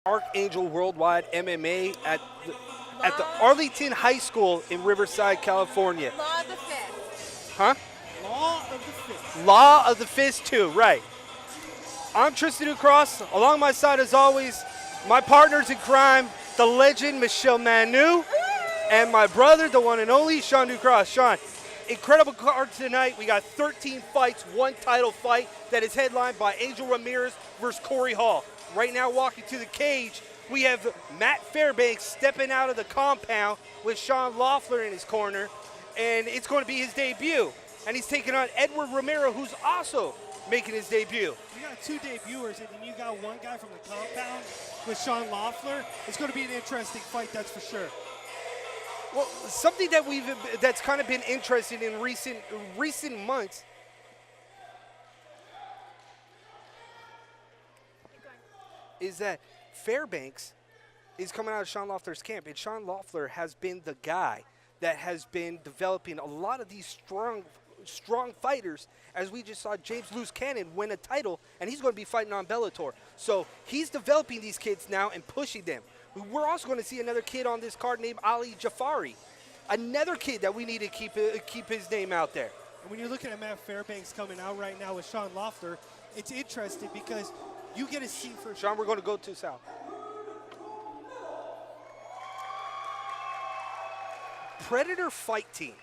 Archangel Worldwide MMA at the Arlington High School in Riverside, California. Law of the Fifth. Huh? Law of the Fist. Law of the Fist 2, right. I'm Tristan Ducross. Along my side, as always, my partners in crime, the legend Michelle Manu, and my brother, the one and only Sean Ducross. Sean, incredible card tonight. We got 13 fights, one title fight that is headlined by Angel Ramirez versus Corey Hall. Right now, walking to the cage, we have Matt Fairbanks stepping out of the compound with Sean Loeffler in his corner, and it's going to be his debut. And he's taking on Edward Romero, who's also making his debut. You got two debuters, and then you got one guy from the compound with Sean Loeffler. It's going to be an interesting fight, that's for sure. Well, something that's kind of been interesting in recent months is that Fairbanks is coming out of Sean Loeffler's camp, and Sean Loeffler has been the guy that has been developing a lot of these strong fighters, as we just saw James Loose Cannon win a title, and he's going to be fighting on Bellator. So he's developing these kids now and pushing them. We're also going to see another kid on this card named Ali Jafari, another kid that we need to keep his name out there. And when you're looking at Matt Fairbanks coming out right now with Sean Loeffler, it's interesting because you get to see for Sean, we're going to go to South. Predator Fight Team.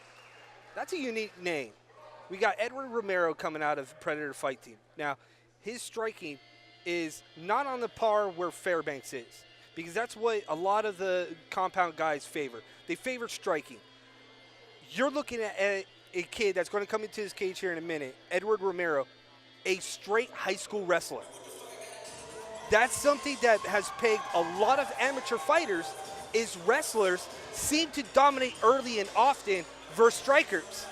That's a unique name. We got Edward Romero coming out of Predator Fight Team. Now, his striking is not on the par where Fairbanks is, because that's what a lot of the compound guys favor. They favor striking. You're looking at a kid that's going to come into his cage here in a minute, Edward Romero, a straight high school wrestler. That's something that has pegged a lot of amateur fighters, is wrestlers seem to dominate early and often versus strikers.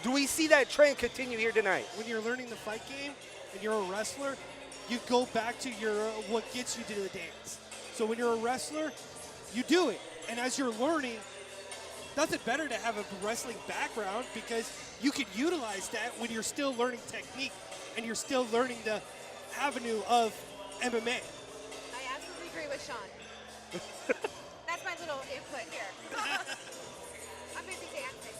Do we see that trend continue here tonight? when you're learning the fight game and you're a wrestler, you go back to your what gets you to the dance. So when you're a wrestler, you do it. And as you're learning, nothing better to have a wrestling background, because you can utilize that when you're still learning technique and you're still learning the avenue of MMA. I absolutely agree with Sean. That's my little input here. I'm busy dancing.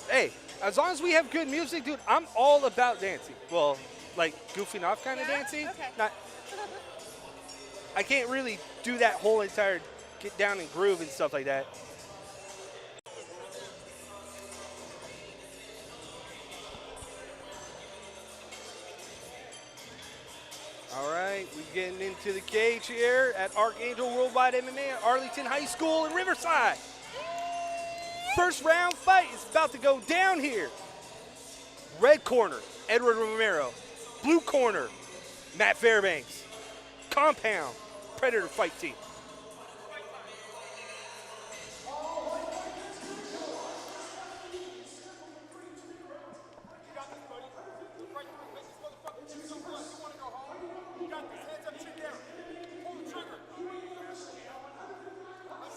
Hey, as long as we have good music, dude, I'm all about dancing. Well, like goofing off kind of dancing. Okay. Not, I can't really do that whole entire get down and groove and stuff like that. All right, we're getting into the cage here at Archangel Worldwide MMA at Arlington High School in Riverside. First round fight is about to go down here. Red corner, Edward Romero. Blue corner, Matt Fairbanks. Compound, Predator Fight Team.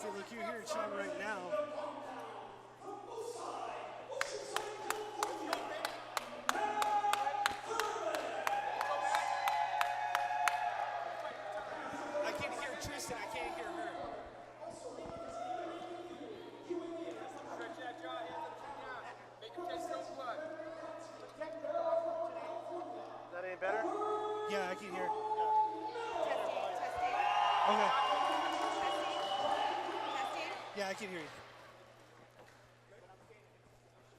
See, look, you're hearing Sean right now. I can hear Tristan, I can't hear her. That ain't better? Yeah, I can hear. Testing, testing, Okay. testing. Yeah, I can hear you.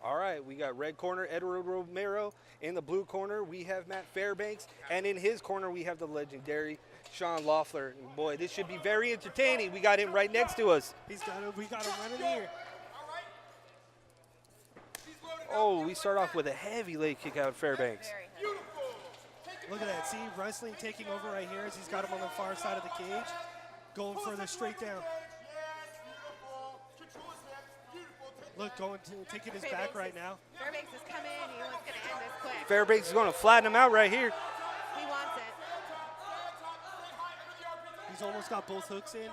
All right, we got red corner, Edward Romero. In the blue corner, we have Matt Fairbanks. And in his corner, we have the legendary Sean Loeffler. And boy, this should be very entertaining. We got him right next to us. We got him running here. Oh, we start off with a heavy leg kick out of Fairbanks. Very heavy. Look at that. See, wrestling taking over right here as he's got him on the far side of the cage. Going further straight down. Look, taking his back right now. Fairbanks is coming. He wants going to end this quick. Fairbanks is going to flatten him out right here. He wants it. He's almost got both hooks in.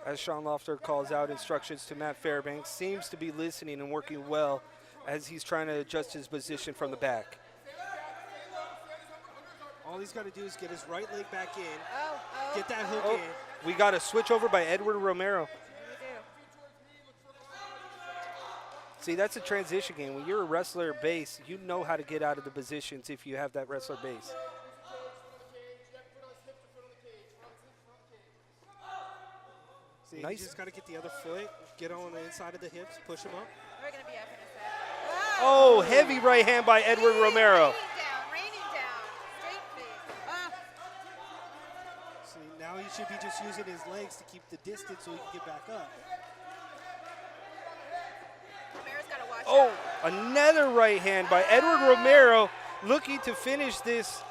As Sean Loeffler calls out instructions to Matt Fairbanks, seems to be listening and working well as he's trying to adjust his position from the back. All he's got to do is get his right leg back in, Oh, oh. get that hook Oh, in. we got a switch over by Edward Romero. We do. See, that's a transition game. When you're a wrestler base, you know how to get out of the positions if you have that wrestler base. See, Nice. you just got to get the other foot, get on the inside of the hips, push him up. We're going to be up in a sec. Oh, heavy right hand by Edward Romero. Raining down. Straight face. Ah. See, now he should be just using his legs to keep the distance so he can get back up. Romero's got to watch Oh, out. another right hand by Edward Romero, looking to finish this.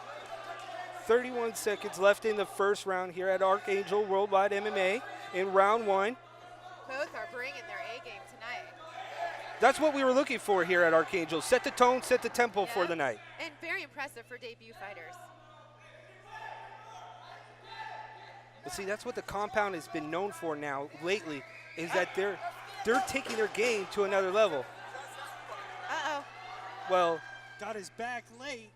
31 seconds left in the first round here at Archangel Worldwide MMA in round 1. Both are bringing their A game tonight. That's what we were looking for here at Archangel. Set the tone, set the tempo for Yeah. the night. And very impressive for debut fighters. But see, that's what the compound has been known for now lately, is that they're taking their game to another level. Uh-oh. Well, Got his back late.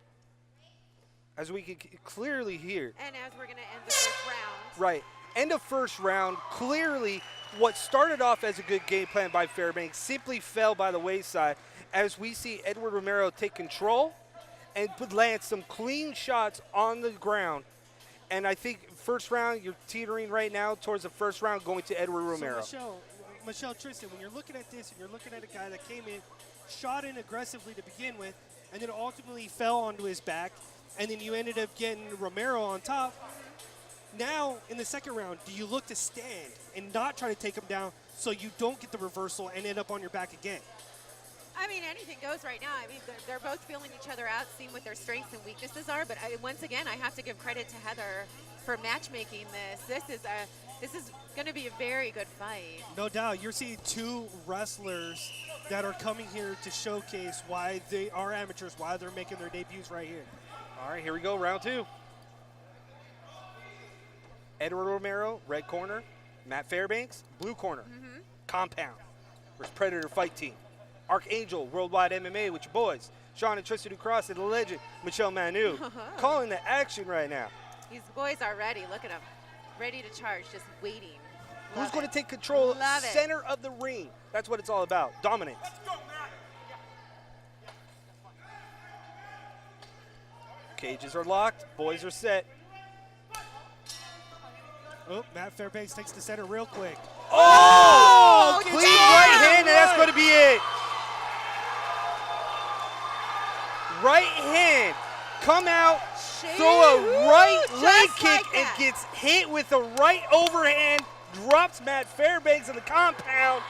as we can clearly hear, And as we're going to end the first round. right, end of first round, clearly what started off as a good game plan by Fairbanks simply fell by the wayside as we see Edward Romero take control and land some clean shots on the ground. And I think first round, you're teetering right now towards the first round going to Edward Romero. So Michelle Tristan, when you're looking at this and you're looking at a guy that came in, shot in aggressively to begin with, and then ultimately fell onto his back, and then you ended up getting Romero on top. Now, in the second round, do you look to stand and not try to take him down so you don't get the reversal and end up on your back again? I mean, anything goes right now. I mean, they're both feeling each other out, seeing what their strengths and weaknesses are. But once again, I have to give credit to Heather for matchmaking this. This is going to be a very good fight. No doubt. You're seeing two wrestlers that are coming here to showcase why they are amateurs, why they're making their debuts right here. All right, here we go, round 2. Edward Romero, red corner. Matt Fairbanks, blue corner. Compound versus Predator Fight Team. Archangel Worldwide MMA with your boys, Sean and Tristan Ducross and the legend, Michelle Manu. Calling the action right now. These boys are ready. Look at them. Ready to charge, just waiting. Who's going to take control of Love the it. center of the ring? That's what it's all about, dominance. Cages are locked, boys are set. Oh, Matt Fairbanks takes the center real quick. Oh! Good Clean job. right hand, and that's going to be it. Right hand, come out, throw a right Just leg like kick, and that. gets hit with a right overhand, drops Matt Fairbanks in the compound.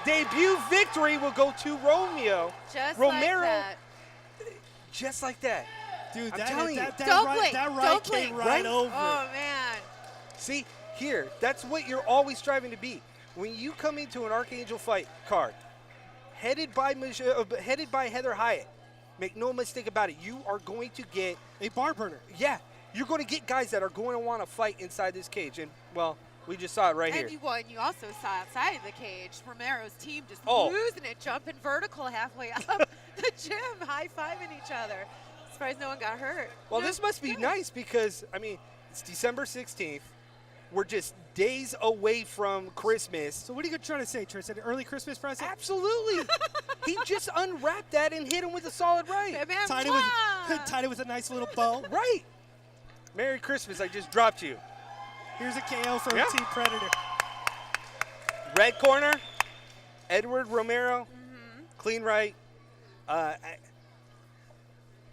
Debut victory will go to Romeo. Just Romero, like that. just like that. Dude, I'm that, telling you. that, that, Don't right, blink. that right Don't came blink. right Right? over. Oh, man. See, here, that's what you're always striving to be. When you come into an Archangel fight card, headed by Heather Hyatt, make no mistake about it, you are going to get, A bar burner. yeah, you're going to get guys that are going to want to fight inside this cage. And, well, we just saw it right here. And you also saw outside of the cage, Romero's team just Oh. losing it, jumping vertical halfway up the gym, high-fiving each other. Surprised no one got hurt. Well, No, this must be good. nice because, I mean, it's December 16th. We're just days away from Christmas. So what are you trying to say, Tristan? Early Christmas present? Absolutely. He just unwrapped that and hit him with a solid right. Bam, Tied mwah! tied it with a nice little bow. Right. Merry Christmas. I just dropped you. Here's a KO from Yeah. Team Predator. Red corner, Edward Romero, clean right.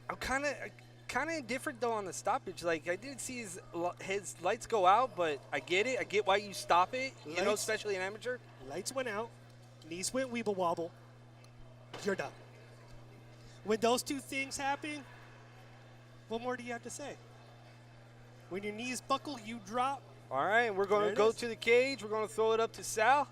I'm kind of indifferent though on the stoppage. Like I didn't see his lights go out, but I get it. I get why you stop it. You know, Lights- especially an amateur. Lights went out. Knees went weeble wobble. You're done. When those two things happen, what more do you have to say? When your knees buckle, you drop. All right, we're going There to it go is. to the cage. We're going to throw it up to Sal.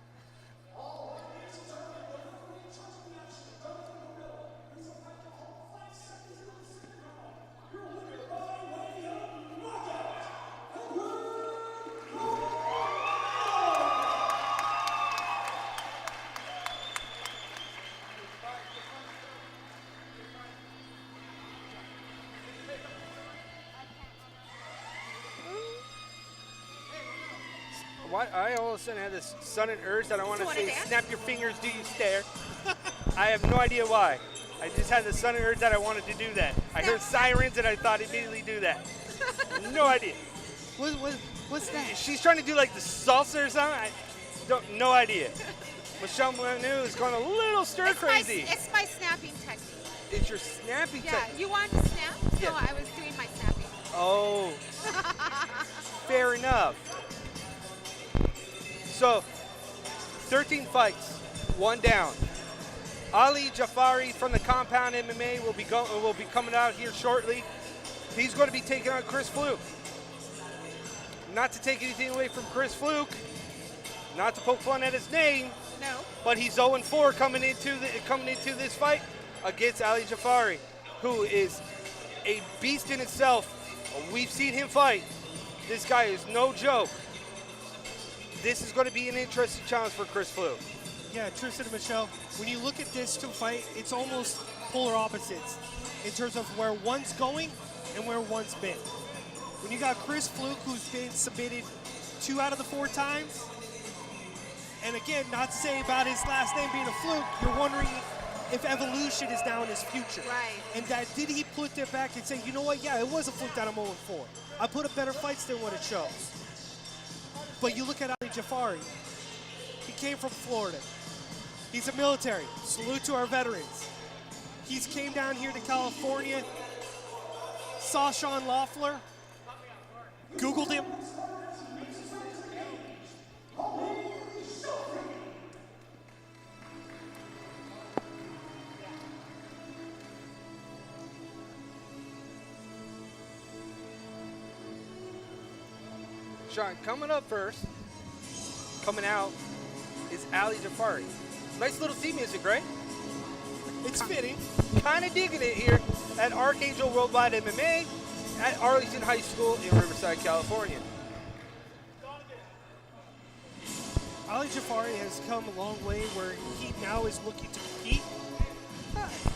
why I all of a sudden have this sudden urge that I want to wanna say, dance? snap your fingers, do you stare? I have no idea why. I just had the sudden urge that I wanted to do that. I heard sirens and I thought immediately do that. No idea. What's that? She's trying to do like the salsa or something. No idea. Michelle Manu is going a little stir crazy. It's my snapping technique. It's your snapping Yeah, technique. you wanted to snap? Yeah. So I was doing my snapping. Oh, fair enough. So, 13 fights, 1 down. Ali Jafari from the Compound MMA will be coming out here shortly. He's going to be taking on Chris Fluke. Not to take anything away from Chris Fluke, not to poke fun at his name, No. but he's 0-4 coming into this fight against Ali Jafari, who is a beast in itself. We've seen him fight. This guy is no joke. This is going to be an interesting challenge for Chris Fluke. Yeah, Tristan and Michelle, when you look at this two fight, it's almost polar opposites in terms of where one's going and where one's been. When you got Chris Fluke, who's been submitted 2 out of the 4 times, and again, not to say about his last name being a fluke, you're wondering if evolution is now in his future. Right. And that did he put it back and say, you know what, yeah, it was a fluke that I'm 0-4. I put up better fights than what it shows. But you look at Ali Jafari. He came from Florida. He's a military. Salute to our veterans. He's came down here to California, saw Sean Loeffler, Googled him. Sean, coming up first, coming out, is Ali Jafari. Nice little theme music, right? It's fitting. Kind of digging it here at Archangel Worldwide MMA at Arlington High School in Riverside, California. Ali Jafari has come a long way where he now is looking to compete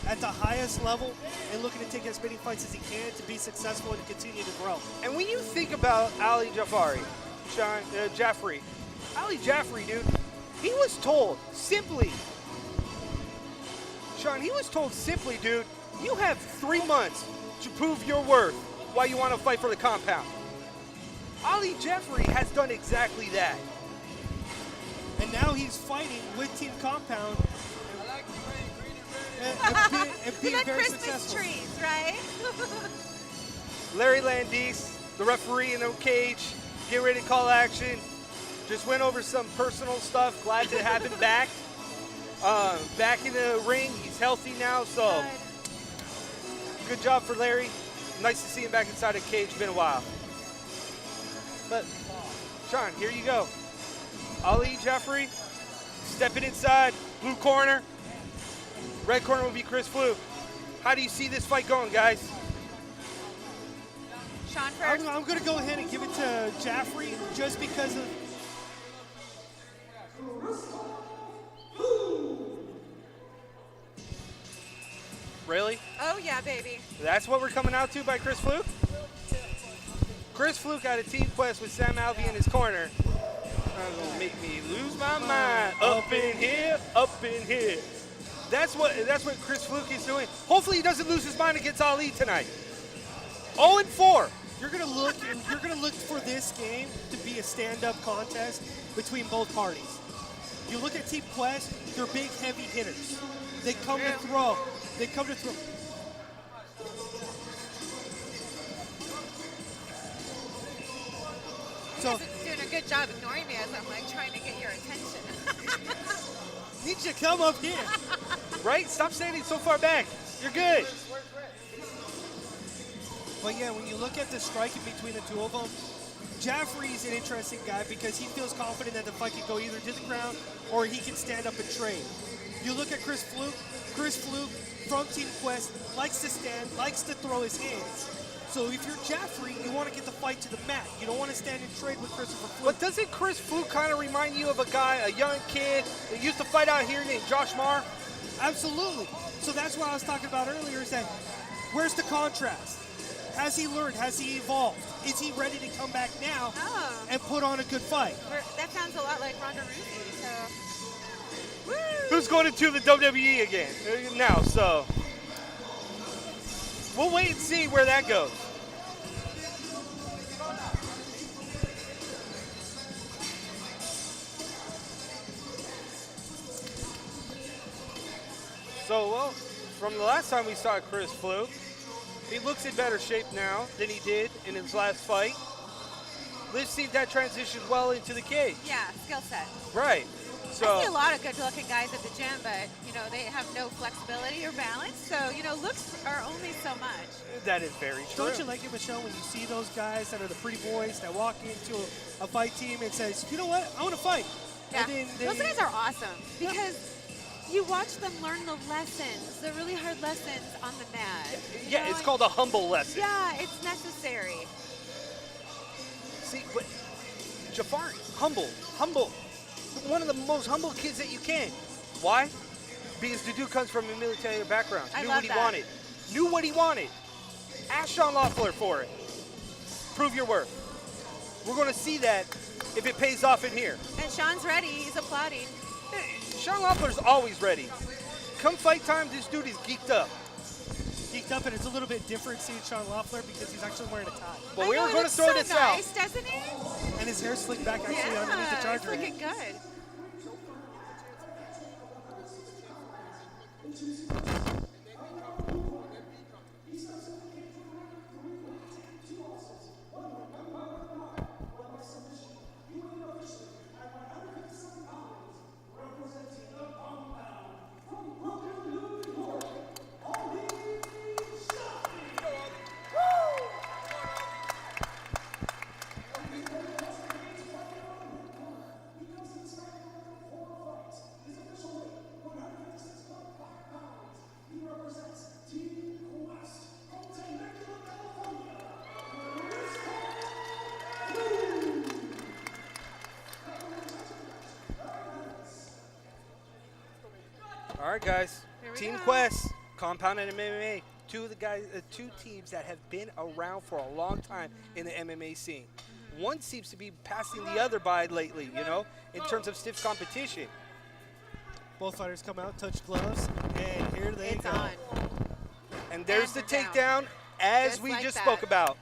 at the highest level and looking to take as many fights as he can to be successful and continue to grow. And when you think about Ali Jafari, Sean, Jaffrey, Ali Jaffrey, dude, he was told simply, Sean, he was told simply, dude, you have 3 months to prove your worth why you want to fight for the compound. Ali Jaffrey has done exactly that. And now he's fighting with Team Compound and being like very Christmas successful. trees, right? Larry Landis, the referee in the cage, get ready to call action. Just went over some personal stuff. Glad to have him back. Back in the ring. He's healthy now, so good job for Larry. Nice to see him back inside the cage. Been a while. But, Sean, here you go. Ali Jeffrey stepping inside, blue corner. Red corner will be Chris Fluke. How do you see this fight going, guys? Sean first. I'm going to go ahead and give it to Jaffrey just because of. Really? Oh, yeah, baby. That's what we're coming out to by Chris Fluke? Chris Fluke out of Team Quest with Sam Alvey in his corner. Gonna make me lose my mind. Up in here, up in here. That's what Chris Fluke is doing. Hopefully he doesn't lose his mind against Ali tonight. 0-4. You're gonna look for this game to be a stand-up contest between both parties. You look at Team Quest, they're big, heavy hitters. They come to throw. They come to throw. So Doing a good job ignoring me as I'm like trying to get your attention. need you to come up here. Right? Stop standing so far back. You're good. But yeah, when you look at the striking between the two of them, Jaffrey's an interesting guy because he feels confident that the fight can go either to the ground or he can stand up and trade. You look at Chris Fluke from Team Quest likes to stand, likes to throw his hands. So if you're Jaffrey, you want to get the fight to the mat. You don't want to stand and trade with Christopher Fluke. But doesn't Chris Fluke kind of remind you of a guy, a young kid that used to fight out here named Josh Marr? Absolutely. So that's what I was talking about earlier is that where's the contrast? Has he learned? Has he evolved? Is he ready to come back now Oh. and put on a good fight? That sounds a lot like Ronda Rousey. So. Woo! Who's going into the WWE again now? So we'll wait and see where that goes. So, well, from the last time we saw Chris Fluke, he looks in better shape now than he did in his last fight. Let's see if that transitions well into the cage. Yeah, skill set. Right. So I see a lot of good-looking guys at the gym, but they have no flexibility or balance. So looks are only so much. that is very true. Don't you like it, Michelle, when you see those guys that are the pretty boys that walk into a fight team and says, you know what, I want to fight. Yeah, And then those guys are awesome because you watch them learn the lessons, the really hard lessons on the mat. Yeah, it's called a humble lesson. Yeah, it's necessary. See, but Jafari, humble. One of the most humble kids that you can. Why? Because the dude comes from a military background. I Knew love what he that. wanted. Knew what he wanted. Ask Sean Loeffler for it. Prove your worth. We're going to see that if it pays off in here. And Sean's ready. He's applauding. Sean Loeffler's always ready. Come fight time, this dude is geeked up. Geeked up, and it's a little bit different seeing Sean Loeffler because he's actually wearing a tie. But I we know, were it going to looks throw so this nice, out. doesn't he? And his hair slicked back actually underneath the Yeah, charger. it's looking good. All right, guys. Here we Team go. Quest, Compound and MMA. Two teams that have been around for a long time in the MMA scene. One seems to be passing the other by lately, in terms of stiff competition. Both fighters come out, touch gloves, and here they It's go. on. And there's the And we're takedown, as Just we like just that. spoke about.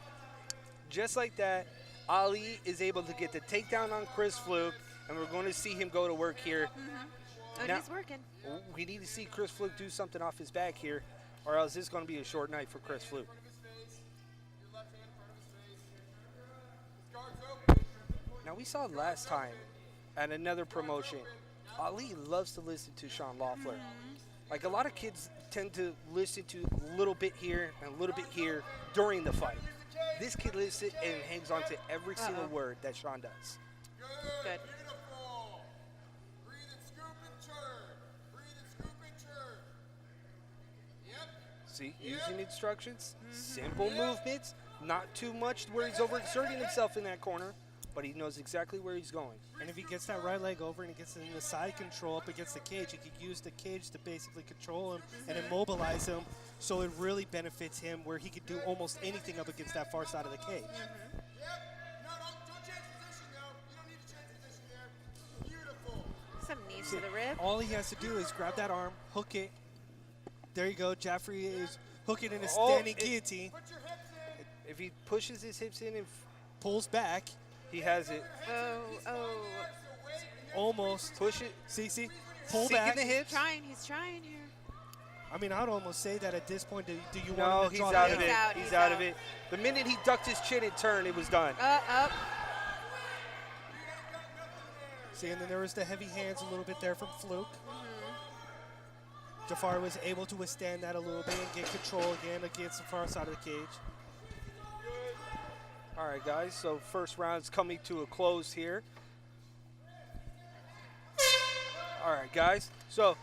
Just like that, Ali is able to get the takedown on Chris Fluke, and we're going to see him go to work here. Oh, Now- he's working. We need to see Chris Fluke do something off his back here, or else it's going to be a short night for Chris Fluke. Now, we saw last time at another promotion, Ali loves to listen to Sean Loeffler. Like, a lot of kids tend to listen to a little bit here and a little bit here during the fight. This kid listens and hangs on to every single word that Sean does. Good. See, using instructions, simple movements, not too much where he's overexerting himself in that corner, but he knows exactly where he's going. And if he gets that right leg over and he gets in the side control up against the cage, he could use the cage to basically control him and immobilize him, so it really benefits him where he could do almost anything up against that far side of the cage. Some knees to the rib. All he has to do is grab that arm, hook it. There you go. Jaffrey is hooking in a Oh, standing guillotine, If he pushes his hips in and pulls back, he has it. Oh. almost. Push it. See, pull Sink in back. the hips. He's trying here. I mean, I'd almost say that at this point, do you No, want him to he's draw out the of line? it. He's He's out. out of it. The minute he ducked his chin and turned, it was done. Up. See, and then there was the heavy hands a little bit there from Fluke. Jafar was able to withstand that a little bit and get control again against the far side of the cage. All right, guys, so first round's coming to a close here. All right, guys, so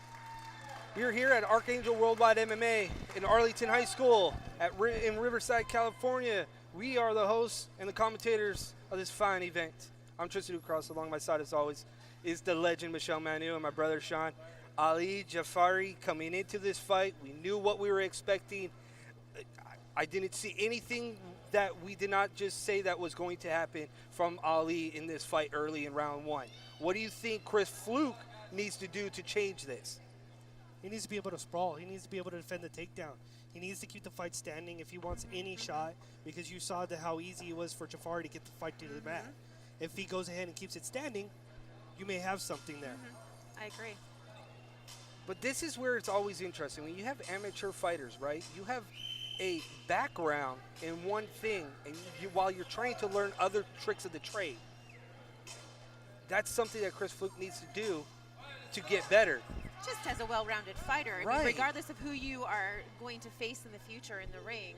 we're here at Archangel Worldwide MMA in Arlington High School in Riverside, California. We are the hosts and the commentators of this fine event. I'm Tristan Ducross. Along my side, as always, is the legend Michelle Manu and my brother Sean. Ali Jafari coming into this fight. We knew what we were expecting. I didn't see anything that we did not just say that was going to happen from Ali in this fight early in round 1. What do you think Chris Fluke needs to do to change this? He needs to be able to sprawl. He needs to be able to defend the takedown. He needs to keep the fight standing if he wants any shot, because you saw how easy it was for Jafari to get the fight to the mat. If he goes ahead and keeps it standing, you may have something there. I agree. But this is where it's always interesting. When you have amateur fighters, right, you have a background in one thing, and while you're trying to learn other tricks of the trade. That's something that Chris Fluke needs to do to get better. Just as a well-rounded fighter, I mean, regardless of who you are going to face in the future in the ring,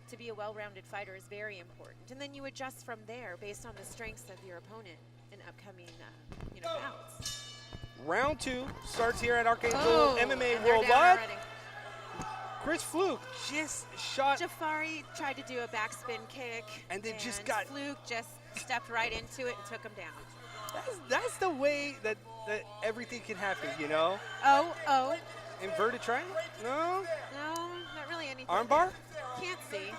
to be a well-rounded fighter is very important. And then you adjust from there based on the strengths of your opponent in upcoming bouts. Round 2 starts here at Archangel MMA Worldwide. Chris Fluke just shot. Jafari tried to do a backspin kick. And then just got. Fluke just stepped right into it and took him down. That's the way that everything can happen, you know? Oh. Inverted triangle? No? No, not really anything. Armbar? Can't see.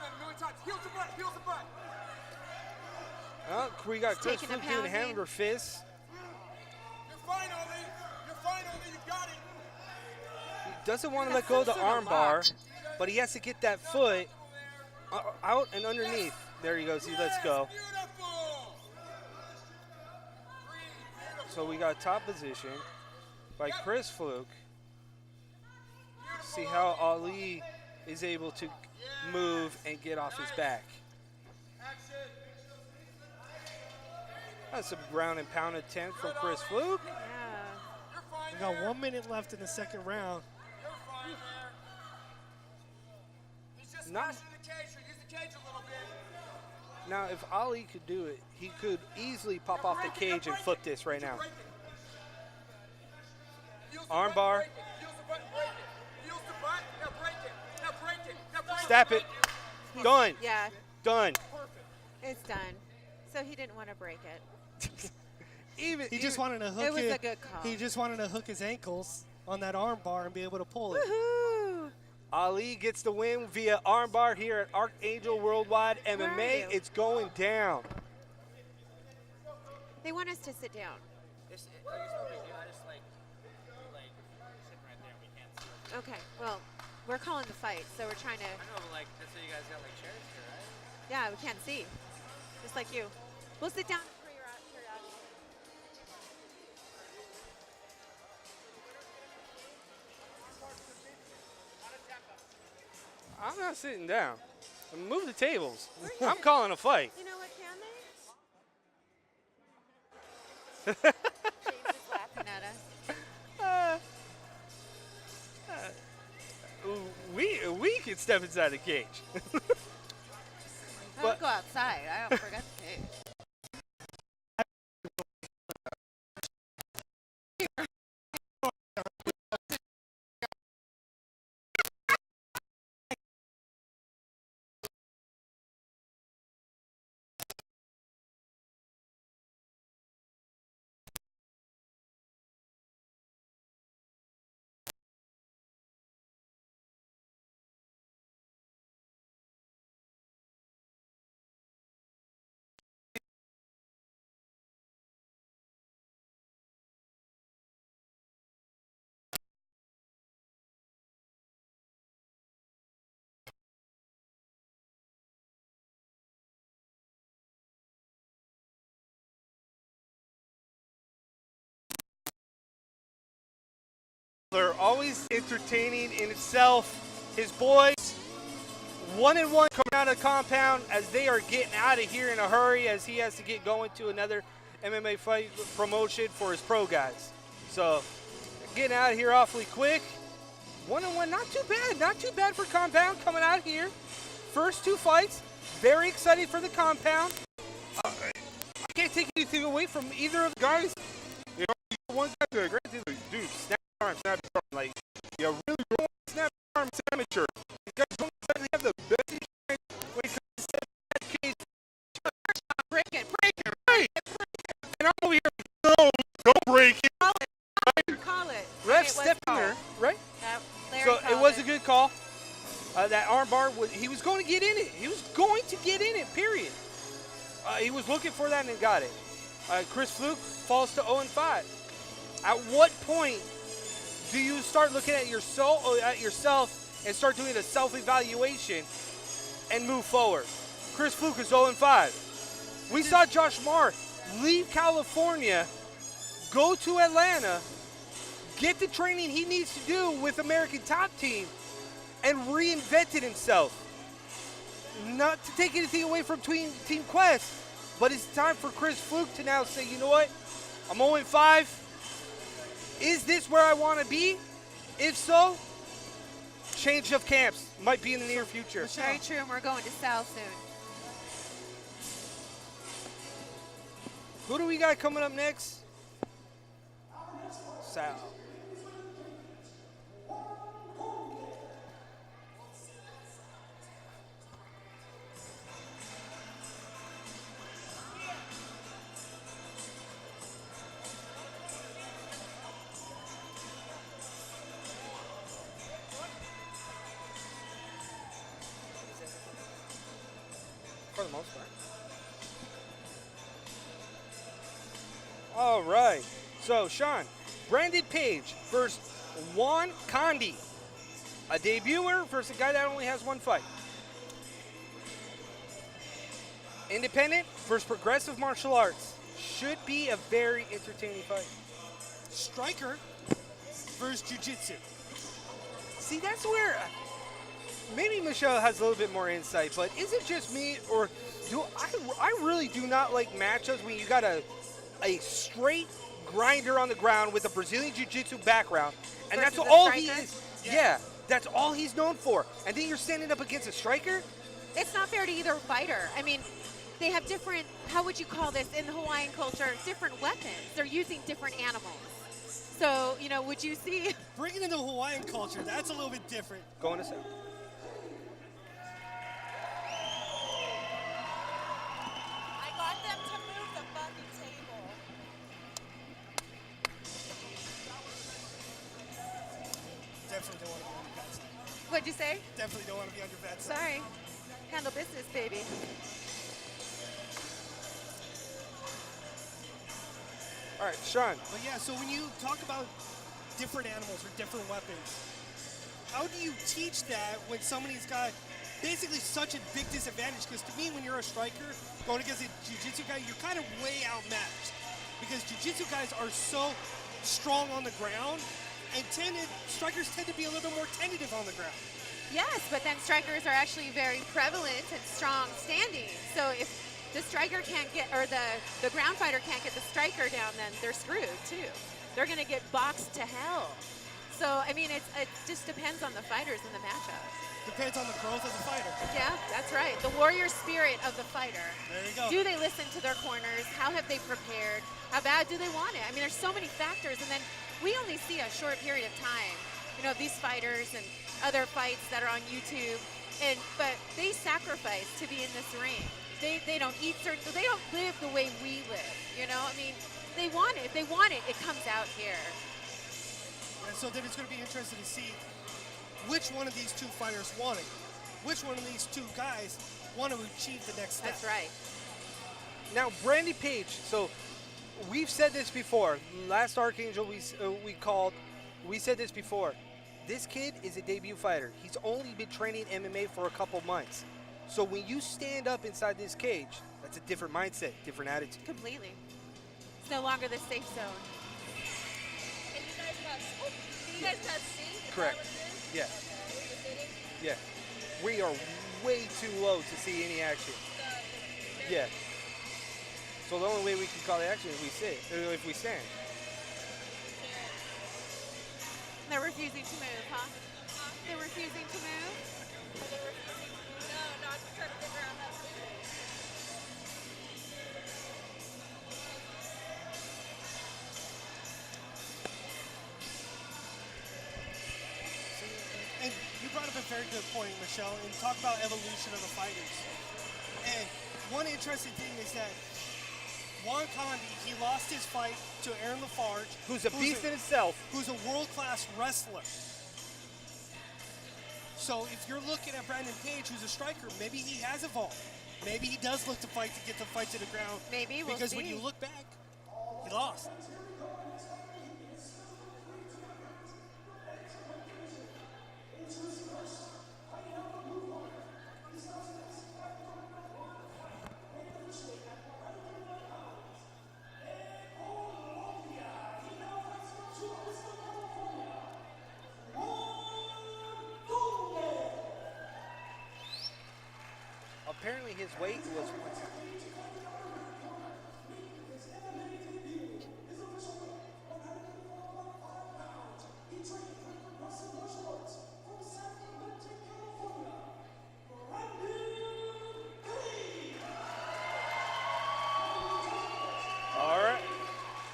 Oh, we got Chris Fluke doing hand over fist. You're fine, Ali. You're fine, Ali. You got it. He doesn't want to let go of the armbar, but he has to get that foot out and underneath. There he goes. He lets go. So we got top position by Chris Fluke. See how Ali is able to move and get off his back. That's a ground and pound attempt from Chris Fluke. Yeah. We got 1 minute left in the second round. Now, if Ali could do it, he could easily pop off the cage and flip this right now. Armbar. Stap it. Done. Yeah. Done. It's done. So he didn't want to break it. He just wanted to hook it. Was a good call. He just wanted to hook his ankles on that armbar and be able to pull it. Woohoo! Ali gets the win via armbar here at Archangel Worldwide MMA. It's going down. They want us to sit down. Okay, well, we're calling the fight, so we're trying to. I know, but like, that's why you guys got like chairs here, right? Yeah, we can't see. Just like you. We'll sit down for your curiosity. I'm not sitting down. Move the tables. I'm calling a fight. You know what, can they? James is laughing at us. We can step inside the cage. I don't go outside. I don't forget the cage. They're always entertaining in itself. His boys, 1-1 coming out of the compound as they are getting out of here in a hurry as he has to get going to another MMA fight promotion for his pro guys. So getting out of here awfully quick. 1-1, not too bad for compound coming out here. First 2 fights, very excited for the compound. I can't take anything away from either of the guys. You know, one guy, dude, snap arm, like, you really roll snap arm amateur. These guys don't exactly have the best strength when it comes to that cage. Break it. Right. And I'm over here, no, don't break it. Call it. Ref It was stepped in called. there, right? Larry So it called was a good call. That arm armbar. He was going to get in it. He was going to get in it, period. He was looking for that and got it. Chris Fluke falls to 0-5. At what point do you start looking at yourself and start doing a self-evaluation and move forward? Chris Fluke is 0-5. We saw Josh Marr leave California, go to Atlanta, get the training he needs to do with American Top Team, and reinvented himself. Not to take anything away from Team Quest, but it's time for Chris Fluke to now say, you know what? I'm 0-5. Is this where I want to be? If so, change of camps might be in the near future. Very true, and we're going to Sal soon. Who do we got coming up next? Sal. For the most part. All right. So, Sean, Brandon Page versus Juan Condi. A debuter versus a guy that only has one fight. Independent versus progressive martial arts. Should be a very entertaining fight. Striker versus jiu-jitsu. See, that's where maybe Michelle has a little bit more insight, but is it just me, or do I really do not like matchups when you got a straight grinder on the ground with a Brazilian jiu-jitsu background, and Versus that's a all striker? he is. Yeah, that's all he's known for. And then you're standing up against a striker? It's not fair to either fighter. I mean, they have different, how would you call this in Hawaiian culture, different weapons. They're using different animals. So, you know, would you see? Bringing in the Hawaiian culture, that's a little bit different. Going to say. I got them to move the fucking table. Definitely don't want to be on your bad side. What'd you say? Definitely don't want to be on your bad side. Sorry. Handle business, baby. All right, Sean. But yeah, so when you talk about different animals or different weapons, how do you teach that when somebody's got basically such a big disadvantage? Because to me, when you're a striker going against a jiu-jitsu guy, you're kind of way outmatched. Because jiu-jitsu guys are so strong on the ground, and strikers tend to be a little bit more tentative on the ground. Yes, but then strikers are actually very prevalent and strong standing. So if the striker can't get, or the ground fighter can't get the striker down, then they're screwed too. They're going to get boxed to hell. So, I mean, it just depends on the fighters and the matchups. Depends on the growth of the fighter. Yeah, that's right. The warrior spirit of the fighter. There you go. Do they listen to their corners? How have they prepared? How bad do they want it? I mean, there's so many factors, and then we only see a short period of time. You know, these fighters and other fights that are on YouTube, but they sacrifice to be in this ring. They don't eat certain, they don't live the way we live. You know, I mean, they want it. If they want it, it comes out here. And so then it's going to be interesting to see which one of these two fighters want it. Which one of these two guys want to achieve the next step. That's right. Now, Brandy Page. So we've said this before. Last Archangel we said this before. This kid is a debut fighter. He's only been training MMA for a couple months. So when you stand up inside this cage, that's a different mindset, different attitude. Completely. It's no longer the safe zone. Can you guys not see? Is that Correct. what it is? Yeah. Okay. Where you're sitting? Yeah. We are way too low to see any action. Yeah. So the only way we can call the action is if we stand. They're refusing to move, huh? They're refusing to move? No, not to try to figure out how to do it. And you brought up a very good point, Michelle, and talk about evolution of the fighters. And one interesting thing is that Juan Condi, he lost his fight to Aaron Lafarge, Who's a beast in itself. who's a world-class wrestler. So if you're looking at Brandon Page, who's a striker, maybe he has evolved. Maybe he does look to fight to get the fight to the ground. Maybe, we'll because see. when you look back, he lost. Apparently his weight was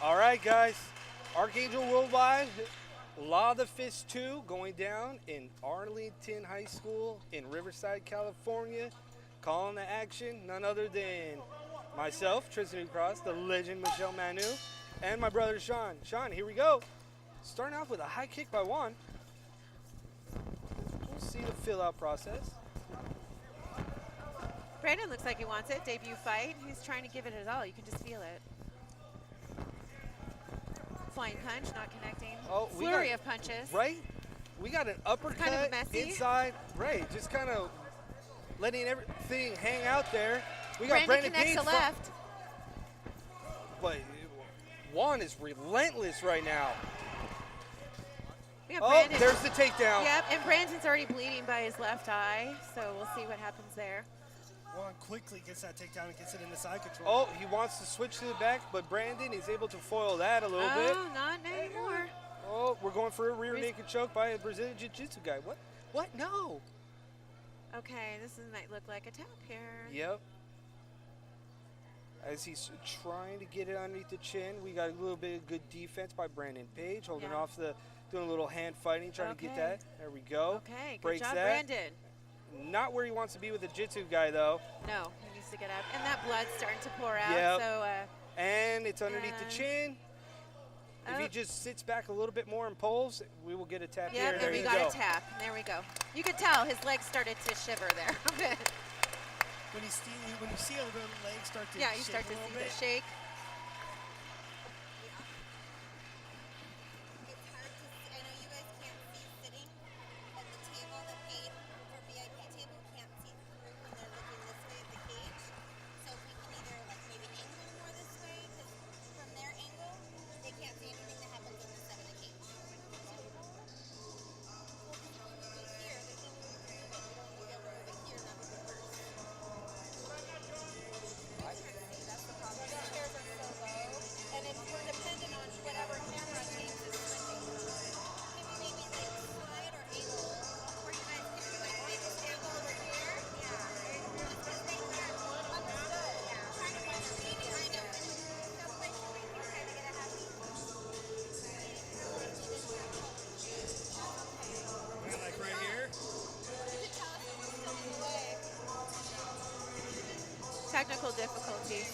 All right, guys. Archangel Worldwide, Law of the Fist 2 going down in Arlington High School in Riverside, California. Calling the action, none other than myself, Tristan New Cross, the legend Michelle Manu, and my brother Sean. Sean, here we go. Starting off with a high kick by Juan. We'll see the fill-out process. Brandon looks like he wants it. Debut fight. He's trying to give it his all. You can just feel it. Flying punch, not connecting. Oh, Flurry of punches. Right? We got an uppercut kind of messy. inside. Right, just kind of letting everything hang out there. We got Brandon connects Page. to left. But Juan is relentless right now. We have Oh, Brandon. there's the takedown. Yep, and Brandon's already bleeding by his left eye, so we'll see what happens there. Juan quickly gets that takedown and gets it into side control. Oh, he wants to switch to the back, but Brandon is able to foil that a little bit. Oh, not anymore. Oh, we're going for a rear naked choke by a Brazilian Jiu-Jitsu guy. What? What? No. Okay, this might look like a tap here. Yep. As he's trying to get it underneath the chin, we got a little bit of good defense by Brandon Page, holding Yeah. off doing a little hand fighting, trying to get that. There we go. Okay, good Breaks job, that. Brandon. Not where he wants to be with the Jiu-Jitsu guy, though. No, he needs to get up. And that blood's starting to pour out, Yep. so And it's underneath the and- chin. If he just sits back a little bit more and pulls, we will get a tap here. yep, There and we you got go. a tap. There we go. You could tell his legs started to shiver there a bit. When you see a little leg start to Yeah, you shake start a to little see bit. the shake. It's hard to see. I know you guys can't see sitting, but the table, the paid for VIP table, can't see through when they're looking this way at the cage. So we can either like maybe angle more this way, because from their angle, they can't see anything that happens on this side of the cage. Well, because when we move it here, there's no room to move it. We don't be able to move it here, that would be worse. I can't see, that's the problem. The chairs are so low, and if we're dependent on whatever camera takes is switching. Maybe like slide or angle, where you guys can like maybe stand over here. Yeah. Because they can't understood. Yeah. Trying to find the medium. I know. Some place where we can kind of get a happy. Like right here. You could tell if it was still in the way. Technical difficulties.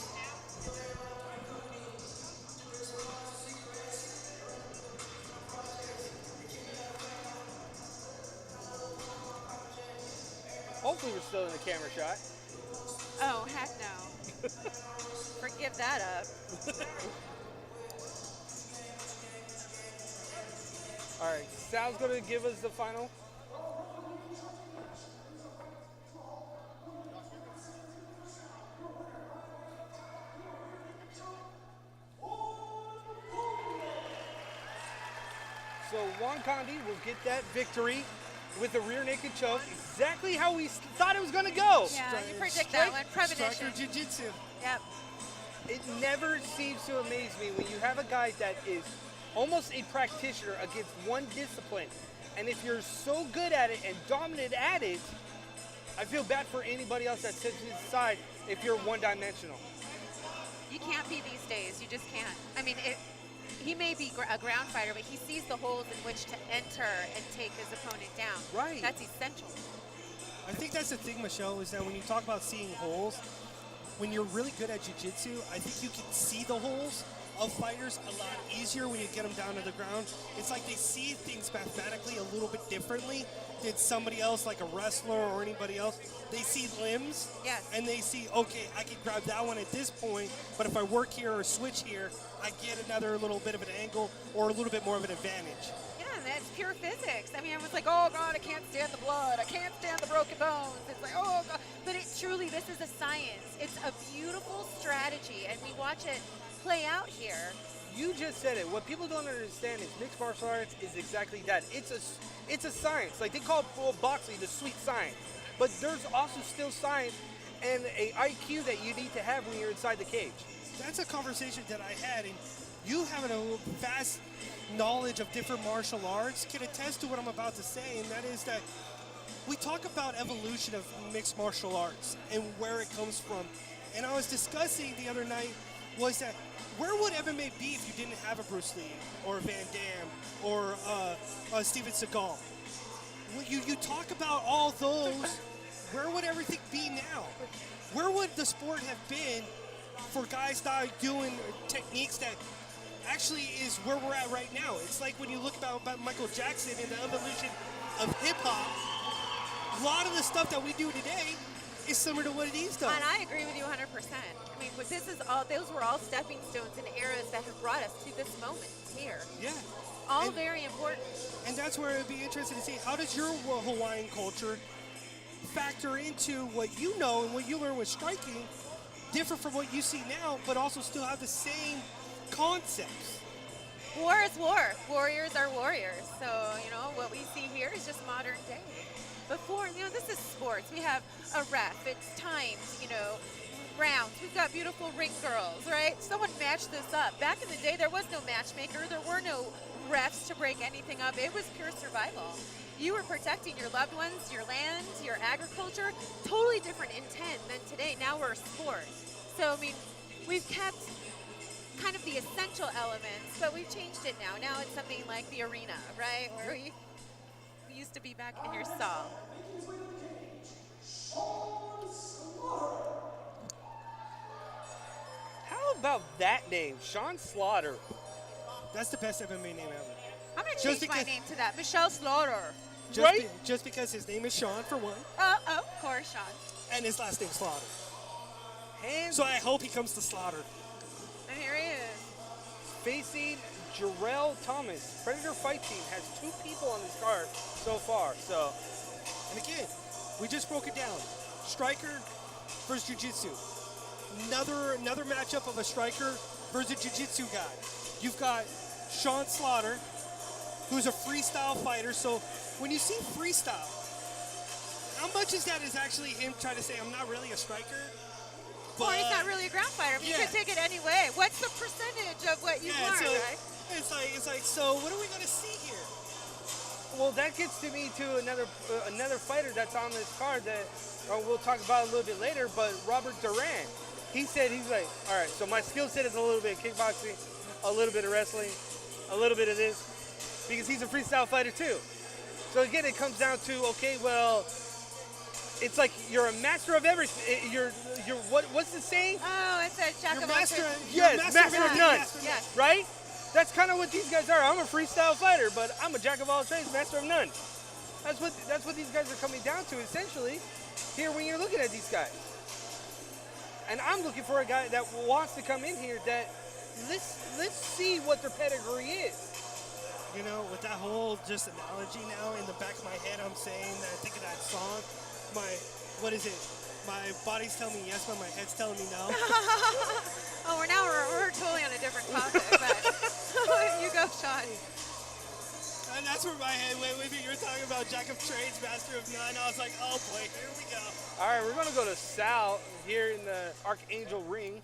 Hopefully we're still in the camera shot. Oh, heck no. Forgive that up. All right, Sal's going to give us the final. So Juan Condi will get that victory with a rear naked choke, exactly how we thought it was going to go. Yeah, you predict that one. Premonition. Striker Jiu-Jitsu. Yep. It never seems to amaze me when you have a guy that is almost a practitioner against one discipline. And if you're so good at it and dominant at it, I feel bad for anybody else that sits inside if you're one-dimensional. You can't be these days. You just can't. I mean, he may be a ground fighter, but he sees the holes in which to enter and take his opponent down. Right. That's essential. I think that's the thing, Michelle, is that when you talk about seeing holes, when you're really good at jiu-jitsu, I think you can see the holes of fighters a lot easier when you get them down to the ground. It's like they see things mathematically a little bit differently than somebody else, like a wrestler or anybody else. They see limbs, Yes. and they see, okay, I can grab that one at this point, but if I work here or switch here, I get another little bit of an angle or a little bit more of an advantage. Yeah, and that's pure physics. I mean, I was like, oh God, I can't stand the blood. I can't stand the broken bones. It's like, oh God. But it truly, this is a science. It's a beautiful strategy, and we watch it play out here. You just said it. What people don't understand is mixed martial arts is exactly that. It's a science. Like they call boxing the sweet science, but there's also still science and a IQ that you need to have when you're inside the cage. That's a conversation that I had, and you having a vast knowledge of different martial arts can attest to what I'm about to say, and that is that we talk about evolution of mixed martial arts and where it comes from. And I was discussing the other night was that where would MMA be if you didn't have a Bruce Lee or a Van Damme or Steven Seagal? You talk about all those, where would everything be now? Where would the sport have been for guys not doing techniques that actually is where we're at right now? It's like when you look about Michael Jackson and the evolution of hip-hop, a lot of the stuff that we do today is similar to what he's done. And I agree with you 100%. I mean, this is all; those were all stepping stones in eras that have brought us to this moment here. Yeah. All And- very important. And that's where it would be interesting to see, how does your Hawaiian culture factor into what you know and what you learn with striking, different from what you see now, but also still have the same concepts? War is war. Warriors are warriors. So, you know, what we see here is just modern day. Before, you know, this is sports. We have a ref. It's times, you know, rounds. We've got beautiful ring girls, right? Someone matched this up. Back in the day, there was no matchmaker. There were no refs to break anything up. It was pure survival. You were protecting your loved ones, your land, your agriculture. Totally different intent than today. Now we're a sport. So, I mean, we've kept kind of the essential elements, but we've changed it now. Now it's something like the arena, right? Where we used to be back in your stall. How about that name, Sean Slaughter? That's the best MMA name ever. I'm going to Just change my because- name to that. Michelle Slaughter. Just, Right? just because his name is Sean, for one, Of course, Sean. and his last name's Slaughter. Hands So I hope he comes to Slaughter. And here he is. facing Jarrell Thomas. Predator Fight Team has 2 people on this card so far. So And again, we just broke it down. Striker versus jiu-jitsu. Another matchup of a striker versus a jiu-jitsu guy. You've got Sean Slaughter, who's a freestyle fighter. So when you see freestyle, how much is that is actually him trying to say, I'm not really a striker? Or he's not really a ground fighter. You yeah. could take it any way. What's the percentage of what you've Yeah, learned, so right? it's like, so what are we going to see here? well, that gets to me to another fighter that's on this card that we'll talk about a little bit later. But Robert Duran, he's like, all right, so my skill set is a little bit of kickboxing, a little bit of wrestling, a little bit of this, because he's a freestyle fighter too. So again, it comes down to, okay, well, it's like you're a master of everything. You're what's the saying? Oh, it's a jack You're of all master, trades. Yes, master of none. Yes. Right? That's kind of what these guys are. I'm a freestyle fighter, but I'm a jack of all trades, master of none. That's what these guys are coming down to essentially here when you're looking at these guys. And I'm looking for a guy that wants to come in here that let's see what their pedigree is. You know, with that whole just analogy now in the back of my head, I'm saying that I think of that song. What is it? My body's telling me yes, but my head's telling me no. Oh, we're totally on a different topic, but you go, Sean. And that's where my head went with you. You were talking about Jack of Trades, Master of None. I was like, oh boy, here we go. All right, we're going to go to Sal here in the Archangel ring.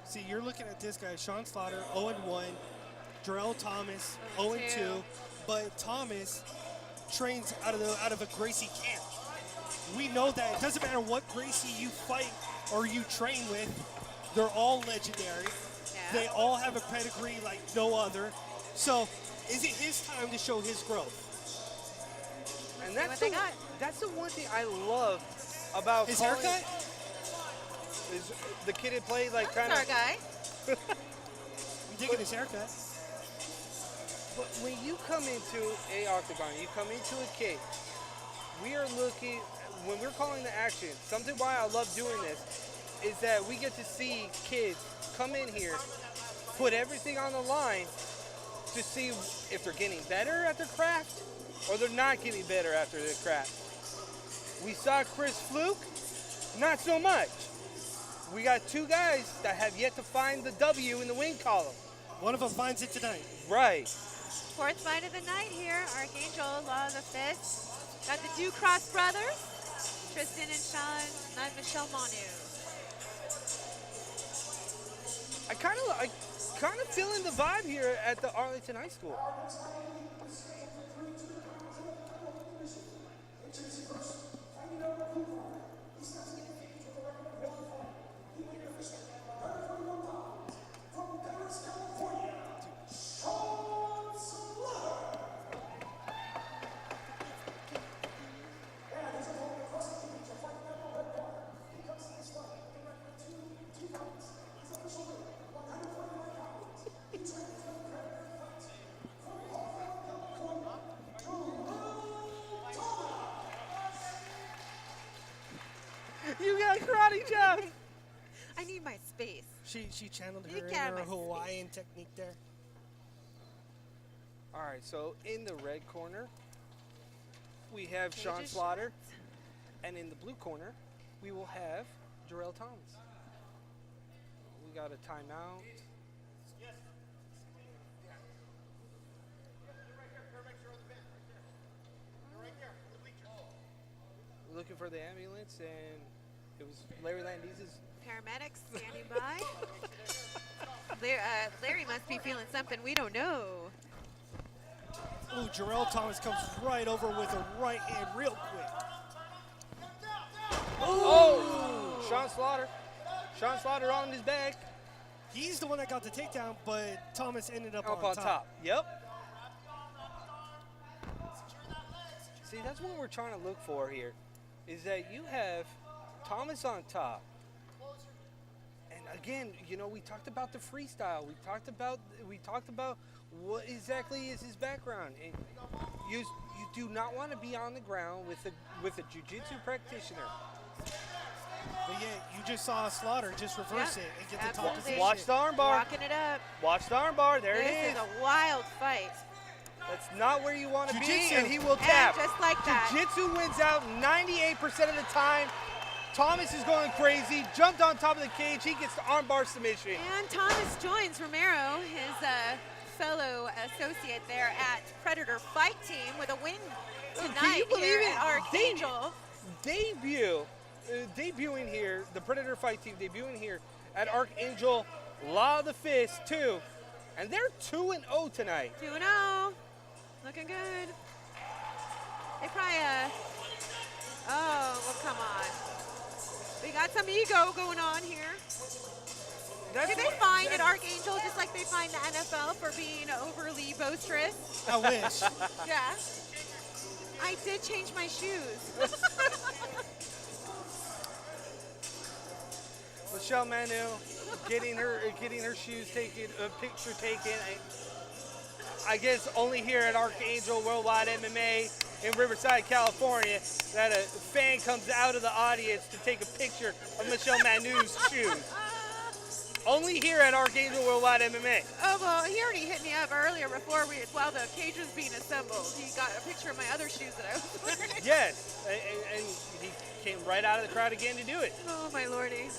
See, you're looking at this guy, Sean Slaughter, 0-1. Jarrell Thomas, 0-2. But Thomas trains out of a Gracie camp. We know that it doesn't matter what Gracie you fight or you train with, they're all legendary. Yeah. They all have a pedigree like no other. So is it his time to show his growth? And See what they got. that's the one thing I love about His calling- haircut? Is the kid that played like That's kind our of. guy. I'm digging his haircut. But when you come into a octagon, you come into a cage. We are looking when we're calling the action. Something why I love doing this is that we get to see kids come in here, put everything on the line to see if they're getting better at their craft or they're not getting better after their craft. We saw Chris Fluke, not so much. We got two guys that have yet to find the W in the win column. One of them finds it tonight. Right. Fourth fight of the night here. Archangel, Law of the Fist. Got the Ducross brothers, Tristan and Sean, and Michelle Manu. I kind of feeling the vibe here at the Arlington High School. You got karate chop. I need my space. She channeled You her get in her my space. Hawaiian technique there. All right, so in the red corner, we have Cages Sean Slaughter, shots. and in the blue corner, we will have Jarrell Thomas. We got a timeout. Looking for the ambulance, and it was Larry Landiz's. Paramedics standing by. Larry must be feeling something we don't know. Ooh, Jarrell Thomas comes right over with a right hand real quick. Oh, Sean Slaughter. Sean Slaughter on his back. He's the one that got the takedown, but Thomas ended up Up on top. Yep. See, that's what we're trying to look for here, is that you have Thomas on top. And again, you know, we talked about the freestyle. We talked about what exactly is his background. And you do not want to be on the ground with a jiu-jitsu practitioner. But yeah, you just saw Slaughter just reverse Yep, it and get the top absolutely. position. Watch the armbar. Rocking it up. Watch the armbar. There This it is. is a wild fight. That's not where you want to be, Jiu-jitsu. and he will tap. And just like that. Jiu-jitsu wins out 98% of the time. Thomas is going crazy. Jumped on top of the cage. He gets the armbar submission. And Thomas joins Romero, his fellow associate there at Predator Fight Team, with a win Can tonight you believe here it? at Archangel. Debuting here, the Predator Fight Team debuting here at Archangel, Law of the Fist 2. And they're 2-0 tonight. 2-0. Looking good. They probably, oh, well, come on. We got some ego going on here. That's Did they what- find at Archangel just like they find the NFL for being overly boisterous? I wish. Yeah. I did change my shoes. Michelle Manu getting her shoes taken, a picture taken. I guess only here at Archangel Worldwide MMA in Riverside, California, that a fan comes out of the audience to take a picture of Michelle Manu's shoes. Only here at Archangel Worldwide MMA. Oh, well, he already hit me up earlier while the cage was being assembled. He got a picture of my other shoes that I was wearing. Yes, and he came right out of the crowd again to do it. Oh, my lordy.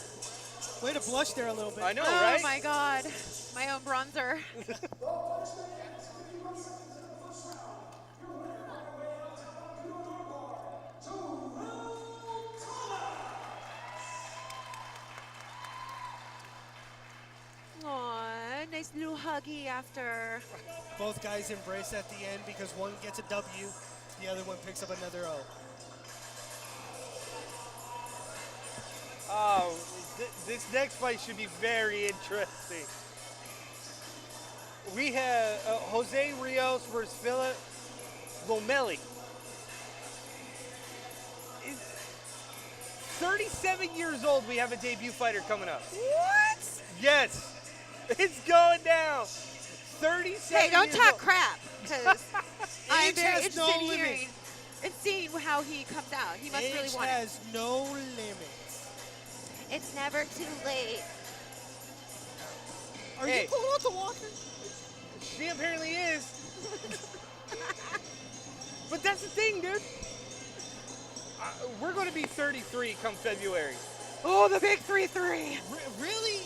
Way to blush there a little bit. I know, Oh, right? my God. My own bronzer. Aw, nice little huggy after. Both guys embrace at the end because one gets a W, the other one picks up another O. Oh, this next fight should be very interesting. we have Jose Rios versus Philip Lomeli. 37 years old, we have a debut fighter coming up. What? Yes, it's going down. 37 Hey, don't years talk old. crap, because I'm Age very has interested no in limit. hearing and seeing how he comes out. He must really Age want it. has no limits. It's never too late. Are Hey. you pulling out the walker? She apparently is. But that's the thing, dude. We're going to be 33 come February. Oh, the big 3-3. Really?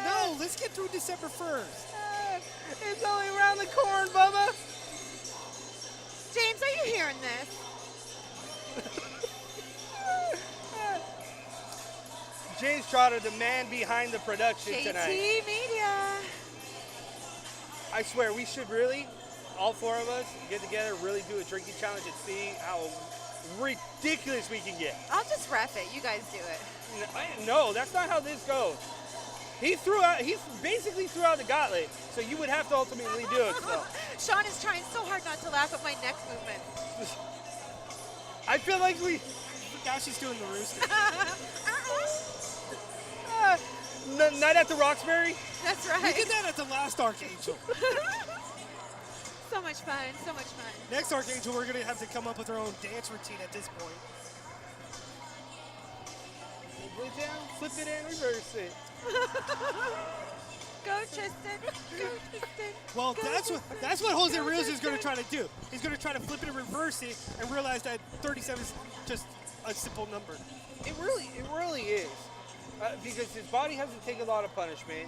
No, let's get through December 1st. It's only around the corner, Bubba. James, are you hearing this? James Trotter, the man behind the production tonight. JT Media. I swear, we should really, all four of us, get together, really do a drinking challenge and see how ridiculous we can get. I'll just ref it. You guys do it. No, that's not how this goes. He basically threw out the gauntlet, so you would have to ultimately do it. So. Sean is trying so hard not to laugh at my neck movement. I feel like we. Now she's doing the rooster. Night at the Roxbury. That's We right. did that at the last Archangel. So much fun. So much fun. Next Archangel, we're going to have to come up with our own dance routine at this point. Go down, flip it and reverse it. Go, Tristan. Go, Tristan. Well, Go, that's what Jose Go, Rios is going to Tristan. try to do. He's going to try to flip it and reverse it and realize that 37 is just a simple number. It really is. Because his body hasn't taken a lot of punishment.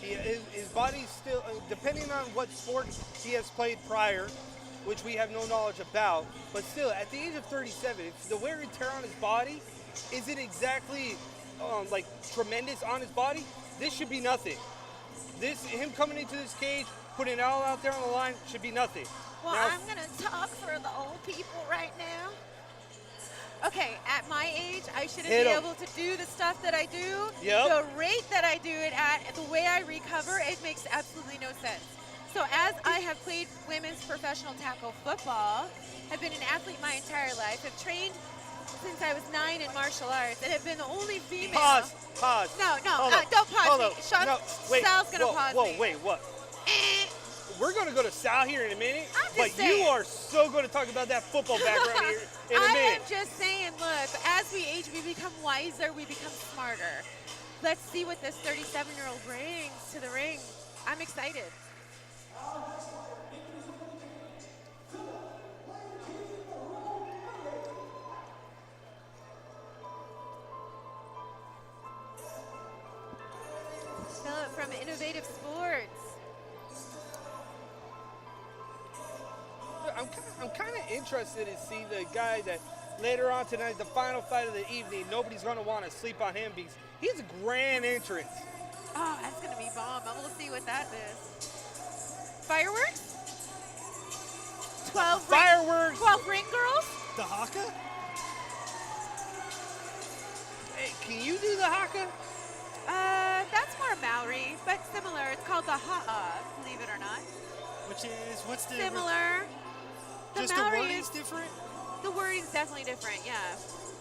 His body's still, depending on what sport he has played prior, which we have no knowledge about, but still, at the age of 37, if the wear and tear on his body isn't exactly like tremendous on his body, this should be nothing. Him coming into this cage, putting it all out there on the line, should be nothing. Well, Now, I'm going to talk for the old people right now. Okay, at my age, I shouldn't Hit be 'em. able to do the stuff that I do. Yep. The rate that I do it at, the way I recover, it makes absolutely no sense. So as I have played women's professional tackle football, have been an athlete my entire life, have trained since I was 9 in martial arts, and have been the only female. Pause. No, Hold up, don't pause hold me. up. Sean, No, wait, Sal's gonna whoa, pause whoa, me. wait, what? Eh. We're going to go to Sal here in a minute, I'm just but saying. you are so going to talk about that football background here in a I minute. am just saying, look, as we age, we become wiser, we become smarter. Let's see what this 37-year-old brings to the ring. I'm excited. Philip from Innovative Sports. I'm kind of interested to see the guy that later on tonight, the final fight of the evening, nobody's going to want to sleep on him because he's a grand entrance. Oh, that's going to be bomb. We'll see what that is. Fireworks? 12 Fireworks. 12 ring girls? The Haka? Hey, can you do the Haka? That's more Maori, but similar. It's called the Haka, believe it or not. Which is, what's the... Similar. The Just Maori the wording's is, different? the wording's definitely different, yeah.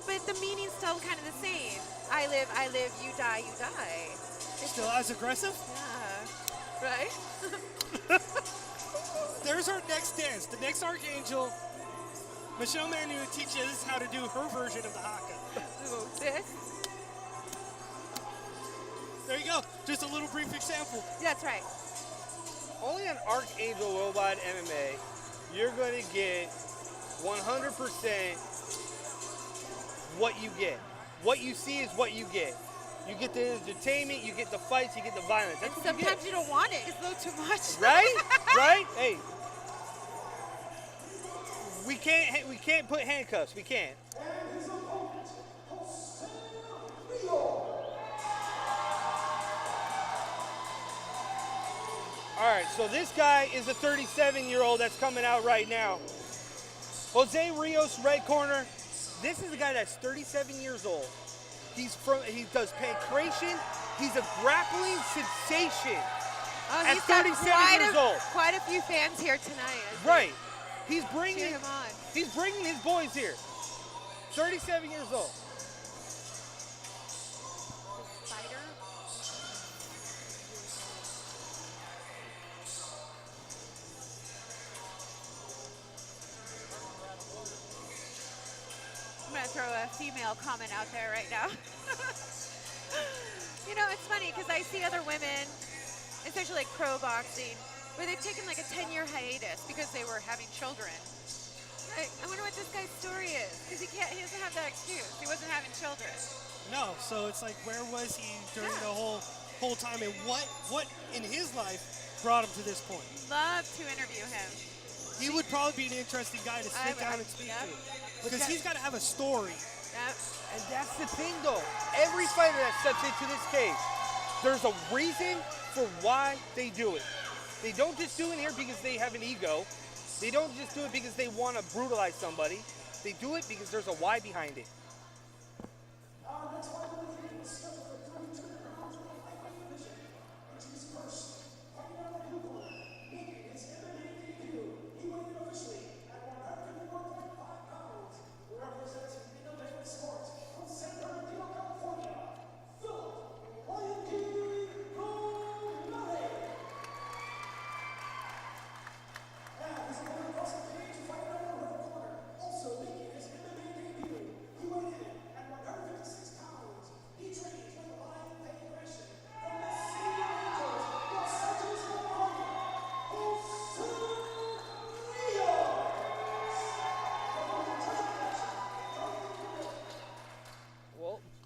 But the meaning's still kind of the same. I live, you die, you die. Still as aggressive? Yeah. Right? There's our next dance. The next Archangel, Michelle Manu teaches us how to do her version of the Haka. Ooh, this? There you go. Just a little brief example. That's right. Only on Archangel Worldwide MMA, you're going to get 100% what you get. What you see is what you get. You get the entertainment, you get the fights, you get the violence. And That's what you sometimes get. you don't want it. It's a little too much. Right? Right? Hey. We can't put handcuffs. We can't. All right, so this guy is a 37-year-old that's coming out right now. Jose Rios, red corner. This is a guy that's 37 years old. He does pancration. He's a grappling sensation. Oh, at he's got 37 years old. quite a few fans here tonight. as they Right. He's cheer bringing him on. his boys here. 37 years old. Spider. I'm going to throw a female comment out there right now. You know, it's funny because I see other women, especially like pro boxing, where they've taken like a 10-year hiatus because they were having children. I wonder what this guy's story is, because he doesn't have that excuse. He wasn't having children. No, so it's like, where was he during the whole time, and what in his life brought him to this point? Love to interview him. He would probably be an interesting guy to sit down and speak to, because he's got to have a story. Yep. And that's the thing, though. Every fighter that steps into this cage, there's a reason for why they do it. They don't just do it here because they have an ego. They don't just do it because they want to brutalize somebody. They do it because there's a why behind it.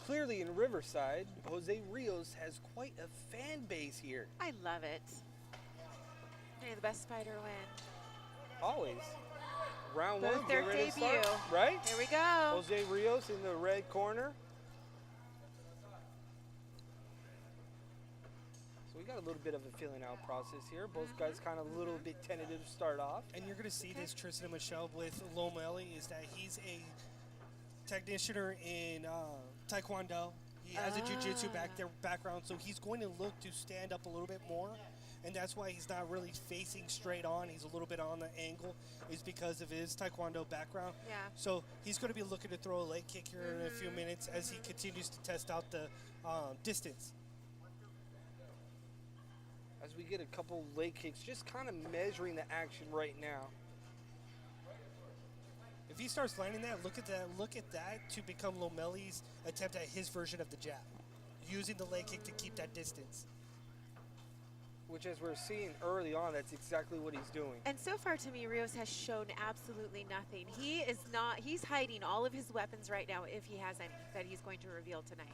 Clearly in Riverside, Jose Rios has quite a fan base here. I love it. May the best fighter win. Always. Round Both one, their get ready to debut. start, right? Here we go. Jose Rios in the red corner. So we got a little bit of a feeling out process here. Both guys kind of a little bit tentative to start off. And you're going to see this, Tristan and Michelle, with Lomeli, is that he's a technicianer in Taekwondo. He has a jiu-jitsu background, so he's going to look to stand up a little bit more, and that's why he's not really facing straight on. He's a little bit on the angle, is because of his Taekwondo background. Yeah. So he's going to be looking to throw a leg kick here in a few minutes as he continues to test out the distance. As we get a couple leg kicks, just kind of measuring the action right now. If he starts landing that, look at that to become Lomeli's attempt at his version of the jab, using the leg kick to keep that distance. Which, as we're seeing early on, that's exactly what he's doing. And so far to me, Rios has shown absolutely nothing. He's hiding all of his weapons right now, if he has any, that he's going to reveal tonight.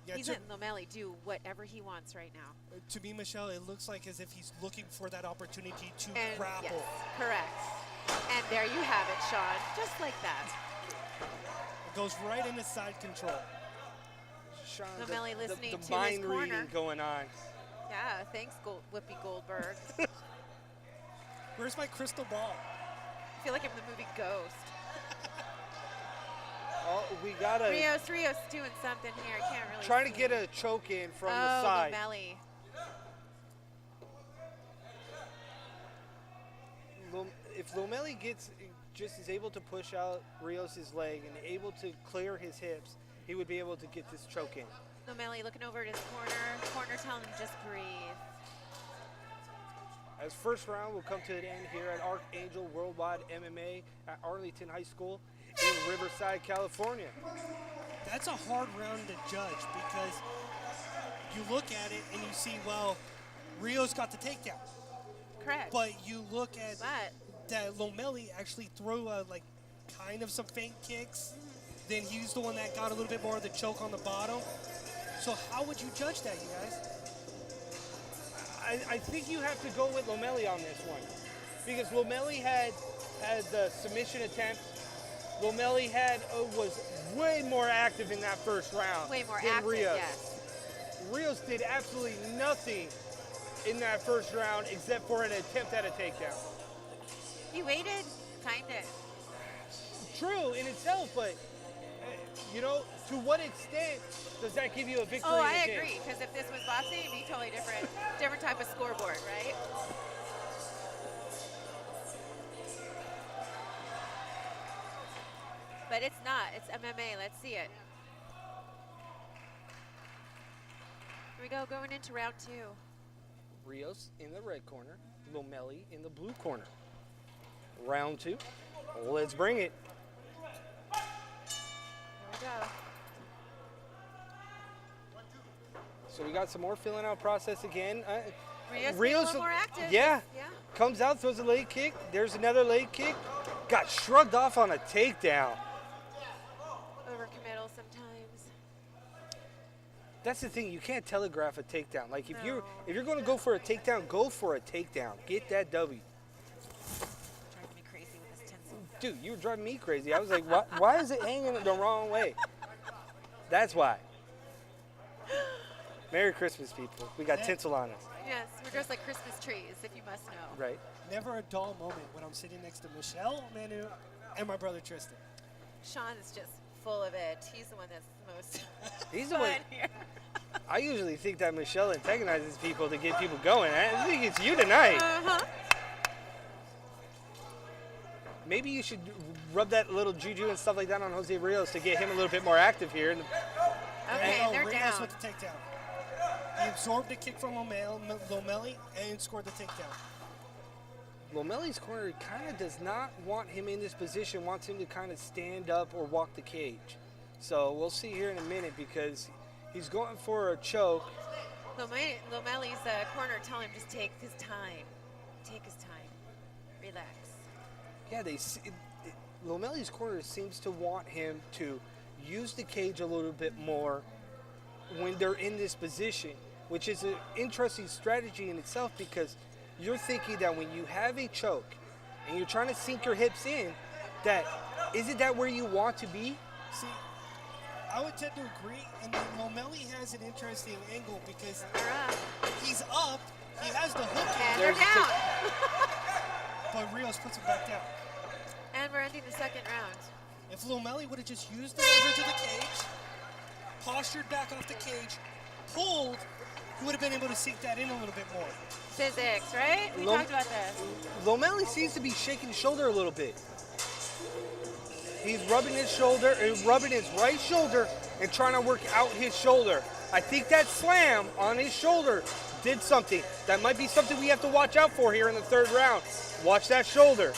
Yeah, He's letting Lomeli do whatever he wants right now. To me, Michelle, it looks like as if he's looking for that opportunity to grapple. Yes, correct. And there you have it, Sean, just like that. It goes right into side control. Sean, Lomeli listening the to his mind corner. reading going on. Yeah, thanks, Whoopi Goldberg. Where's my crystal ball? I feel like I'm in the movie Ghost. Oh, we got a Rios doing something here. I can't really trying to see. get a choke in from the side. Lomeli. If Lomeli is able to push out Rios' leg and able to clear his hips, he would be able to get this choke in. Lomeli looking over at his corner telling him just breathe. As first round will come to an end here at Archangel Worldwide MMA at Arlington High School in Riverside, California. That's a hard round to judge because you look at it and you see, well, Rios got the takedown. Correct. But you look at that Lomeli actually threw kind of some feint kicks. Then he's the one that got a little bit more of the choke on the bottom. So how would you judge that, you guys? I think you have to go with Lomeli on this one because Lomeli had the submission attempt. Lomeli was way more active in that first round Way more than active, Rios. yes. Rios did absolutely nothing in that first round except for an attempt at a takedown. He waited, timed it. True in itself, but to what extent does that give you a victory? Oh, in I the game? agree. Because if this was boxing, it'd be totally different, different type of scoreboard, right? But it's not. It's MMA. Let's see it. Here we go, going into round 2. Rios in the red corner, Lomeli in the blue corner. Round 2. Let's bring it. Here we go. So we got some more filling out process again. Rios being a Rios, little more active. yeah, Yeah. comes out, throws a leg kick. There's another leg kick. Got shrugged off on a takedown. Overcommittal sometimes. That's the thing. You can't telegraph a takedown. Like if No. you're going to go for a takedown, go for a takedown. Get that W. Driving me crazy with this tinsel. Dude, you were driving me crazy. I was like, why is it hanging the wrong way? That's why. Merry Christmas, people. We got tinsel on us. Yes, we're dressed like Christmas trees, if you must know. Right. Never a dull moment when I'm sitting next to Michelle, Manu, and my brother Tristan. Sean is just full of it. He's the one that's the most He's the fun one. here. I usually think that Michelle antagonizes people to get people going. I think it's you tonight. Uh-huh. Maybe you should rub that little juju and stuff like that on Jose Rios to get him a little bit more active here. Okay, And, they're Rios down. with the takedown. He absorbed the kick from Lomeli and scored the takedown. Lomeli's corner kind of does not want him in this position, wants him to kind of stand up or walk the cage. So we'll see here in a minute because he's going for a choke. Lomeli's corner tell him just take his time. Take his time. Relax. Yeah, Lomeli's corner seems to want him to use the cage a little bit more when they're in this position, which is an interesting strategy in itself because you're thinking that when you have a choke and you're trying to sink your hips in, that isn't that where you want to be? See, I would tend to agree, and then Lomeli has an interesting angle because They're up. he's up, he has the hook And in, they're There's down. but Rios puts him back down. And we're ending the second round. If Lomeli would have just used the leverage of the cage, postured back off the cage, pulled, he would have been able to sink that in a little bit more. Physics, right? We Lom- talked about this. Lomeli seems to be shaking his shoulder a little bit. He's rubbing his shoulder, rubbing his right shoulder and trying to work out his shoulder. I think that slam on his shoulder did something. That might be something we have to watch out for here in the third round. Watch that shoulder.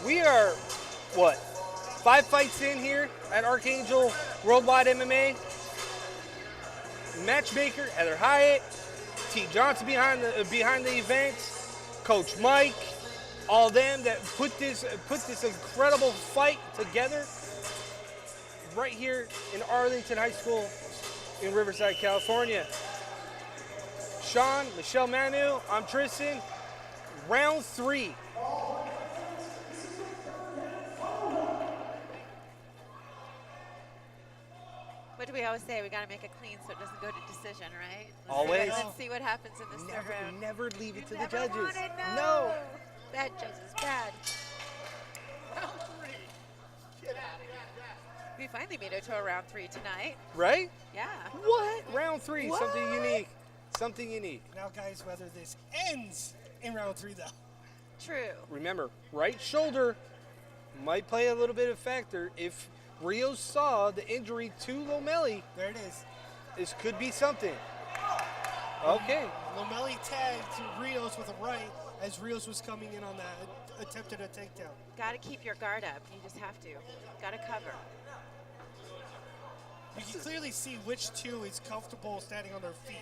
We are, 5 fights in here at Archangel Worldwide MMA. Matchmaker Heather Hyatt, T. Johnson behind the event, Coach Mike, all them that put this incredible fight together right here in Arlington High School in Riverside, California. Sean, Michelle, Manu, I'm Tristan. Round 3. What do we always say? We got to make it clean so it doesn't go to decision, right? Always. Let's see what happens in this third round. Never leave it to the Never judges. wanted, No. Bad judges, bad. We finally made it to a round 3 tonight. Right? Yeah. What? Round 3, What? something unique. Something unique. Now, guys, whether this ends in round 3, though. True. Remember, right shoulder might play a little bit of factor. If Rios saw the injury to Lomeli, There it is. this could be something. Okay. Lomeli tagged Rios with a right as Rios was coming in on that, attempted a takedown. Got to keep your guard up. You just have to. Got to cover. You can clearly see which two is comfortable standing on their feet.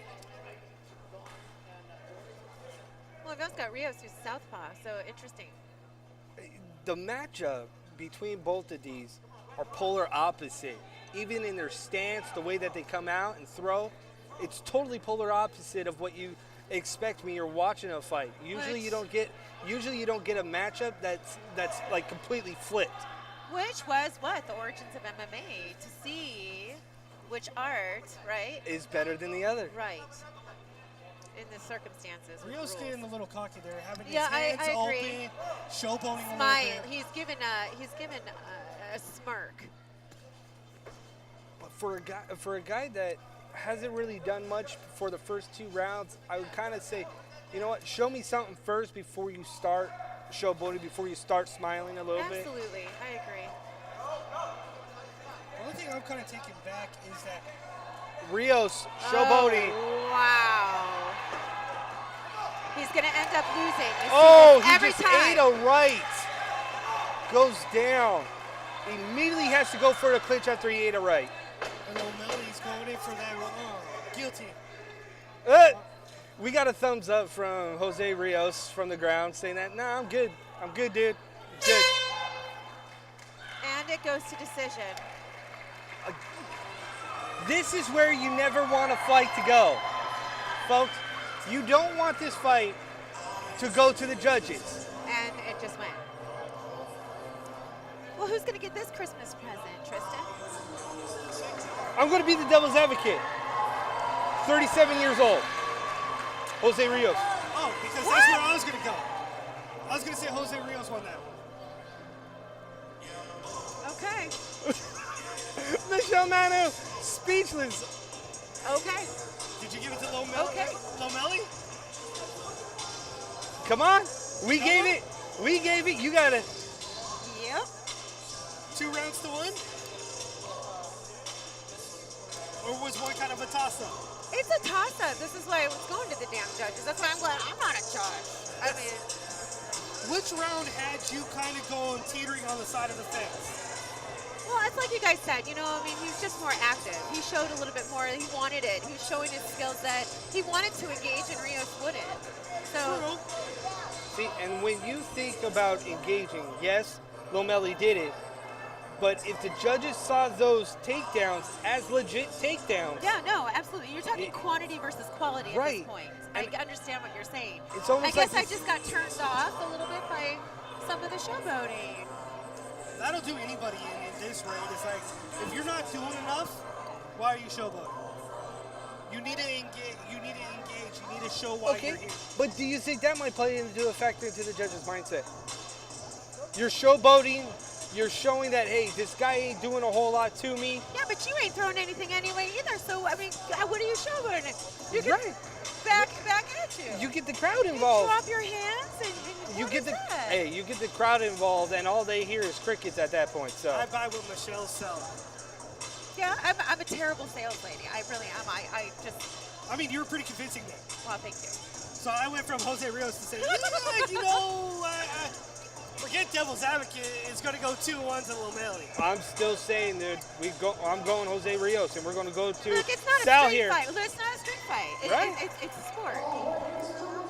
Well, we've also got Rios who's southpaw, so interesting. The matchup between both of these are polar opposite. Even in their stance, the way that they come out and throw, it's totally polar opposite of what you expect when you're watching a fight. Usually you don't get a matchup that's like completely flipped. Which was what? The origins of MMA, to see which art, right? Is better than the other. Right. in the circumstances. with Rio's rules. getting a little cocky there, having Yeah, his hands I agree. open, showboating a Smile. little bit. He's given a smirk. But for a guy that hasn't really done much for the first 2 rounds, I would kind of say, you know what? Show me something first before you start showboating, before you start smiling a little bit. Absolutely, I agree. The only thing I'm kind of taken back is that Rios showboating. Oh, wow. He's going to end up losing. You see Oh, this he every just time. ate a right. Goes down. Immediately has to go for the clinch after he ate a right. and O'Malley's going in for that guillotine. We got a thumbs up from Jose Rios from the ground saying that, nah, I'm good. I'm good, dude. Good. And it goes to decision. This is where you never want a fight to go. Folks, you don't want this fight to go to the judges. And it just went. Well, who's going to get this Christmas present, Tristan? I'm going to be the devil's advocate. 37 years old. Jose Rios. Oh, because that's where I was going to go. I was going to say Jose Rios won that. Okay. Michelle Manu, speechless. Okay. Did you give it to Lomelli? Come on. We gave it. You got it. Yep. 2 rounds to 1? Or was one kind of a toss-up? It's a toss-up. This is why I was going to the damn judges. That's why I'm glad I'm not a judge. I mean, Which round had you kind of going teetering on the side of the fence? well, it's like you guys said, you know, I mean, he's just more active. He showed a little bit more. He wanted it. He was showing his skills that he wanted to engage and Rios wouldn't. So, See, and when you think about engaging, yes, Lomelli did it. But if the judges saw those takedowns as legit takedowns, yeah, no, absolutely. You're talking quantity versus quality at Right. this point. And I understand what you're saying. it's almost I guess like I just got turned off a little bit by some of the showboating. That'll do anybody in this raid. It's like, if you're not doing enough, why are you showboating? You need to engage. You need to show why okay. you're here. But do you think that might play into a factor into the judge's mindset? You're showboating. You're showing that, hey, this guy ain't doing a whole lot to me. Yeah, but you ain't throwing anything anyway either. So, I mean, what are you showboating? You get Right. back at you. You get the crowd You involved. drop your hands and You what get is the that? you get the crowd involved, and all they hear is crickets at that point. So I buy what Michelle's selling. Yeah, I'm a terrible sales lady. I really am. I just, I mean, you were pretty convincing there. well, thank you. So I went from Jose Rios to say, yeah, you know, forget Devil's Advocate. It's going to go 2-1 to Lomelli. I'm still saying, dude, I'm going Jose Rios, and we're going to go to Look, it's not Sal a street here. fight. Look, it's not a street fight. Right. It's a sport.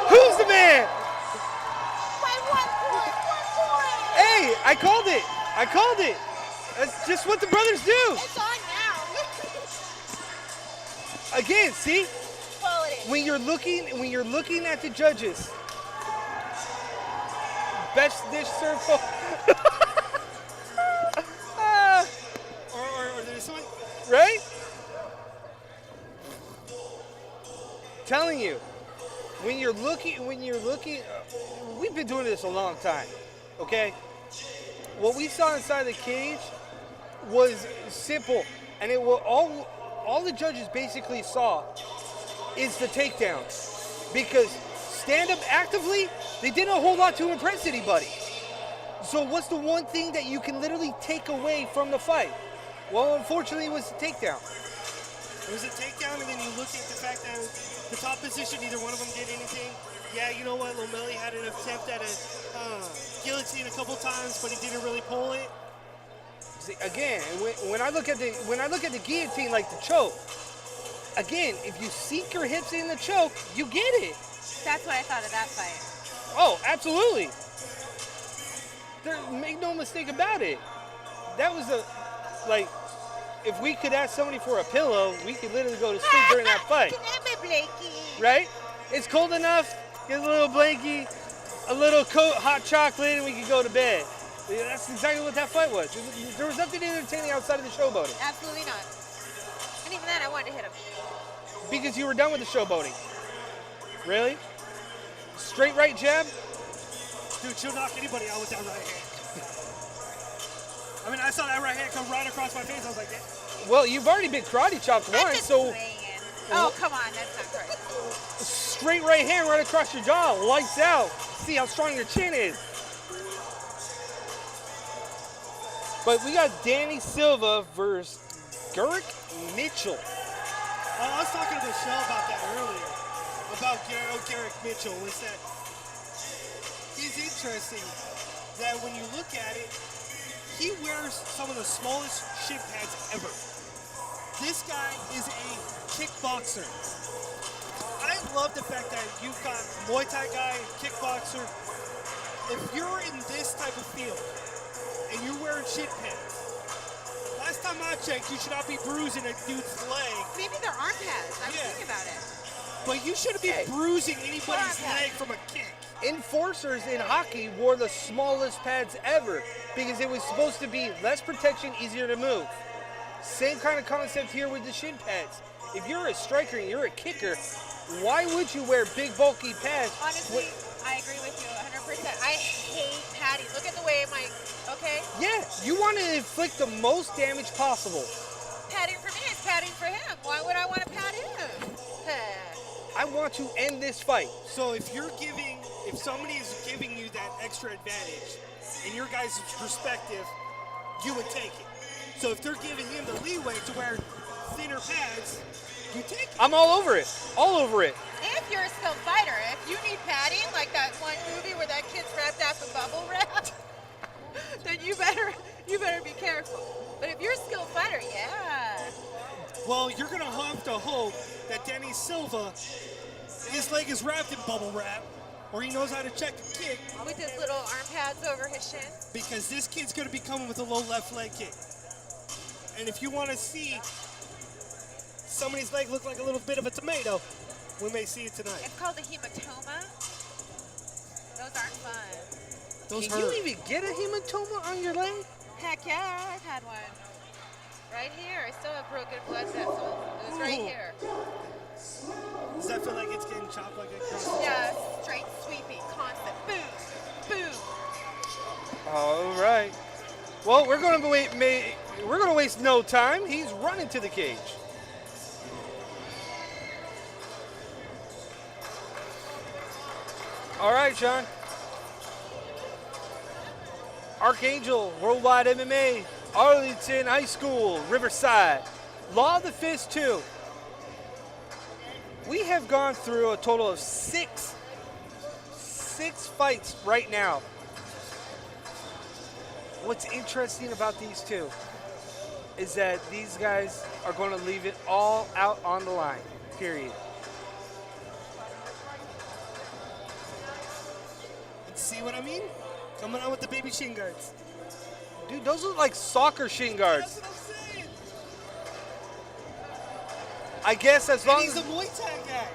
Who's the man? By 1 point. Hey, I called it. That's just what the brothers do. It's on now. Again, see, Quality. when you're looking at the judges, best dish served. Or this one? Right? Telling you, when you're looking, we've been doing this a long time, okay? What we saw inside the cage was simple, and it will all the judges basically saw is the takedown, because stand up actively, they did a whole lot to impress anybody. So what's the one thing that you can literally take away from the fight? Well, unfortunately, it was the takedown. It was a takedown, and then you look at the fact that the top position, neither one of them did anything. Yeah, you know what? Lomelli had an attempt at a guillotine a couple times, but he didn't really pull it. See, again, when I look at the guillotine like the choke, again, if you sink your hips in the choke, you get it. That's what I thought of that fight. Oh, absolutely. Make no mistake about it. That was like, if we could ask somebody for a pillow, we could literally go to sleep during that fight. Can I have my blankie? Right? It's cold enough, get a little blankie, a little hot chocolate, and we could go to bed. That's exactly what that fight was. There was nothing entertaining outside of the showboating. Absolutely not. And even then, I wanted to hit him. Because you were done with the showboating. Really? Straight right jab? Dude, she'll knock anybody out with that right hand. I mean, I saw that right hand come right across my face. I was like, yeah. Well, you've already been karate chopped I'm once, just so playing. Oh, come on. That's not correct. straight right hand right across your jaw, lights out. See how strong your chin is. But we got Danny Silva versus Garrick Mitchell. I was talking to Michelle about that earlier, about Garrick Mitchell, was that he's interesting that when you look at it, he wears some of the smallest shin pads ever. This guy is a kickboxer. I love the fact that you've got Muay Thai guy, kickboxer. If you're in this type of field and you're wearing shin pads, last time I checked, you should not be bruising a dude's leg. Maybe they're arm pads. I was thinking about it. But you shouldn't be bruising anybody's leg from a kick. Enforcers in hockey wore the smallest pads ever because it was supposed to be less protection, easier to move. Same kind of concept here with the shin pads. If you're a striker and you're a kicker, why would you wear big bulky pads? Honestly, I agree with you 100%. I hate padding. Look at the way okay? Yeah, you want to inflict the most damage possible. Padding for me is padding for him. Why would I want to pad him? I want to end this fight. So if somebody is giving you that extra advantage, in your guys' perspective, you would take it. So if they're giving him the leeway to wear thinner pads, you take it. I'm all over it. All over it. If you're a skilled fighter, if you need padding, like that one movie where that kid's wrapped up in bubble wrap, then you better be careful. But if you're a skilled fighter, yeah. Well, you're going to have to hope that Danny Silva, his leg is wrapped in bubble wrap, or he knows how to check a kick. With his little arm pads over his shin. Because this kid's going to be coming with a low left leg kick. And if you want to see somebody's leg look like a little bit of a tomato, we may see it tonight. It's called a hematoma. Those aren't fun. Those Can hurt. you even get a hematoma on your leg? Heck yeah, I've had one. Right here. I still have broken blood vessels. It was right Ooh. here. Does that feel like it's getting chopped like a Yeah, straight sweeping, constant. Boom, boom. All right. Well, we're going to waste no time. He's running to the cage. All right, Sean. Archangel, Worldwide MMA, Arlington High School, Riverside. Law of the Fist 2. We have gone through a total of six fights right now. What's interesting about these two is that these guys are going to leave it all out on the line, period. See what I mean? Coming out with the baby shin guards. Dude, those look like soccer shin guards. That's what I'm saying. I guess as long And he's as a Muay Thai guy.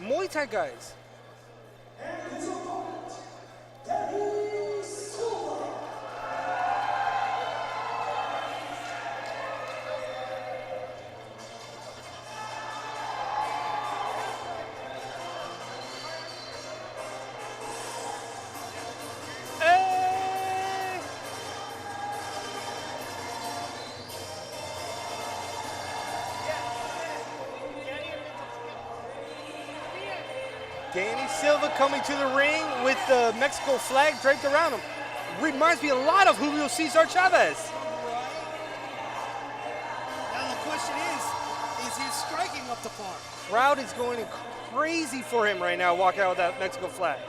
Muay Thai guys. Hey! Danny Silva coming to the ring with the Mexico flag draped around him. Reminds me a lot of Julio Cesar Chavez. Now the question is he striking up the par? Crowd is going crazy for him right now, walking out with that Mexico flag.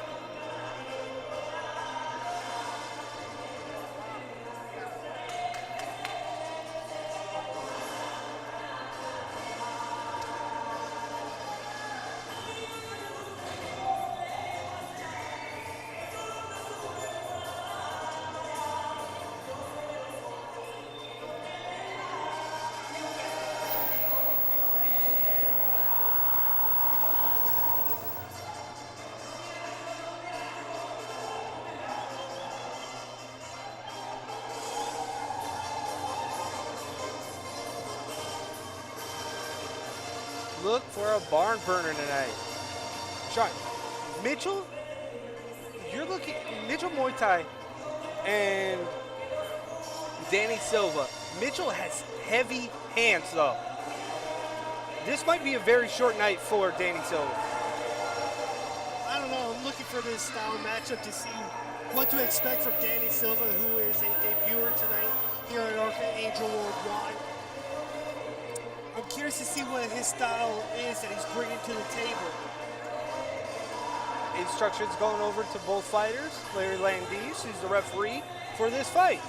look for a barn burner tonight. Sean, Mitchell, you're looking, Mitchell Muay Thai and Danny Silva. Mitchell has heavy hands, though. This might be a very short night for Danny Silva. I don't know. I'm looking for this style matchup to see what to expect from Danny Silva, who is a debuter tonight here at Archangel Worldwide. I'm curious to see what his style is that he's bringing to the table. Instructions going over to both fighters. Larry Landis, who's the referee for this fight.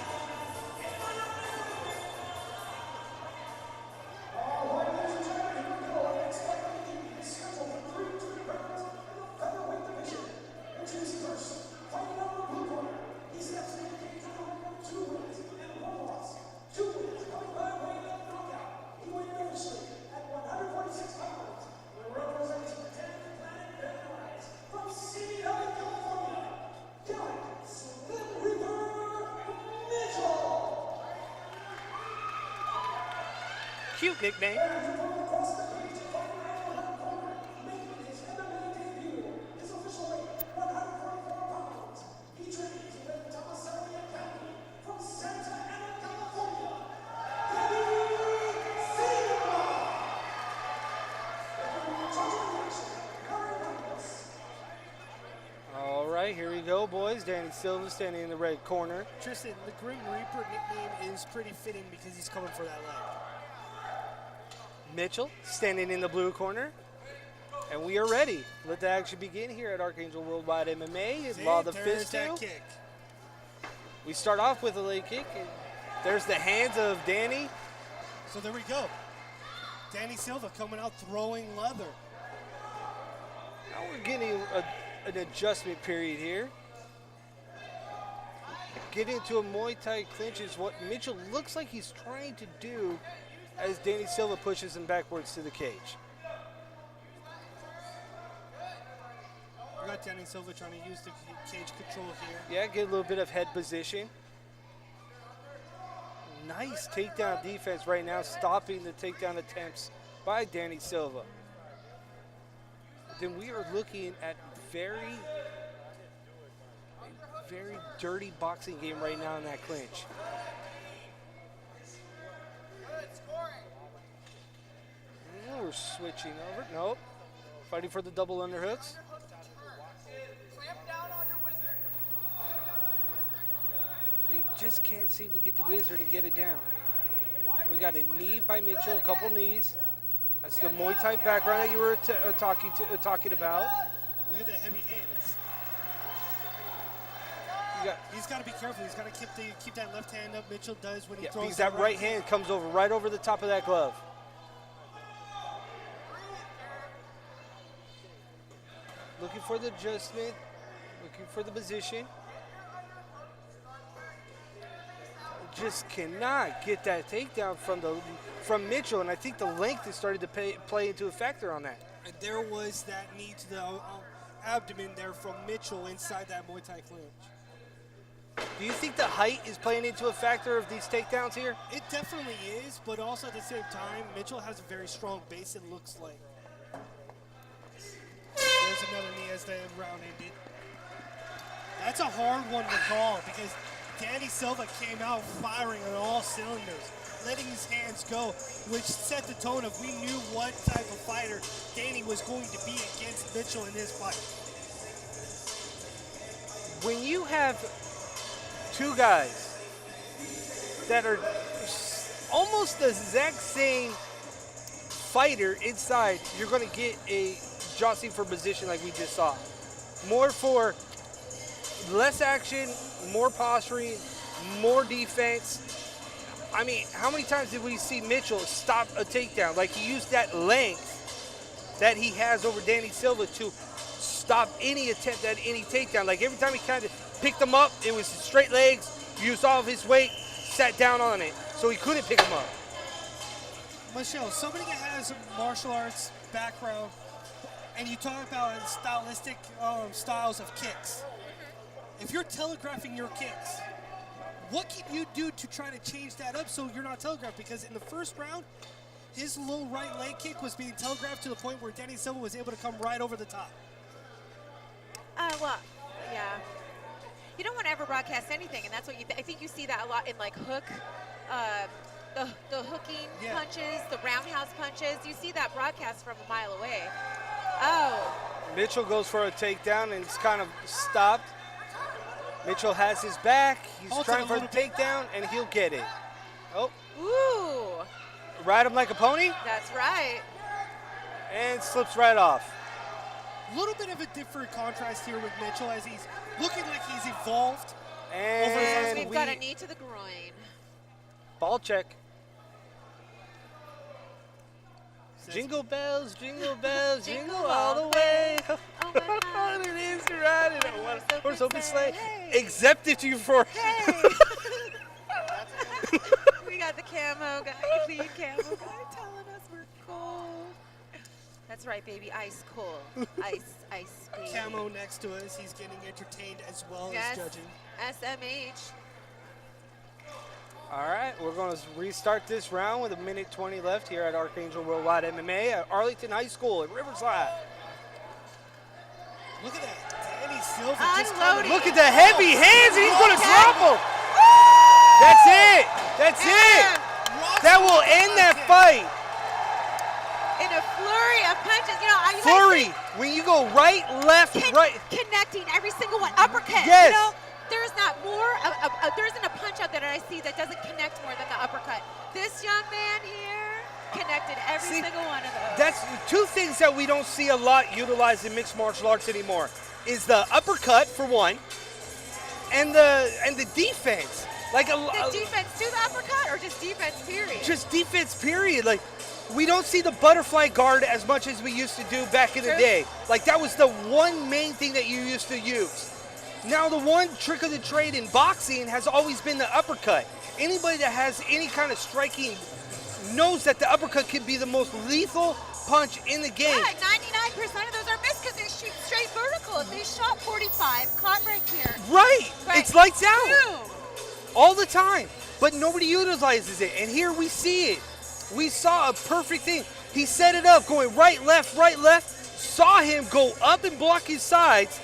Cute nickname. All right, here we go, boys. Danny Silva standing in the red corner. Tristan, the Grim Reaper nickname is pretty fitting because he's coming for that leg. Mitchell standing in the blue corner. And we are ready. Let the action begin here at Archangel Worldwide MMA. It's Law of the There's Fist that two. kick. We start off with a leg kick. And there's the hands of Danny. So there we go. Danny Silva coming out throwing leather. Now we're getting an adjustment period here. Getting into a Muay Thai clinch is what Mitchell looks like he's trying to do as Danny Silva pushes him backwards to the cage. We got Danny Silva trying to use the cage control here. Yeah, get a little bit of head position. Nice takedown defense right now, stopping the takedown attempts by Danny Silva. Then we are looking at very dirty boxing game right now in that clinch. We're switching over. Nope. Fighting for the double underhooks. He just can't seem to get the wizard to get it down. We got a knee by Mitchell, a couple knees. That's the Muay Thai background that you were talking about. Look at the heavy hands. You got, He's got to be careful. He's got to keep that left hand up. Mitchell does when he yeah, throws because that right hand comes over right over the top of that glove. Looking for the adjustment, looking for the position. Just cannot get that takedown from Mitchell, and I think the length has started to play into a factor on that. And there was that knee to the abdomen there from Mitchell inside that Muay Thai clinch. Do you think the height is playing into a factor of these takedowns here? It definitely is, but also at the same time, Mitchell has a very strong base, it looks like. There's another knee as the round ended. That's a hard one to call because Danny Silva came out firing on all cylinders, letting his hands go, which set the tone of we knew what type of fighter Danny was going to be against Mitchell in this fight. When you have two guys that are almost the exact same fighter inside, you're going to get a jostling for position like we just saw. More for less action, more posturing, more defense. I mean, how many times did we see Mitchell stop a takedown? Like he used that length that he has over Danny Silva to stop any attempt at any takedown. Like every time he kind of picked him up, it was straight legs, used all of his weight, sat down on it, so he couldn't pick him up. Michelle, somebody that has a martial arts background, and you talk about stylistic styles of kicks. If you're telegraphing your kicks, what can you do to try to change that up so you're not telegraphed? Because in the first round, his low right leg kick was being telegraphed to the point where Danny Silva was able to come right over the top. Well, yeah. You don't want to ever broadcast anything, and that's what I think you see that a lot in like hook, the hooking punches, the roundhouse punches. You see that broadcast from a mile away. Oh. Mitchell goes for a takedown and it's kind of stopped. Mitchell has his back. He's trying for the takedown and he'll get it. Oh. Ooh. Ride him like a pony. That's right. And slips right off. A little bit of a different contrast here with Mitchell as he's looking like he's evolved. And we've got a knee to the groin. Ball check. Jingle bells, jingle all the way. Oh my God. It is riding on one horse open sleigh. Hey. Except if you for. Hey. We got the camo guy, clean camo guy telling us we're cold. That's right, baby. Ice cold. Ice, baby. Camo next to us. He's getting entertained as well Yes. as judging. SMH. All right, we're going to restart this round with 1:20 left here at Archangel Worldwide MMA at Arlington High School at Riverside. Look at that. Danny Silva just Unloading. Look at the heavy hands, and he's going to drop him. That's it. That's it. That will end that fight. In a flurry of punches. You know, you Flurry. When you go right, left, right. Connecting every single one. Uppercut. Yes. You know, there's not more. There isn't a punch out there that I see that doesn't connect more than the uppercut. This young man here connected every single one of those. That's two things that we don't see a lot utilized in mixed martial arts anymore. Is the uppercut for one, and the defense. Like the defense to the uppercut, or just defense period? Just defense period. Like we don't see the butterfly guard as much as we used to do back in the day. Like that was the one main thing that you used to use. Now the one trick of the trade in boxing has always been the uppercut. Anybody that has any kind of striking knows that the uppercut can be the most lethal punch in the game. Yeah, 99% of those are missed because they shoot straight vertical. If they shot 45, caught right here. Right. It's lights out. Boom. All the time. But nobody utilizes it. And here we see it. We saw a perfect thing. He set it up going right, left, saw him go up and block his sides,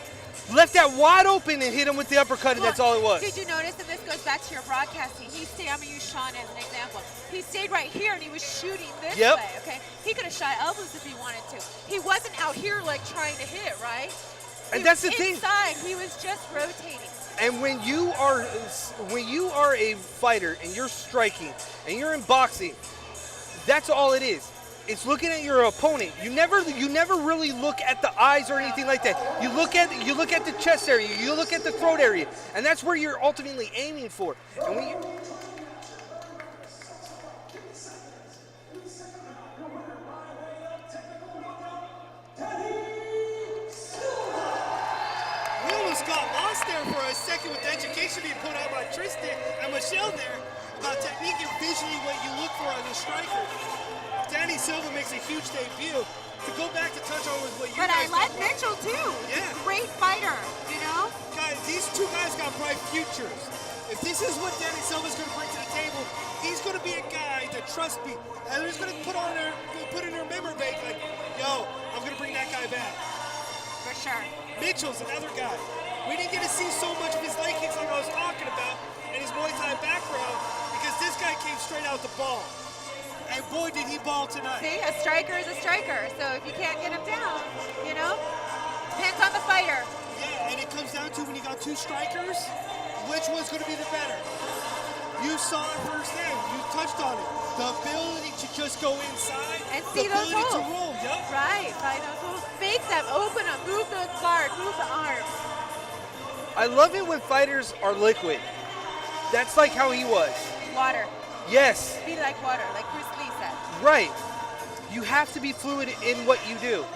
left that wide open and hit him with the uppercut, and that's all it was. Did you notice, and this goes back to your broadcasting, I'm going to use Sean as an example. He stayed right here and he was shooting this way, okay? He could have shot elbows if he wanted to. He wasn't out here like trying to hit, right? And that's the thing. Inside, he was just rotating. And when you are a fighter and you're striking and you're in boxing, that's all it is. It's looking at your opponent. You never really look at the eyes or anything like that. You look at the chest area, you look at the throat area, and that's where you're ultimately aiming for. And when you We almost got lost there for a second with the education being put out by Tristan and Michelle there about technique and visually what you look for as a striker. Danny Silva makes a huge debut. To go back to touch on with what you But guys I like talked about. Mitchell too. Yeah. Great fighter, you know? Guys, these two guys got bright futures. If this is what Danny Silva's going to bring to the table, he's going to be a guy that, trust me, Heather's going to put in her memory bank like, yo, I'm going to bring that guy back. For sure. Mitchell's another guy. We didn't get to see so much of his leg kicks like I was talking about and his Muay Thai background because this guy came straight out the ball. And boy, did he ball tonight. See, a striker is a striker. So if you can't get him down, you know, depends on the fighter. Yeah, and it comes down to when you got two strikers, which one's going to be the better? You saw it firsthand. You touched on it. The ability to just go inside. And see those ability to holes. roll. Yep. Right, find those holes. Make them, open them, move those guards, move the arms. I love it when fighters are liquid. That's like how he was. Water. Yes. Be like water, like Bruce Lee said. Right. You have to be fluid in what you do.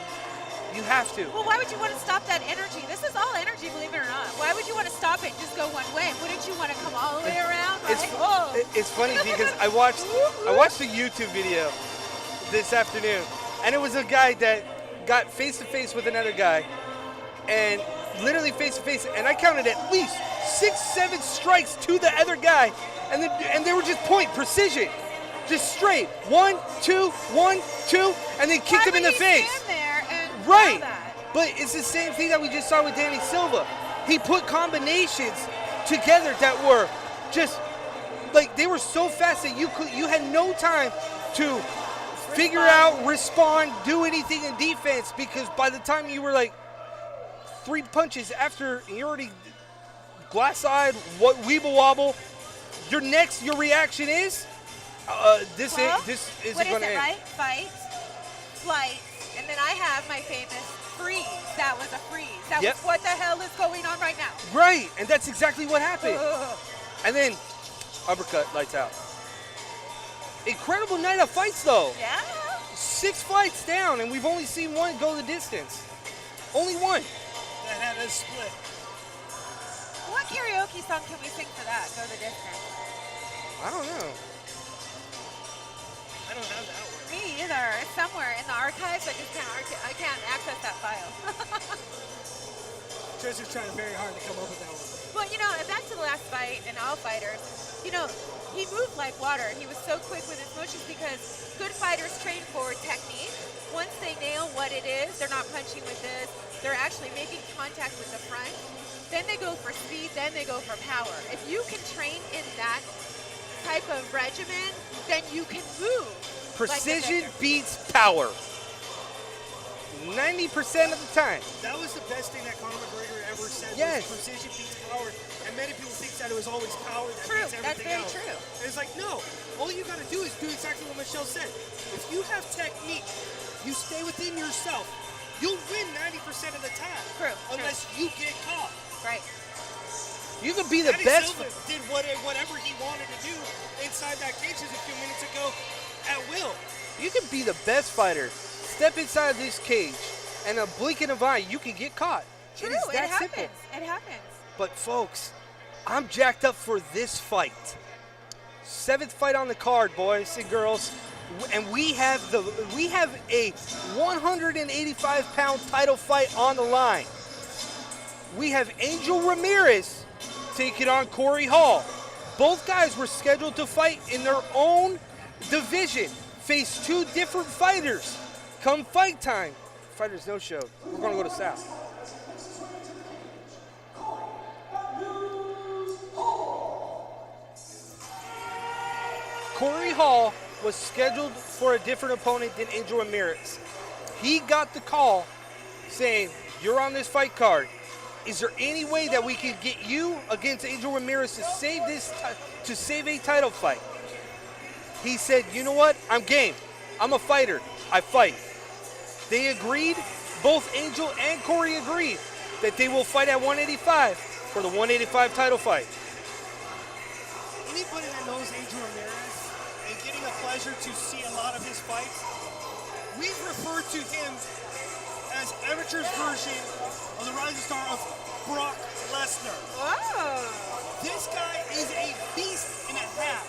You have to. Well, why would you want to stop that energy? This is all energy, believe it or not. Why would you want to stop it and just go one way? Wouldn't you want to come all the way around? Right? It's funny because I watched a YouTube video this afternoon, and it was a guy that got face to face with another guy, and literally face to face, and I counted at least 6-7 strikes to the other guy, and they were just point precision. Just straight. 1, 2, 1, 2, and then kicked him in the face. Stand there and Right. allow that? But it's the same thing that we just saw with Danny Silva. He put combinations together that were just like they were so fast that you had no time to figure out, respond, do anything in defense, because by the time you were like 3 punches after, you already glass-eyed, what weeble wobble. Your reaction is this Well, isn't what is going to it, end. right? Fight, flight, and then I have my famous freeze. That was a freeze. That Yep. was what the hell is going on right now. Right, and that's exactly what happened. Ugh. And then uppercut, lights out. Incredible night of fights, though. Yeah. 6 fights down, and we've only seen one go the distance. Only one. That had us split. What karaoke song can we sing for that? Go the distance. I don't know. I don't have that one. Me either. It's somewhere in the archives. I just I can't access that file. Treasure's trying very hard to come up with that one. Well, back to the last fight and all fighters, he moved like water. He was so quick with his motions because good fighters train for technique. Once they nail what it is, they're not punching with this. They're actually making contact with the front. Then they go for speed. Then they go for power. If you can train in that type of regimen, then you can move. Precision like a beats power. 90% of the time. That was the best thing that Conor McGregor ever said. Yes. Was precision beats power. And many people think that it was always power that True. beats That's everything very else. true. And it's like, no. All you got to do is do exactly what Michelle said. If you have technique, you stay within yourself, you'll win 90% of the time. True. Unless you get caught. Right. You can be the Danny best. Silva did whatever he wanted to do inside that cage just a few minutes ago at will. You can be the best fighter. Step inside this cage, and a blink of an eye, you can get caught. True. It is that happens. simple. It happens. But folks, I'm jacked up for this fight. 7th fight on the card, boys and girls, and we have a 185-pound title fight on the line. We have Angel Ramirez taking on Corey Hall. Both guys were scheduled to fight in their own division, face 2 different fighters. Come fight time, fighters no show. We're gonna go to South. Corey Hall was scheduled for a different opponent than Angel Ramirez. He got the call saying, "You're on this fight card. Is there any way that we can get you against Angel Ramirez to save a title fight?" He said, "You know what? I'm game. I'm a fighter. I fight." They agreed. Both Angel and Corey agreed that they will fight at 185 for the 185 title fight. Anybody that knows Angel Ramirez and getting a pleasure to see a lot of his fights, we've referred to him as amateur's version of the rising star of Brock Lesnar. Whoa. This guy is a beast and a half.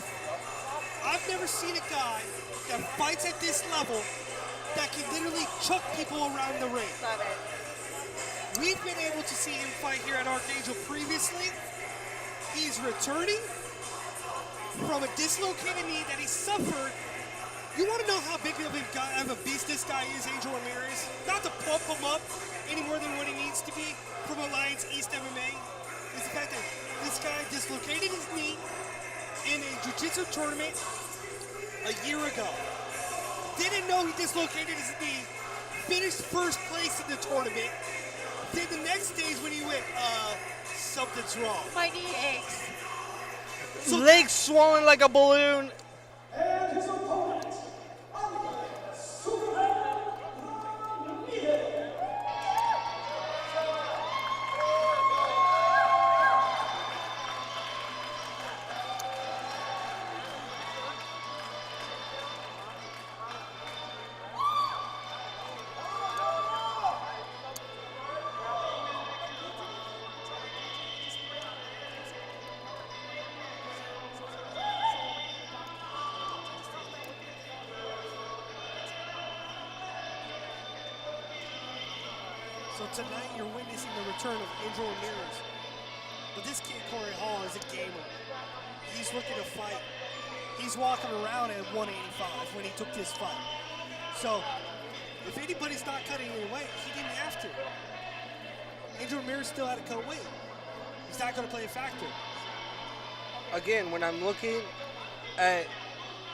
I've never seen a guy that fights at this level that can literally chuck people around the ring. Love it. We've been able to see him fight here at Archangel previously. He's returning from a dislocated knee that he suffered. You want to know how big of a beast this guy is, Angel Ramirez? Not to pump him up any more than what he needs to be from Alliance East MMA. Is the fact that this guy dislocated his knee in a jiu-jitsu tournament a year ago. Didn't know he dislocated his knee. Finished first place in the tournament. Then the next days when he went, something's wrong. My knee aches. Legs swollen like a balloon. So tonight you're witnessing the return of Angel Ramirez. But this kid, Corey Hall, is a gamer. He's looking to fight. he's walking around at 185 when he took this fight. So if anybody's not cutting any weight, he didn't have to. Angel Ramirez still had to cut weight. He's not going to play a factor. Again, when I'm looking at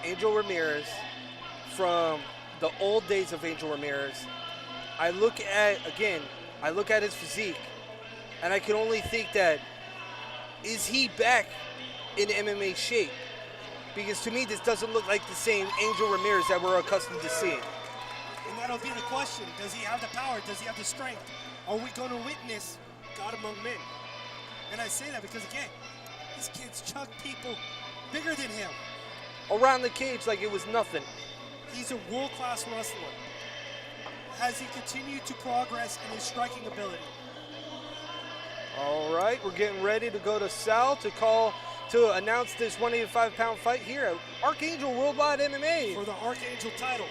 Angel Ramirez from the old days of Angel Ramirez, I look at his physique, and I can only think that, is he back in MMA shape? Because to me, this doesn't look like the same Angel Ramirez that we're accustomed to seeing. And that'll be the question. Does he have the power? Does he have the strength? Are we going to witness God among men? And I say that because, again, these kids chuck people bigger than him. Around the cage like it was nothing. He's a world-class wrestler. Has he continued to progress in his striking ability? All right, we're getting ready to go to Sal to announce this 185-pound fight here at Archangel Worldwide MMA. For the Archangel title.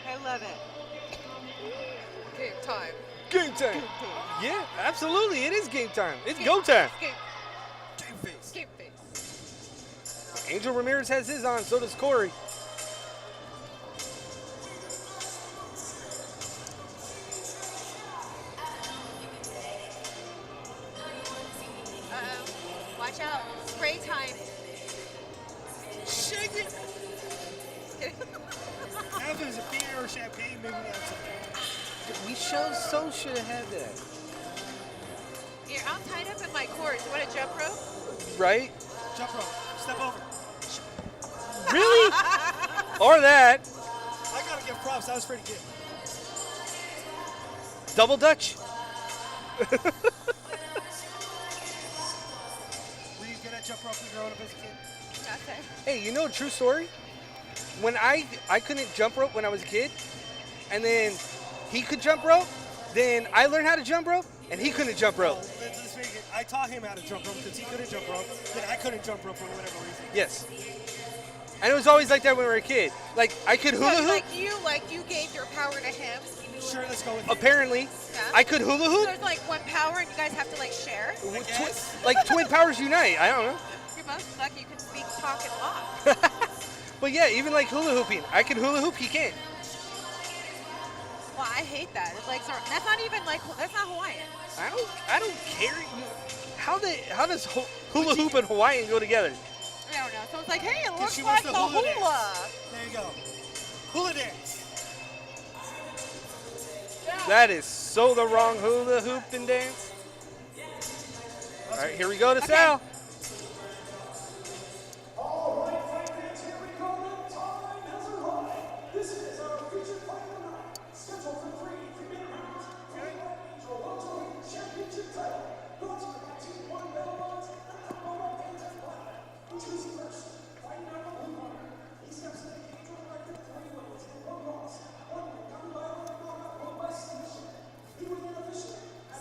I love it. Game time. Game time. Yeah, absolutely. It is game time. It's go time. Game face. Game face. Angel Ramirez has his on, so does Corey. Uh-oh. Watch out. Spray time. Shake it. Just kidding. Now if it was a beer or champagne, maybe we have something. We should have had that. Here, I'm tied up in my cords. You want a jump rope? Right? Jump rope. Step over. Really? Or that. I got to give props. That was pretty good. Double Dutch. Were you good at jump rope when growing up as a kid? Okay. Hey, you know a true story? When I couldn't jump rope when I was a kid, and then he could jump rope, then I learned how to jump rope, and he couldn't jump rope. Well, let's make it. I taught him how to jump rope because he couldn't jump rope. Then I couldn't jump rope for whatever reason. Yes. And it was always like that when we were a kid. Like, I could hula hoop. Like you gave your power to him. Sure, let's go with it. Apparently. Yeah. I could hula So hoop. there's like one power and you guys have to like share. Like twin powers unite. I don't know. You're most lucky you can speak, talk, and walk. But yeah, even like hula hooping. I can hula hoop, he can't. Well, I hate that. His legs aren't. That's not even like. That's not Hawaiian. I don't care. How does hula hoop and Hawaiian go together? I don't know. So it's like, hey, it looks She like wants the the hula hula. There you go. Hula dance. That is so the wrong hula hoop and dance. All right, here we go to Sal.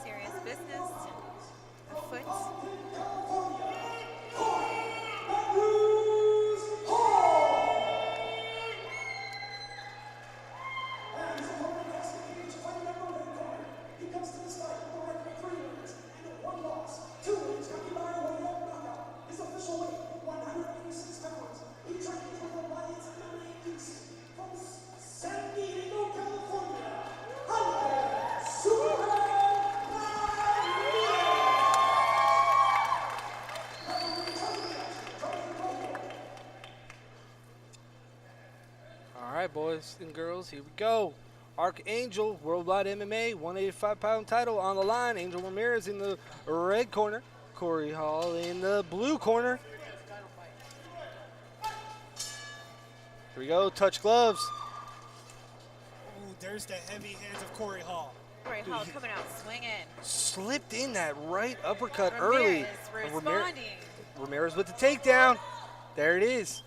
Serious business. Afoot. All right, boys and girls, here we go. Archangel, Worldwide MMA, 185-pound title on the line. Angel Ramirez in the red corner. Corey Hall in the blue corner. Here we go, touch gloves. Ooh, there's the heavy hands of Corey Hall. Corey Hall coming out swinging. Slipped in that right uppercut early. Ramirez And responding. Ramirez with the takedown. There it is.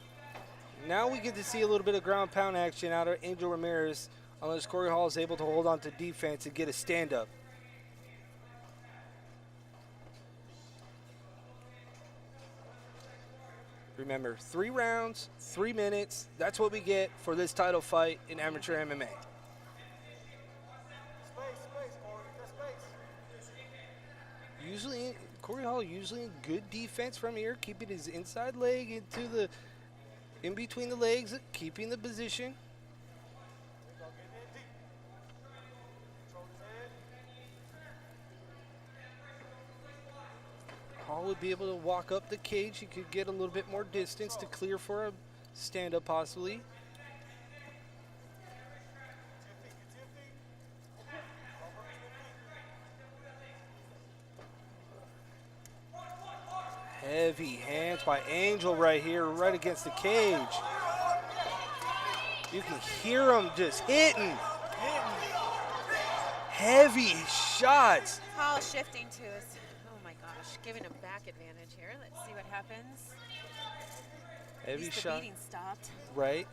Now we get to see a little bit of ground pound action out of Angel Ramirez, unless Corey Hall is able to hold on to defense and get a stand up. Remember, 3 rounds, 3 minutes. That's what we get for this title fight in amateur MMA. Usually, Corey Hall usually good defense from here, keeping his inside leg in between the legs, keeping the position. Hall would be able to walk up the cage. He could get a little bit more distance to clear for a stand-up possibly. Heavy hands by Angel right here, right against the cage. You can hear him just hitting. Heavy shots. Hall shifting to us. Oh my gosh, giving him back advantage here. Let's see what happens. Heavy At least shot. the beating stopped. Right.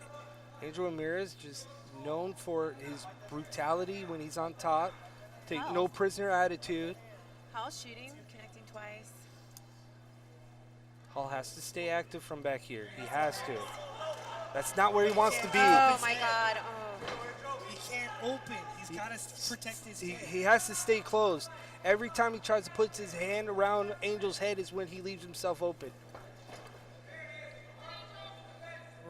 Angel Ramirez just known for his brutality when he's on top. Take no prisoner attitude. Hall shooting, connecting twice. Hall has to stay active from back here. He has to. That's not where he wants to be. Oh my God. Oh. He can't open. He's got to protect his head. He has to stay closed. Every time he tries to put his hand around Angel's head is when he leaves himself open.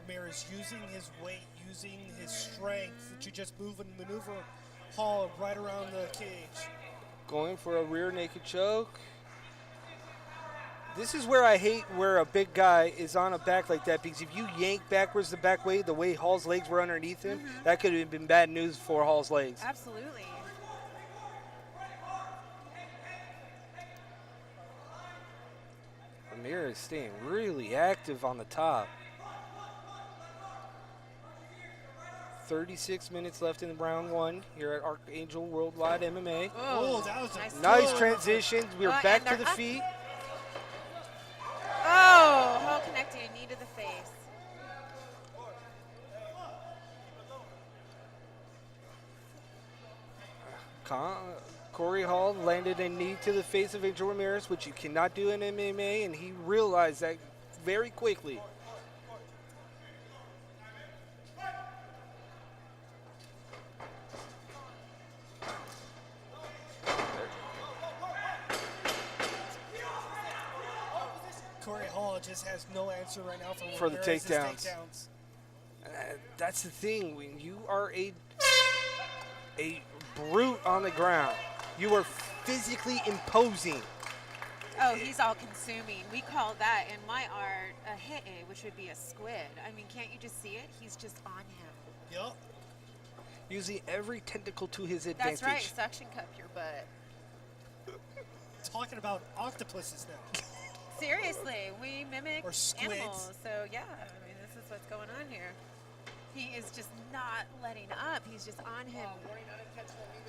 Ramirez using his weight, using his strength to just move and maneuver Hall right around the cage. Going for a rear naked choke. This is where I hate where a big guy is on a back like that, because if you yank backwards the back way, the way Hall's legs were underneath him, that could have been bad news for Hall's legs. Absolutely. Ramirez staying really active on the top. 36 minutes left in round 1 here at Archangel Worldwide MMA. Oh, that was a Nice good- transition. We're Oh, back and to they're the up. feet. Oh, Hall connecting, knee to the face. Corey Hall landed a knee to the face of Angel Ramirez, which you cannot do in MMA, and he realized that very quickly. Corey Hall just has no answer right now For the Ramirez's takedowns. That's the thing. When you are a brute on the ground, you are physically imposing. Oh, he's all consuming. We call that in my art a he'e, which would be a squid. I mean, can't you just see it? He's just on him. Yup. Using every tentacle to his advantage. That's right, suction cup your butt. Talking about octopuses now. Seriously, we mimic Or squids. animals. So yeah, I mean, this is what's going on here. He is just not letting up. He's just on him,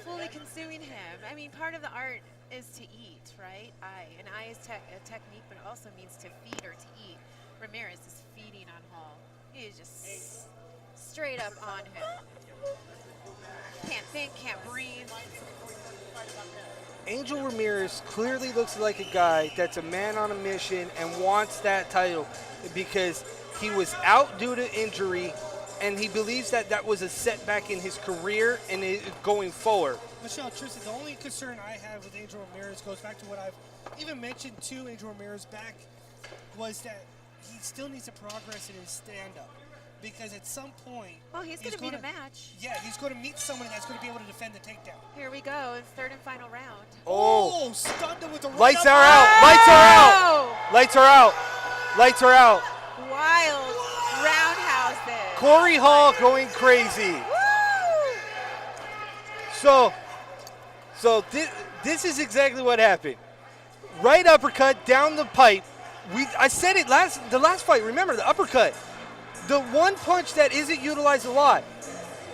fully consuming him. I mean, part of the art is to eat, right? An eye is a technique, but it also means to feed or to eat. Ramirez is feeding on Hall. He is just straight up on him. Can't think, can't breathe. Angel Ramirez clearly looks like a guy that's a man on a mission and wants that title because he was out due to injury, and he believes that that was a setback in his career and going forward. Michelle, Tristan, the only concern I have with Angel Ramirez goes back to what I've even mentioned to Angel Ramirez back, was that he still needs to progress in his stand-up. Because at some point... Well, he's going to meet a match. Yeah, he's going to meet someone that's going to be able to defend the takedown. Here we go, it's third and final round. Oh, stunned him with the Lights right are up. out! Lights are out! Oh! Lights are out! Lights are out! Wild roundhouses. Corey Hall going crazy. Woo! So this is exactly what happened. Right uppercut down the pipe. I said it the last fight. Remember the uppercut. The one punch that isn't utilized a lot.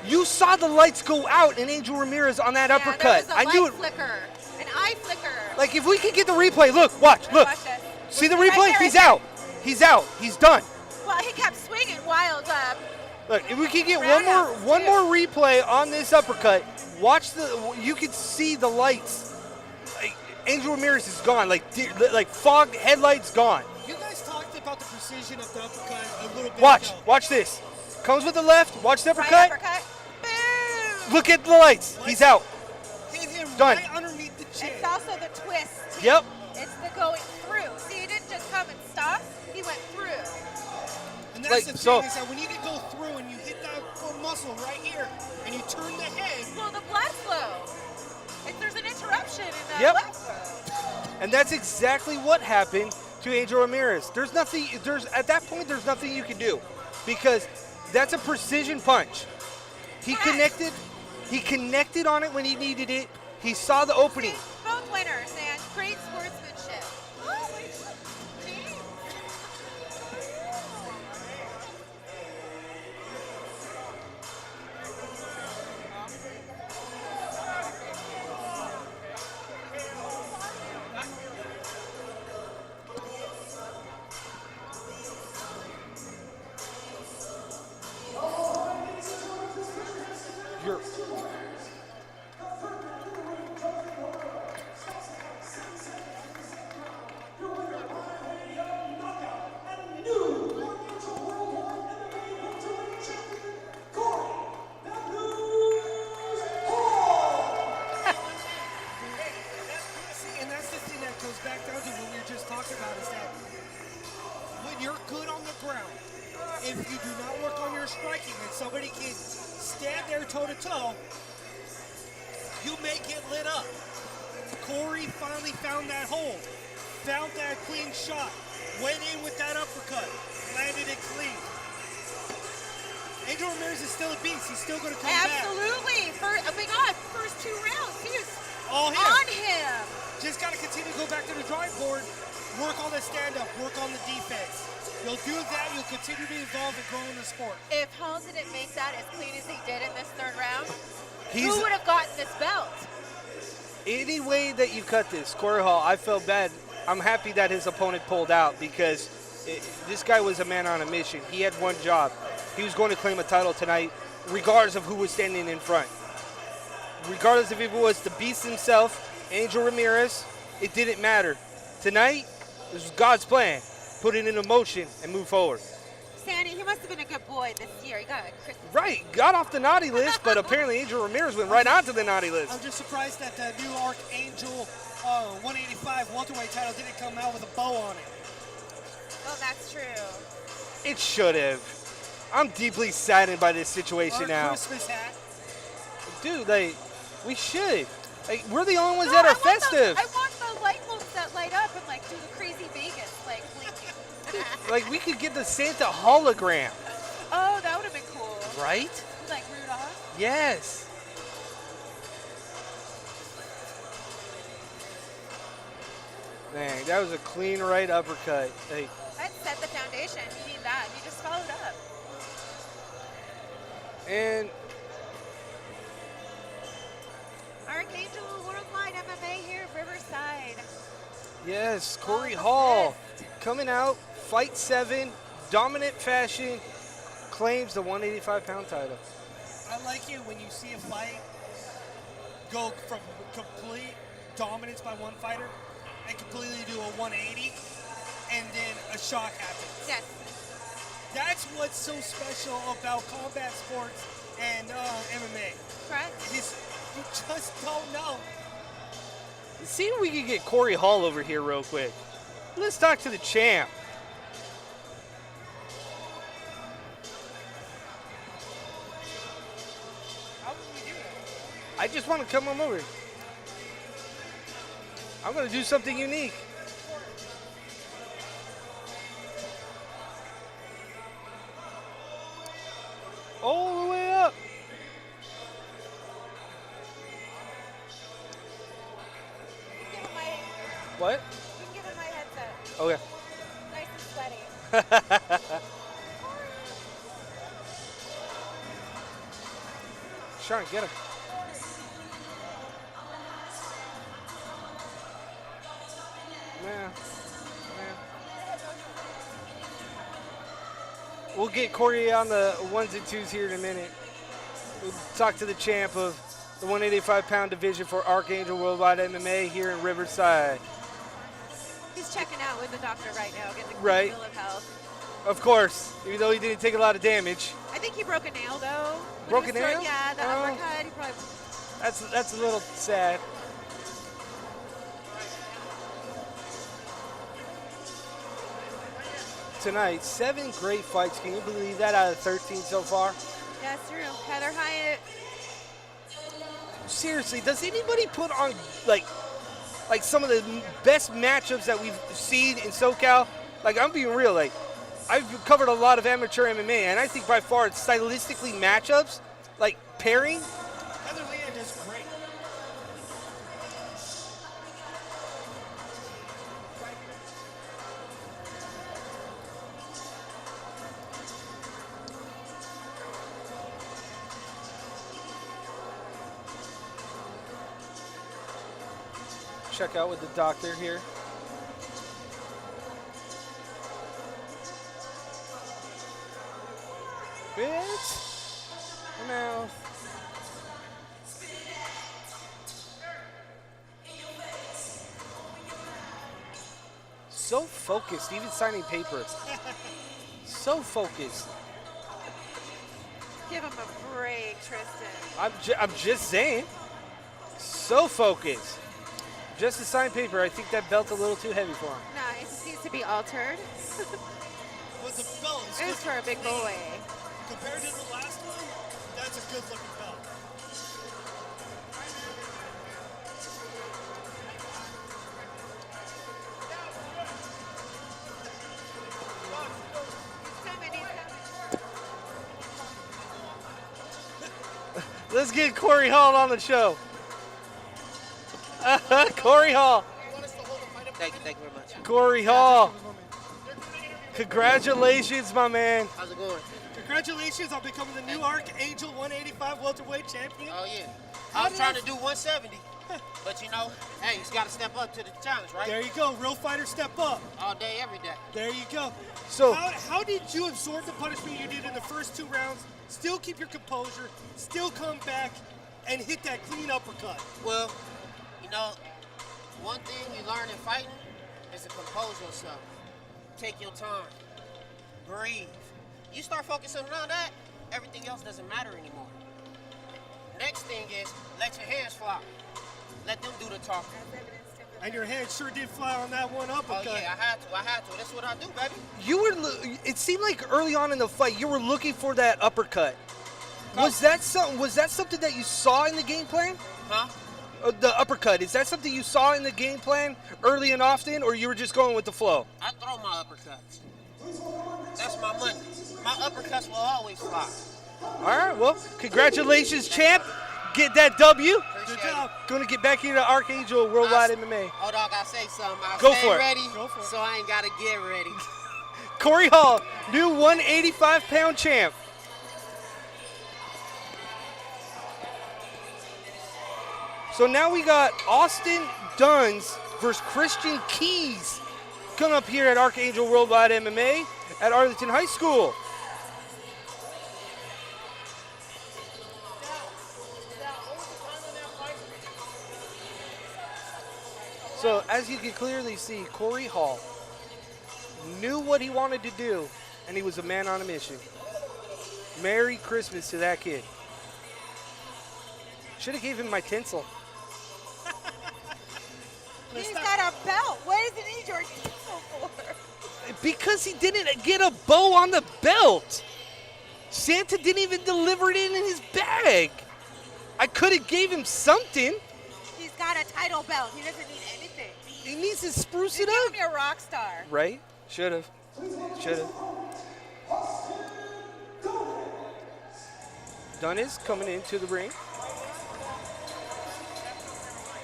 You saw the lights go out in Angel Ramirez on that uppercut. There was a I knew light it. flicker, an eye flicker. Like if we could get the replay, look, watch. Watch this. See the Right replay? there, He's right there. out. He's out. He's done. Well, he kept swinging wild up. Look, if we could get Roundhouse, one too. more replay on this uppercut, watch you could see the lights. Like, Angel Ramirez is gone. Like fog headlights gone. You guys talked about the precision of the uppercut a little bit Watch. ago. Watch this. Comes with the left. Watch the Right uppercut. uppercut. Boom! Look at the lights. He's out. Hit him Done. right underneath the chin. It's also the twist. too. Yep. It's the going through. See, he didn't just come and stop. He went through. And that's Like, the thing so- is that when you can go through and you hit that muscle right here and you turn the head, Well, the blood flow. There's an interruption in the Yep. blood flow. And that's exactly what happened to Angel Ramirez. There's nothing. At that point, there's nothing you can do, because that's a precision punch. He Correct. connected. He connected on it when he needed it. He saw the opening. Both winners, and great sportsmanship. Oh, my geez. You're, see, and that's the thing that goes back down to what we were just talking about is that when you're good on the ground, if you do not work on your striking and somebody can stand there toe-to-toe, you may get lit up. Corey finally found that hole, found that clean shot, went in with that uppercut, landed it clean. Angel Ramirez is still a beast. He's still going to come back. Absolutely. Oh my God, first 2 rounds. He was All him. on him. Just got to continue to go back to the drawing board, work on the stand-up, work on the defense. You'll do that, you'll continue to evolve and grow in the sport. If Hall didn't make that as clean as he did in this 3rd round, he's who would have gotten this belt? any way that you cut this, Corey Hall. I felt bad. I'm happy that his opponent pulled out, because this guy was a man on a mission. He had one job. He was going to claim a title tonight, regardless of who was standing in front. Regardless if it was the beast himself, Angel Ramirez, it didn't matter. Tonight, this was God's plan. Put it into motion and move forward. Sandy, he must have been a good boy this year. He got a Christmas. Right, got off the naughty list, but apparently Angel Ramirez went right onto the naughty list. I'm just surprised that the new Archangel 185 welterweight title didn't come out with a bow on it. Oh, that's true. It should have. I'm deeply saddened by this situation Or a now. Christmas hat. Dude, like, we should. Like, we're the only ones No, that are I want festive. I want the light bulbs that light up and like do the crazy Vegas like blinking. Like, we could get the Santa hologram, Oh, that would have been cool. right? Like Rudolph. Yes. Dang, that was a clean right uppercut. Like, That set the foundation. You need that. You just followed up. and Archangel Worldwide MMA here, Riverside. yes, Corey the Hall fist. coming out, fight 7, dominant fashion, claims the 185-pound title. I like it when you see a fight go from complete dominance by one fighter and completely do a 180 and then a shock happens. Yes. That's what's so special about combat sports and MMA. Correct. Is you just don't know. See if we can get Corey Hall over here real quick. Let's talk to the champ. How would we do that? I just want to come on over. I'm going to do something unique. All the way up. Give him my, What? you can give him my headset. Okay. Nice and sweaty. Sean, get him. Man. We'll get Corey on the ones and twos here in a minute. We'll talk to the champ of the 185-pound division for Archangel Worldwide MMA here in Riverside. He's checking out with the doctor right now, getting a Right. bill of health. Of course, even though he didn't take a lot of damage. I think he broke a nail though. when he Broke was a throwing- nail? Yeah, the Oh. uppercut. He probably. That's a little sad. Tonight, 7 great fights. Can you believe that out of 13 so far? That's true. Heather Hyatt. Seriously, does anybody put on like some of the best matchups that we've seen in SoCal? Like, I'm being real. Like, I've covered a lot of amateur MMA, and I think by far it's stylistically matchups, like pairing. Heather Leand is great. Check out with the doctor here. Bit. Mouth. So focused, even signing paper. So focused. Give him a break, Tristan. I'm just saying. So focused. Just to sign paper, I think that belt's a little too heavy for him. Nice. Needs to be altered. But the belt is It's for a big boy. compared to the last one. That's a good looking belt. He's coming, he's coming. Let's get Corey Hall on the show. Corey Hall. Thank you very much. Corey Hall. Congratulations, my man. How's it going? Congratulations on becoming the new Archangel 185 welterweight champion. Oh yeah. I was trying to do 170, but you know, hey, he's got to step up to the challenge, right? There you go, real fighter step up. All day, every day. There you go. So- how did you absorb the punishment you did in the first 2 rounds, still keep your composure, still come back and hit that clean uppercut? Well, you know, one thing you learn in fighting is to compose yourself. Take your time. Breathe. You start focusing on that, everything else doesn't matter anymore. Next thing is let your hands fly. Let them do the talking. And your hand sure did fly on that one Oh uppercut. yeah, I had to. That's what I do, baby. You were. It seemed like early on in the fight you were looking for that uppercut. Was that something that you saw in the game plan? Huh? The uppercut, is that something you saw in the game plan early and often, or you were just going with the flow? I throw my uppercuts. That's my money. My uppercuts will always fly. All right, well, congratulations, champ. Get that W. Appreciate Good job. Going to get back into Archangel Worldwide MMA. Hold on, I gotta say something. I Go stay for it. ready, Go for it. so I ain't gotta get ready. Corey Hall, new 185-pound champ. So now we got Austin Duns versus Christian Keys coming up here at Archangel Worldwide MMA at Arlington High School. So as you can clearly see, Corey Hall knew what he wanted to do, and he was a man on a mission. Merry Christmas to that kid. Should have gave him my tinsel. He's got a belt. What does he need your tinsel for? Because he didn't get a bow on the belt. Santa didn't even deliver it in his bag. I could have gave him something. He's got a title belt. He doesn't need anything. He needs to spruce You're it up. giving me a rock star. Right? Should have. Should have. Dunn is coming into the ring.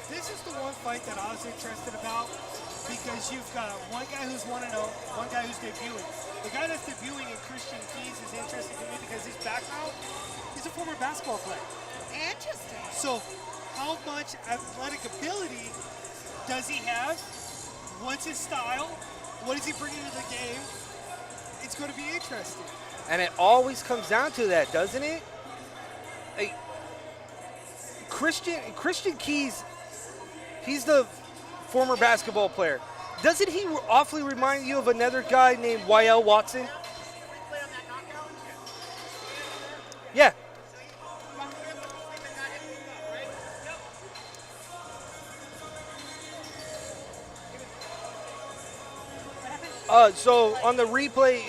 This is the one fight that I was interested about because you've got one guy who's 1-0, one guy who's debuting. The guy that's debuting in Christian Keys is interesting to me because his background, he's a former basketball player. Interesting. So how much athletic ability does he have? What's his style? What is he bringing to the game? It's going to be interesting. And it always comes down to that, doesn't it? Like, Christian Keys, he's the former basketball player. Doesn't he awfully remind you of another guy named YL Watson? Yeah. So on the replay,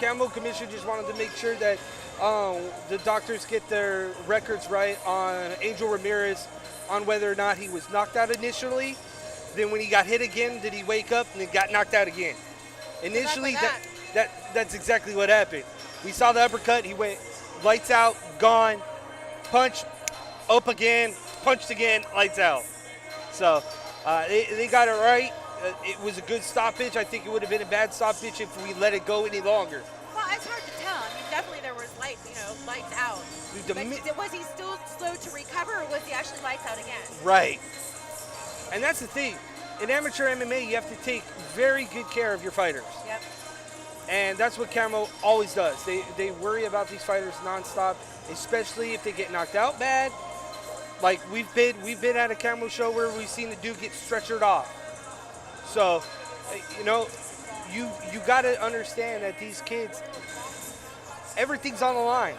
Camo Commission just wanted to make sure that the doctors get their records right on Angel Ramirez on whether or not he was knocked out initially. Then when he got hit again, did he wake up and then got knocked out again? Initially, that's exactly what happened. We saw the uppercut. He went lights out, gone, punch, up again, punched again, lights out. So they got it right. It was a good stoppage. I think it would have been a bad stoppage if we let it go any longer. Well, it's hard to tell. I mean, definitely there was lights out. But was he still slow to recover, or was he actually lights out again? Right. And that's the thing. In amateur MMA, you have to take very good care of your fighters. Yep. And that's what Camo always does. They worry about these fighters nonstop, especially if they get knocked out bad. Like we've been at a Camo show where we've seen the dude get stretchered off. So, you got to understand that these kids, everything's on the line.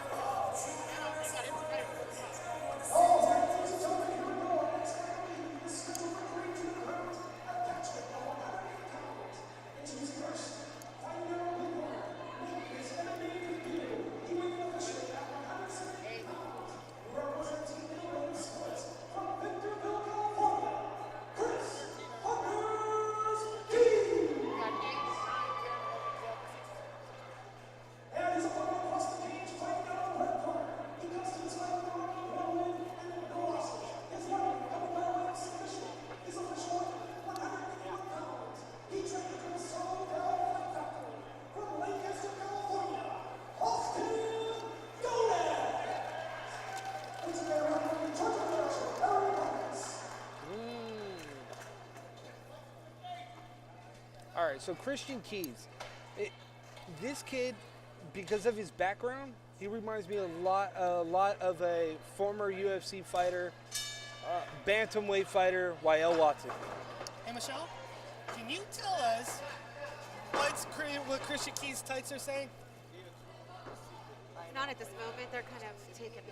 All right, so Christian Keys. This kid, because of his background, he reminds me a lot of a former UFC fighter, bantamweight fighter, Yael Watson. Hey, Michelle, can you tell us what Christian Keys' tights are saying? Not at this moment. They're kind of taken.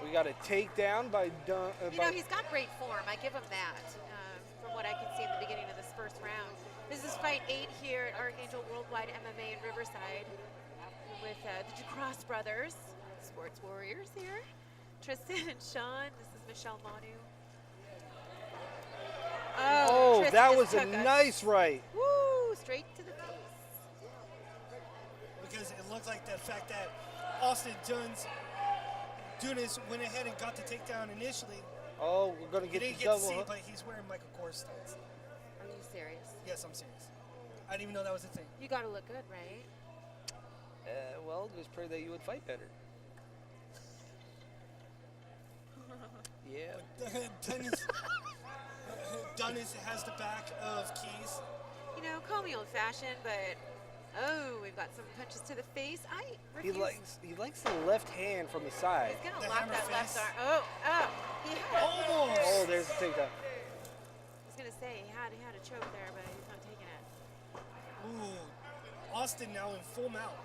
We got a takedown by He's got great form. I give him that. From what I can see in the beginning of this first round. This is fight 8 here at Archangel Worldwide MMA in Riverside with the DeCross brothers, sports warriors here. Tristan and Sean. This is Michelle Manu. Oh, Tristan that just was a took us. nice right. Woo! Straight to the face. Because it looked like the fact that Austin Dunis went ahead and got the takedown initially. Oh, we're going to He get didn't the get to double. see it, but he's wearing Michael Kors tights. Are you serious? Yes, I'm serious. I didn't even know that was a thing. You gotta look good, right? Well, just pray that you would fight better. Yeah. Dunis has the back of Keys. Call me old-fashioned, but we've got some punches to the face. I He refuse. likes the left hand from the side. He's gonna The lock hammer that left fist. arm. He had. Almost. Oh, there's the takedown. I was gonna say he had a choke there, but he's not taking it. Ooh, Austin now in full mount.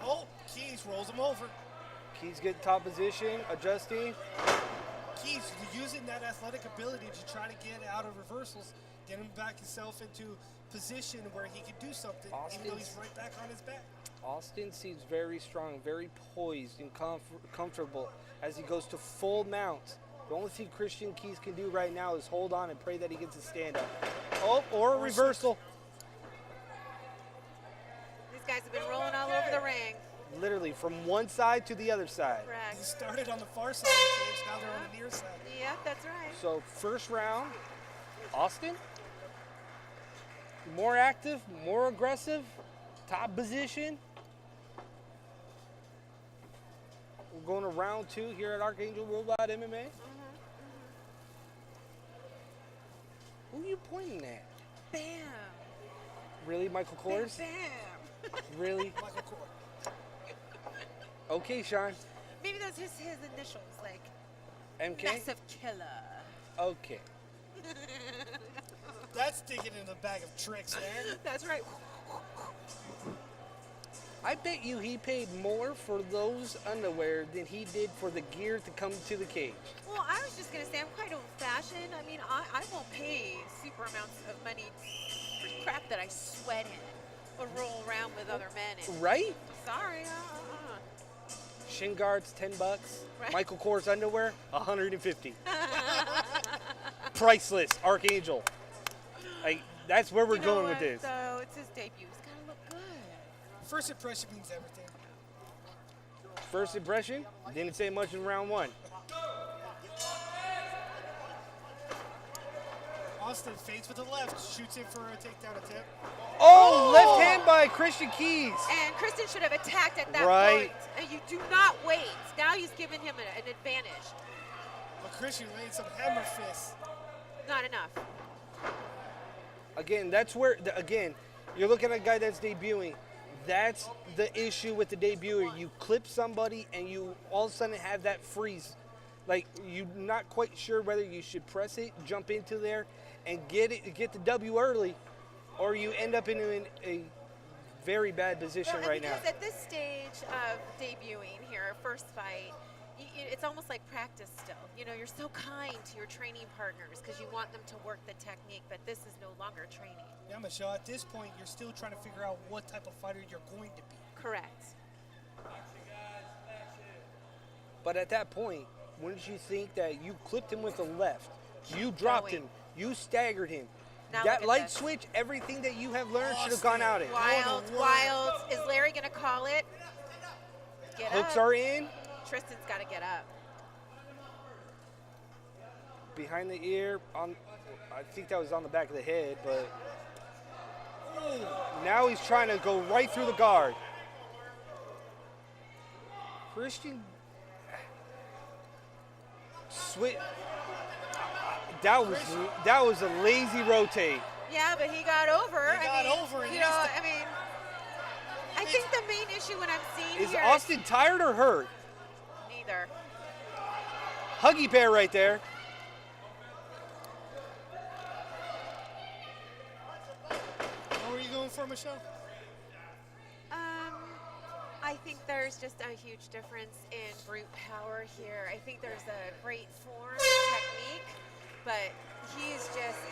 Oh, Keys rolls him over. Keys getting top position, adjusting. Keys using that athletic ability to try to get out of reversals, get him back himself into position where he can do something, even though he's right back on his back. Austin seems very strong, very poised and comfortable as he goes to full mount. The only thing Christian Keys can do right now is hold on and pray that he gets a stand up. Oh, or a reversal. These guys have been rolling all over the ring. Literally from one side to the other side. He Correct. started on the far side of the cage, now they're on the near side. Yep, that's right. So first round, Austin, more active, more aggressive, top position. We're going to round 2 here at Archangel Worldwide MMA. Who are you pointing at? Bam. Really, Michael Kors? Bam. Really? Michael Kors. Okay, Sean. Maybe those his initials, like MK? Massive Killer. Okay. That's digging in the bag of tricks there. That's right. I bet you he paid more for those underwear than he did for the gear to come to the cage. Well, I was just going to say, I'm quite old-fashioned. I mean, I won't pay super amounts of money for crap that I sweat in or roll around with other men in. Right? Sorry. Shin guards, $10. Right. Michael Kors underwear, $150. Priceless. Archangel. Like, that's where we're You know going with what, this. though? It's his debut. He's got to look good. First impression means everything. First impression, didn't say much in round one. Austin fades with the left, shoots it for a takedown attempt. Oh, left hand by Christian Keys. And Kristen should have attacked at that Right. point. And you do not wait. Now he's given him an advantage. But Christian laid some hammer fists. Not enough. Again, that's where, again, you're looking at a guy that's debuting. That's the issue with the debuter. You clip somebody and you all of a sudden have that freeze. Like, you're not quite sure whether you should press it, jump into there, and get the W early, or you end up in a very bad position Well, and right now. because at this stage of debuting here, first fight, it's almost like practice still. You know, you're so kind to your training partners because you want them to work the technique, but this is no longer training. Yeah, Michelle, at this point, you're still trying to figure out what type of fighter you're going to be. Correct. But at that point, wouldn't you think that you clipped him with the left, you dropped going. him, you staggered him, Now that look at light this. switch, everything that you have learned should have gone out in. Wild, the world. wild. Is Larry going to call it? Get Hooks up. are in, Tristan's got to get up. behind the ear, I think that was on the back of the head, but now he's trying to go right through the guard. Christian switch. That was a lazy rotate. Yeah, but he got over. He got over and You he's know, the- I mean, I think the main issue when I'm seeing Is here Austin tired or hurt? neither. Huggy bear right there. What were you going for, Michelle? I think there's just a huge difference in brute power here. I think there's a great form and technique, but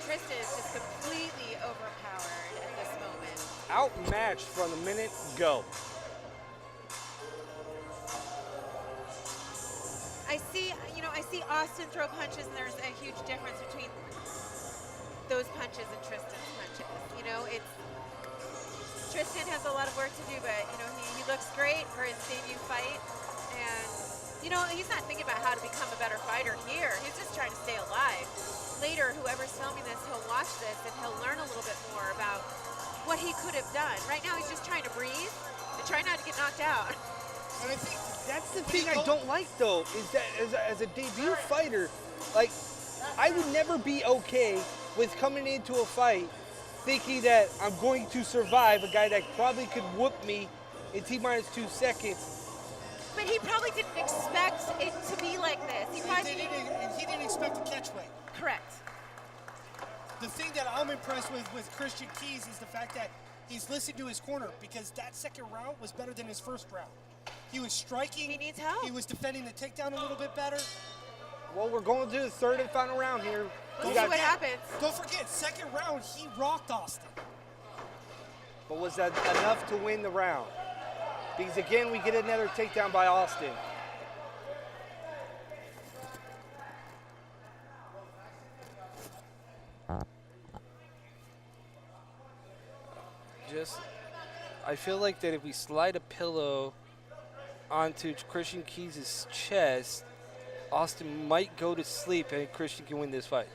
Tristan is just completely overpowered at this moment. Outmatched from the minute go. I see Austin throw punches, and there's a huge difference between those punches and Tristan's punches. You know, Tristan has a lot of work to do, but he looks great for his debut fight, and he's not thinking about how to become a better fighter here. He's just trying to stay alive. Later, whoever's filming this, he'll watch this and he'll learn a little bit more about what he could have done. Right now, he's just trying to breathe and try not to get knocked out. And I think That's the thing I don't like, though, is that as a debut fighter, like, I would never be okay with coming into a fight thinking that I'm going to survive a guy that probably could whoop me in T-minus 2 seconds. But he probably didn't expect it to be like this. He probably he didn't expect the catch weight. Correct. The thing that I'm impressed with Christian Keys is the fact that he's listened to his corner, because that second round was better than his first round. He was striking. He needs help. He was defending the takedown a little bit better. Well, we're going to the third and final round here. We'll We see got- what happens. Don't forget, second round, he rocked Austin. But was that enough to win the round? Because again, we get another takedown by Austin. I feel like that if we slide a pillow onto Christian Keys' chest, Austin might go to sleep and Christian can win this fight.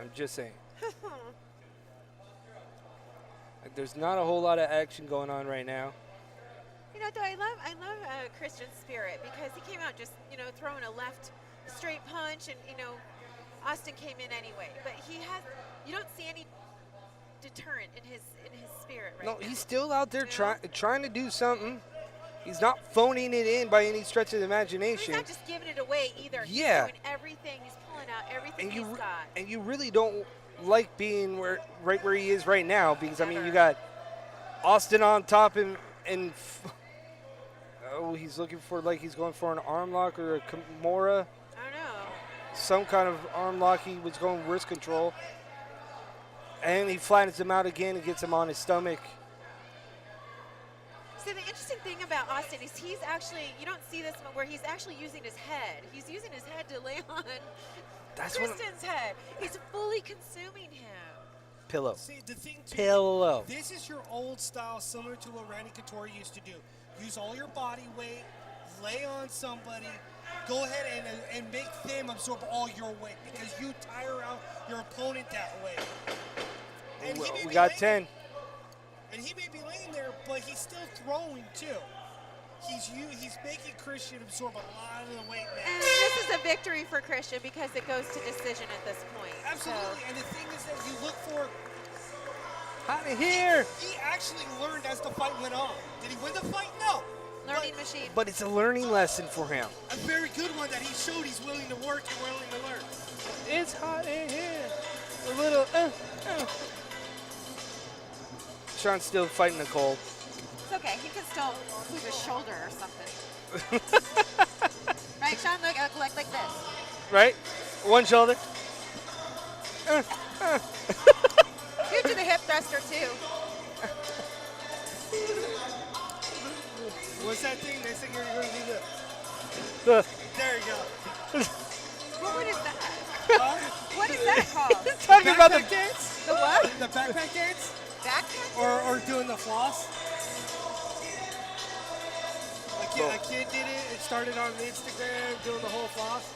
I'm just saying. Like, there's not a whole lot of action going on right now. Though I love Christian's spirit, because he came out just throwing a left straight punch, and Austin came in anyway. But you don't see any deterrent in his spirit right No, now. he's still out there You know? trying to do something. He's not phoning it in by any stretch of the He's imagination. not just giving it away either. Yeah. He's doing everything. He's pulling out everything And he's got. and you really don't like being right where he is right now, because I mean, Never. you got Austin on top and and he's looking for, like, he's going for an arm lock or a Kimura. I don't know. Some kind of arm lock. He was going wrist control. And he flattens him out again and gets him on his stomach. See, the interesting thing about Austin is he's actually, you don't see this where he's actually using his head. He's using his head to lay on That's what Kristen's head. He's fully consuming him. Pillow. See, the thing too, Pillow. this is your old style, similar to what Randy Couture used to do. Use all your body weight, lay on somebody, go ahead and make them absorb all your weight because you tire out your opponent that way. And he may We be got laying- 10. And he may be laying there, but he's still throwing too. He's making Christian absorb a lot of the weight now. And this is a victory for Christian because it goes to decision at this point. Absolutely. And the thing is that you look for. Out of here. He actually learned as the fight went on. Did he win the fight? No. So, learning machine. But it's a learning lesson for him. A very good one that he showed he's willing to work and willing to learn. It's hot in here. A little. Sean's still fighting the cold. It's okay. He can still move his shoulder or something. Right, Sean? Look like this. Right? One shoulder. You do the hip thruster too. What's that thing? They think you're going to do this. The There you go. What is that? Huh? What is that called? talking about the Backpack dance? The what? The backpack dance? Backpack? Or doing the floss? A kid did it. It started on Instagram doing the whole floss.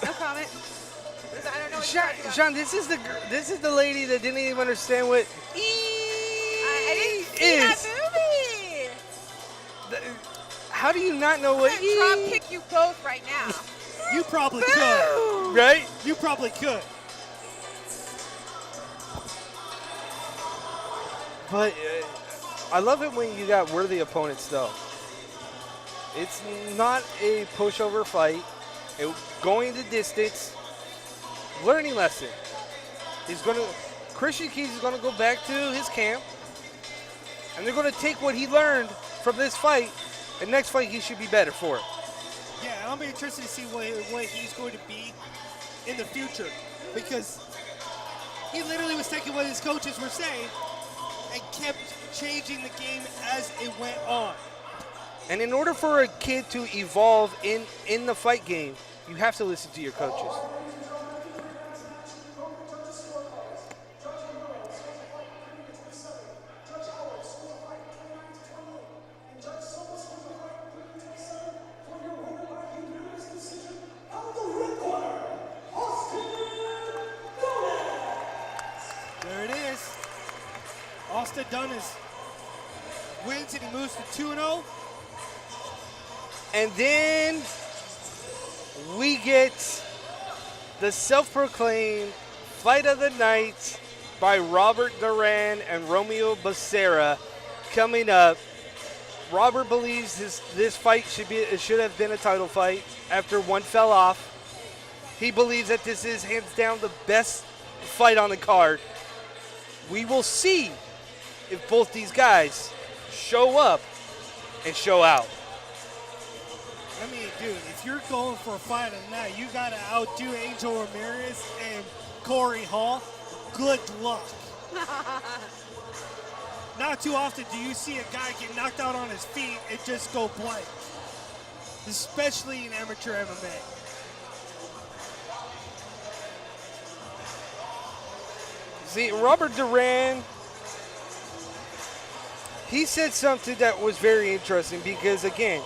No comment. I don't know what Sean, you're talking about. Sean, this is the lady that didn't even understand what I didn't see that movie. How do you not know what I'm gonna drop kick you both right now. You probably could. right? You probably could. But I love it when you got worthy opponents, though. It's not a pushover fight. Going the distance, learning lesson. Christian Keys is gonna go back to his camp, and they're gonna take what he learned from this fight, and next fight he should be better for it. Yeah, and I'll be interested to see what he's going to be in the future because he literally was taking what his coaches were saying and kept changing the game as it went on. And in order for a kid to evolve in the fight game, you have to listen to your coaches. There it is. Austin Dunn wins and he moves to 2-0. And then we get the self-proclaimed fight of the night by Robert Duran and Romeo Becerra coming up. Robert believes this fight should have been a title fight after one fell off. He believes that this is hands down the best fight on the card. We will see if both these guys show up and show out. I mean, dude, if you're going for a fight of the night, you got to outdo Angel Ramirez and Corey Hall. Good luck. Not too often do you see a guy get knocked out on his feet and just go blank, especially in amateur MMA. See, Robert Duran, he said something that was very interesting because, again,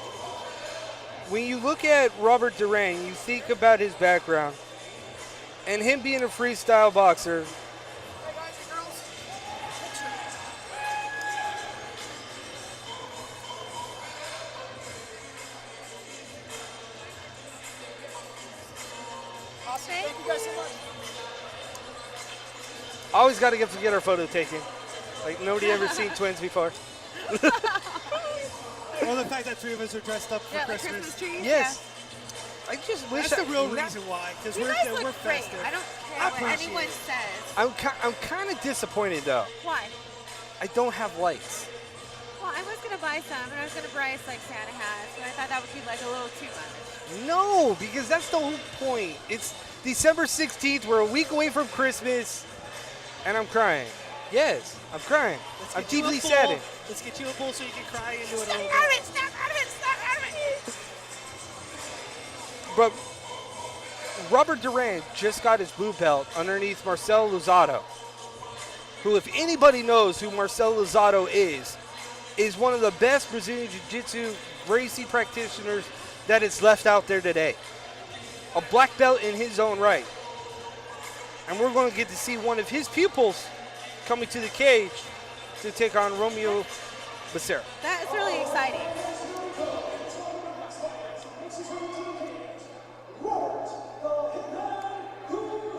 when you look at Robert Duran, you think about his background and him being a freestyle boxer. Hey guys and girls, picture. Awesome. Thank you guys so much. Always got to get our photo taken. Like, nobody ever seen twins before. Or the fact that three of us are dressed up for Yeah, like Christmas. Christmas trees. Yes. I just wish That's the real not- reason why, because You we're guys look we're great. festive. I don't I care what appreciate anyone it. says. I'm kind of disappointed, though. Why? I don't have lights. Well, I was going to buy some, and I was going to buy us like Santa hats, but I thought that would be like a little too much. No, because that's the whole point. It's December 16th. We're a week away from Christmas, and I'm crying. Yes, I'm crying. Let's I'm get you a deeply bowl. saddened. Let's get you a bowl so you can cry into it a Snap little out of bit. it! Snap out of it! Snap out of it! But Robert Duran just got his blue belt underneath Marcelo Luzado, who, if anybody knows who Marcelo Luzado is one of the best Brazilian Jiu-Jitsu Gracie practitioners that is left out there today. A black belt in his own right. And we're going to get to see one of his pupils coming to the cage to take on Romeo Becerra. That is really exciting.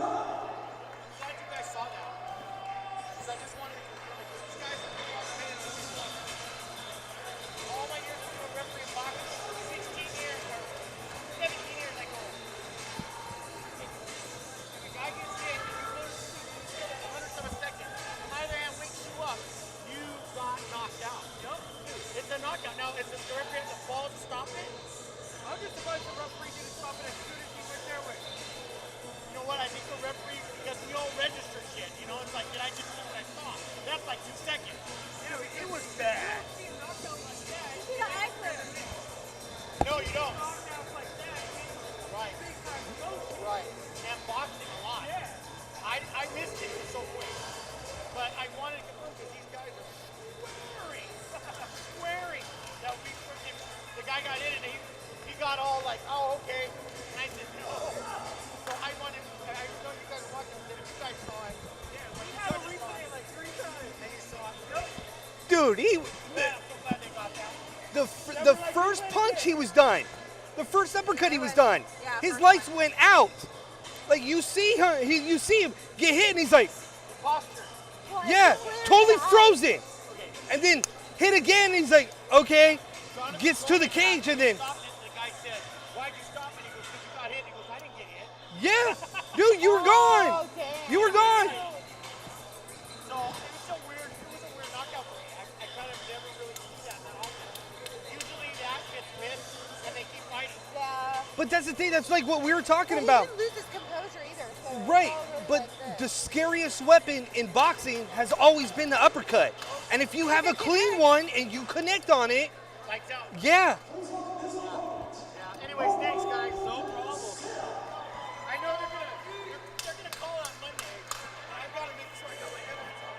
Glad you guys saw that. Because I just wanted to confirm, like, these guys have been fans of this stuff. All my years of doing referee and boxing, 16 years or 17 years, I go, if a guy gets hit and you lose the hundredth of a second, the other hand wakes you up, you got knocked out. Yep. It's a knockout. Now, is the referee has the ball to stop it? I'm just surprised the referee didn't stop it as soon as he went there with. You know what? I think the referee, because we all register shit, you know, it's like, did I just see what I saw? That's like 2 seconds. Yeah, it was bad. You see the eye flicker. No, you don't. Right. Right. And boxing a lot. Yeah. I missed it so quick. But I wanted to confirm because these guys are swearing that we freaking, the guy got in and he got all like, oh, okay. And I said, no. So I wanted, I know you guys watching, I said, if you guys saw it, we had a replay like 3 times. And you saw it. Dude, Yeah, I'm so glad they got that. the first punch he was done. The first uppercut he was done. Yeah, His first lights went out. Like you see him get hit and he's like, Posture. Well, yeah, it's clear totally in the eye. frozen. And then hit again and he's like, okay, gets to the cage and then, Stopped it, and the guy said, why'd you stop it? He goes, because you got hit. He goes, I didn't get hit. yeah, dude, you were gone. You were gone. So it was so weird. It was a weird knockout for me. I kind of never really see that often. Usually that gets missed and they keep fighting. Yeah. But that's the thing, that's like what we were talking Well, about. he didn't lose his composure either. So Right, it's all but like the this. scariest weapon in boxing has always been the uppercut. And if you have a clean one and you connect on it, Lights out. yeah. Yeah. Anyways, thanks guys. No problem. I know they're gonna call on Monday. But I've got to make sure I got my evidence on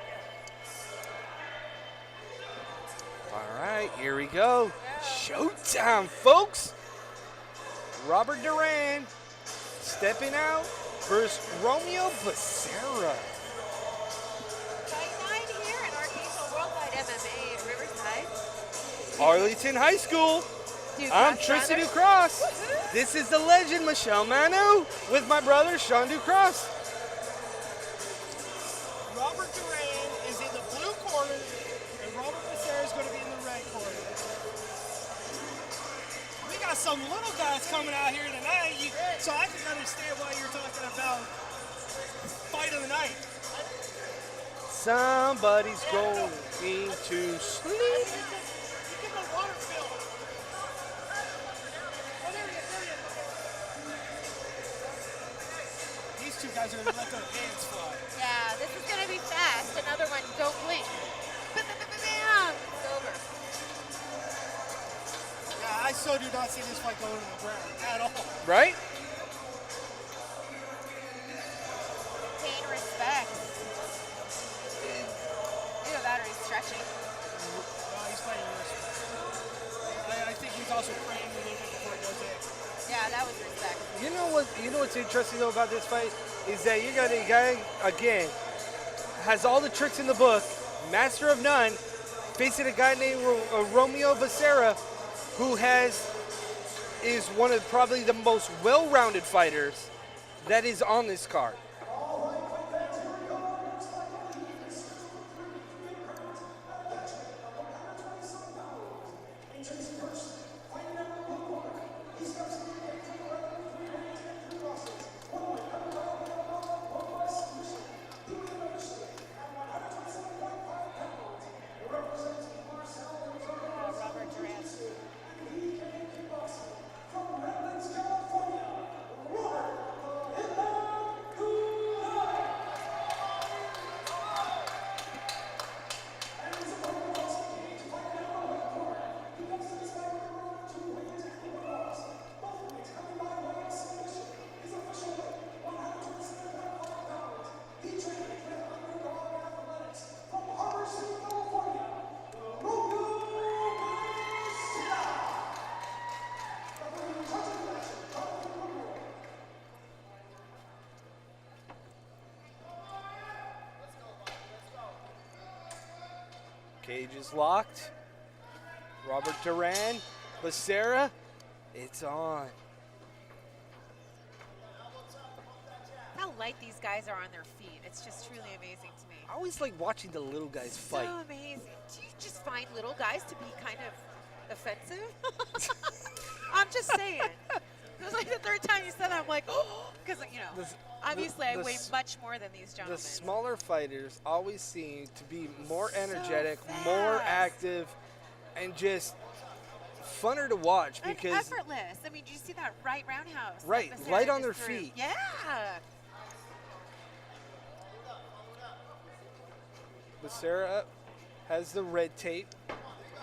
it. All right, here we go. Showtime, folks. Robert Duran stepping out versus Romeo Becerra. Fight night here at Archangel Worldwide MMA in Riverside. Arlington High School. I'm Tristan Ducross. This is the legend, Michelle Manu, with my brother, Sean Ducross. Robert Duran is in the blue corner, and Robert Becerra is going to be in the red corner. We got some little guys coming out here tonight, so I can understand why you're talking about fight of the night. Somebody's going to sleep. Get the water filled. Oh, there he is. These two guys are going to let their hands fly. Yeah, this is going to be fast. Another one, don't blink. Bam! It's over. Yeah, I so do not see this fight going to the ground at all. Right? Pain, respect. Either that or he's stretching. No, he's fighting worse. I think he's also praying a little bit before he goes in. Yeah, that was respect. You know what's interesting though about this fight is that you got a guy again has all the tricks in the book, master of none, facing a guy named Romeo Becerra, who is one of probably the most well-rounded fighters that is on this card. Cage is locked. Robert Duran, Becerra, it's on. How light these guys are on their feet. It's just truly amazing to me. I always like watching the little guys fight. So amazing. Do you just find little guys to be kind of offensive? I'm just saying. It was like the third time you said that, I'm like, oh, because, you know, obviously I weigh much more than these gentlemen. The smaller fighters always seem to be more So energetic, more fast. active, and just funner to watch And because effortless. I mean, do you see that right roundhouse? that Right, Becerra light on just their threw? feet. Yeah. Becerra has the red tape.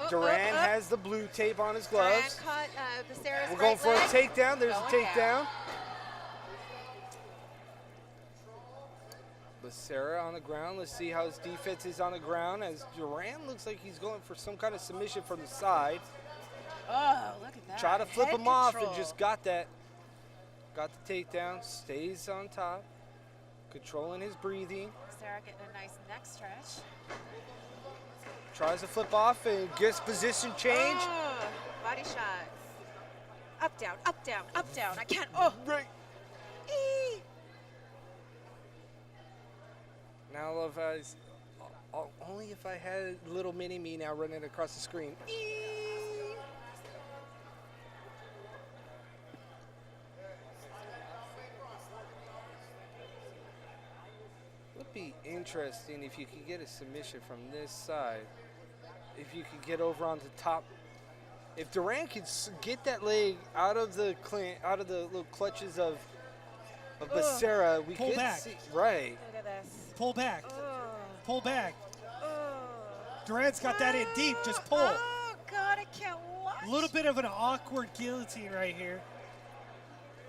Oh, Duran oh, oh. has the blue tape on his Duran gloves. caught Becerra's We're going right for a leg. takedown. There's a Going takedown. down. Becerra on the ground. Let's see how his defense is on the ground as Duran looks like he's going for some kind of submission from the side. Oh, look at that. Try to flip Head him off control. and just got that. Got the takedown. Stays on top. Controlling his breathing. Becerra getting a nice neck stretch. Tries to flip off and gets position change. Oh, body shots. Up, down, up, down, up, down. I can't. Oh. Right. Eee. Now, love eyes. Only if I had little mini me now running across the screen. Would be interesting if you could get a submission from this side. If you could get over on the top. If Duran could get that leg out of the little clutches of Becerra, we Pull could back. see. Right. Look at this. Pull back. Oh. Pull back. Oh. Duran's got that in deep. Just pull. Oh, God, I can't watch. A little bit of an awkward guillotine right here.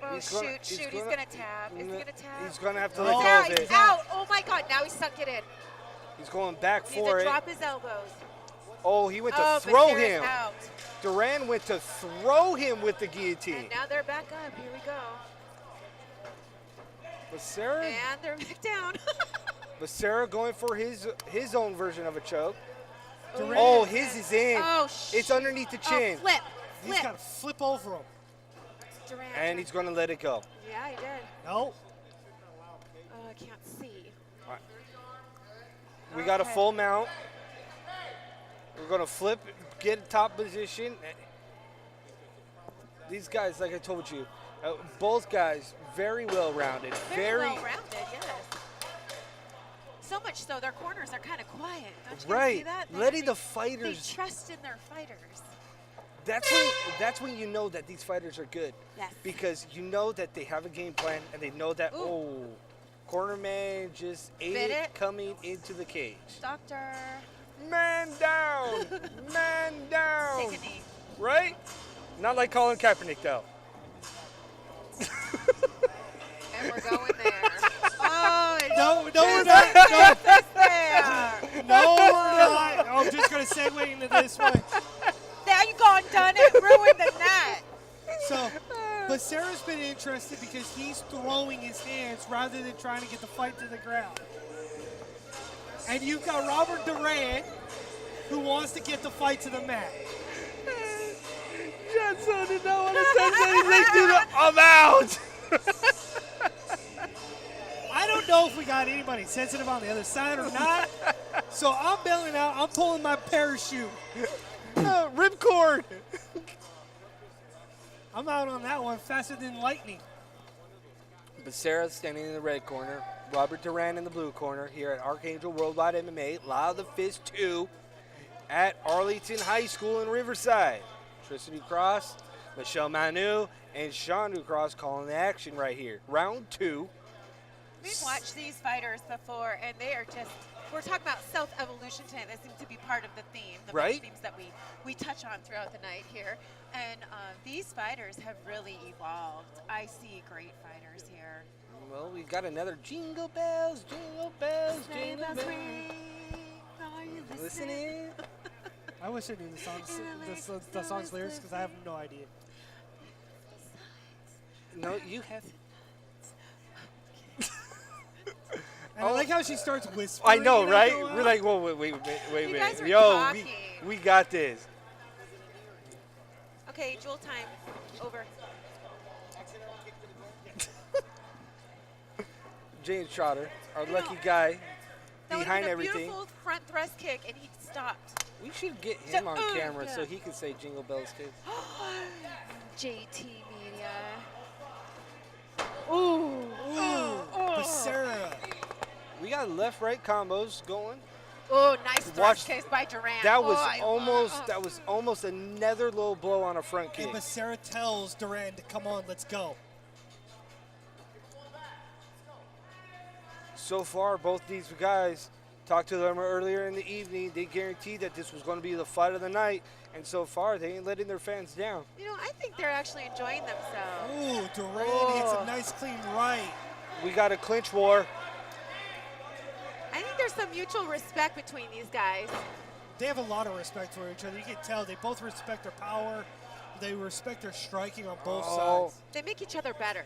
Oh, He's gonna- shoot, he's shoot. He's gonna- going to tap. Is he going to tap? He's going to have to Oh. let He's go out. of He's it. out. Oh, my God. Now he's sunk it in. He's going back He needs for to it. drop his elbows. Oh, he went to Oh, throw Becerra's him. out. Duran went to throw him with the guillotine. And now they're back up. Here we go. Becerra, And they're back down. Becerra going for his own version of a choke. Duran, Oh, his is in. Oh, It's underneath the chin. Oh, flip. he's Flip. got to flip over him. Duran. And he's going to let it go. Yeah, he did. No. Oh, I can't see. We got a Okay. full mount. We're going to flip, get top position. These guys, like I told you, both guys very well rounded. Very well rounded, yes. So much so, their corners are kind of quiet. Don't you guys Right. see that? Letting the They fighters. trust in their fighters. That's when you know that these fighters are good. Yes. Because you know that they have a game plan and they know that, Ooh. corner man just ate Bit it it. coming into the cage. Doctor, Man down! Man down! take a knee. Right? Not like Colin Kaepernick, though. And we're going there. Oh, No, we're not. No, there. no, we're not. I'm just going to segue into this one. There you gone, done it, ruined the net. So, Becerra's been interested because he's throwing his hands rather than trying to get the fight to the ground. And you've got Robert Duran, who wants to get the fight to the mat. Johnson did not want to say anything to the I'm out! I don't know if we got anybody sensitive on the other side or not. So I'm bailing out. I'm pulling my parachute. Ripcord! I'm out on that one faster than lightning. Becerra standing in the red corner. Robert Duran in the blue corner here at Archangel Worldwide MMA. Live the Fist 2 at Arlington High School in Riverside. Tristan Ducross, Michelle Manu, and Sean Ducross calling the action right here. Round 2. We've watched these fighters before, and they are just, we're talking about self-evolution tonight. That seems to be part of the theme, the Right. themes that we touch on throughout the night here. And these fighters have really evolved. I see great fighters here. Well, we got another jingle bells, jingle bells, Sleigh jingle bells bells. ring. Are you listening? Listening? I wish I knew the song's lyrics because I have no idea. No, you have. And I like how she starts whispering. I know, it right? after a while. We're like, whoa, wait a You guys minute. are Yo, talking. we got this. Okay, Jewel time. Over. James Trotter, our You lucky know, guy That would behind have been a everything. beautiful front thrust kick, and he stopped. We should get him on camera yeah. so he can say Jingle Bells too. JT Media. Ooh, Becerra. We got left-right combos going. Oh, nice Watch- thrust kick by Duran. That was Oh, almost another low blow on a front kick. And Becerra tells Duran to come on, let's go. So far, both these guys, talked to them earlier in the evening, they guaranteed that this was going to be the fight of the night, and so far they ain't letting their fans down. You know, I think they're actually enjoying themselves. Ooh, Duran hits a nice clean right. We got a clinch war. I think there's some mutual respect between these guys. They have a lot of respect for each other. You can tell they both respect their power. They respect their striking on both Oh. sides. They make each other better.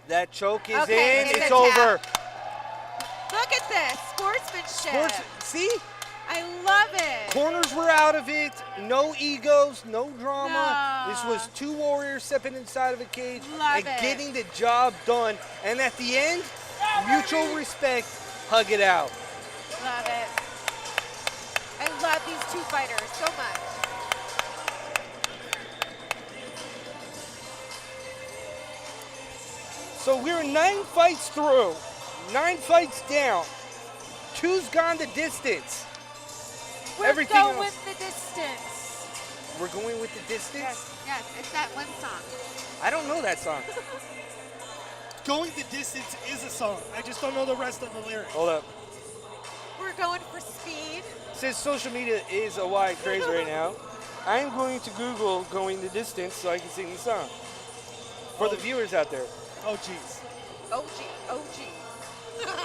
That choke is Okay, in. it's It's a over. Look at this, sportsmanship. See? I love it. Corners were out of it. No egos, no drama. No. This was two warriors stepping inside of a cage Love and it. getting the job done. And at the end, mutual respect, hug it out. Love it. I love these two fighters so much. So we're 9 fights through, 9 fights down. 2's gone the distance. We're Everything going else- with the distance. We're going with the distance? Yes, it's that one song. I don't know that song. Going the distance is a song. I just don't know the rest of the lyrics. Hold up. We're going for speed. Since social media is a wide craze right now, I'm going to Google Going the Distance so I can sing the song. For the viewers out there. Oh, jeez. OG, OG.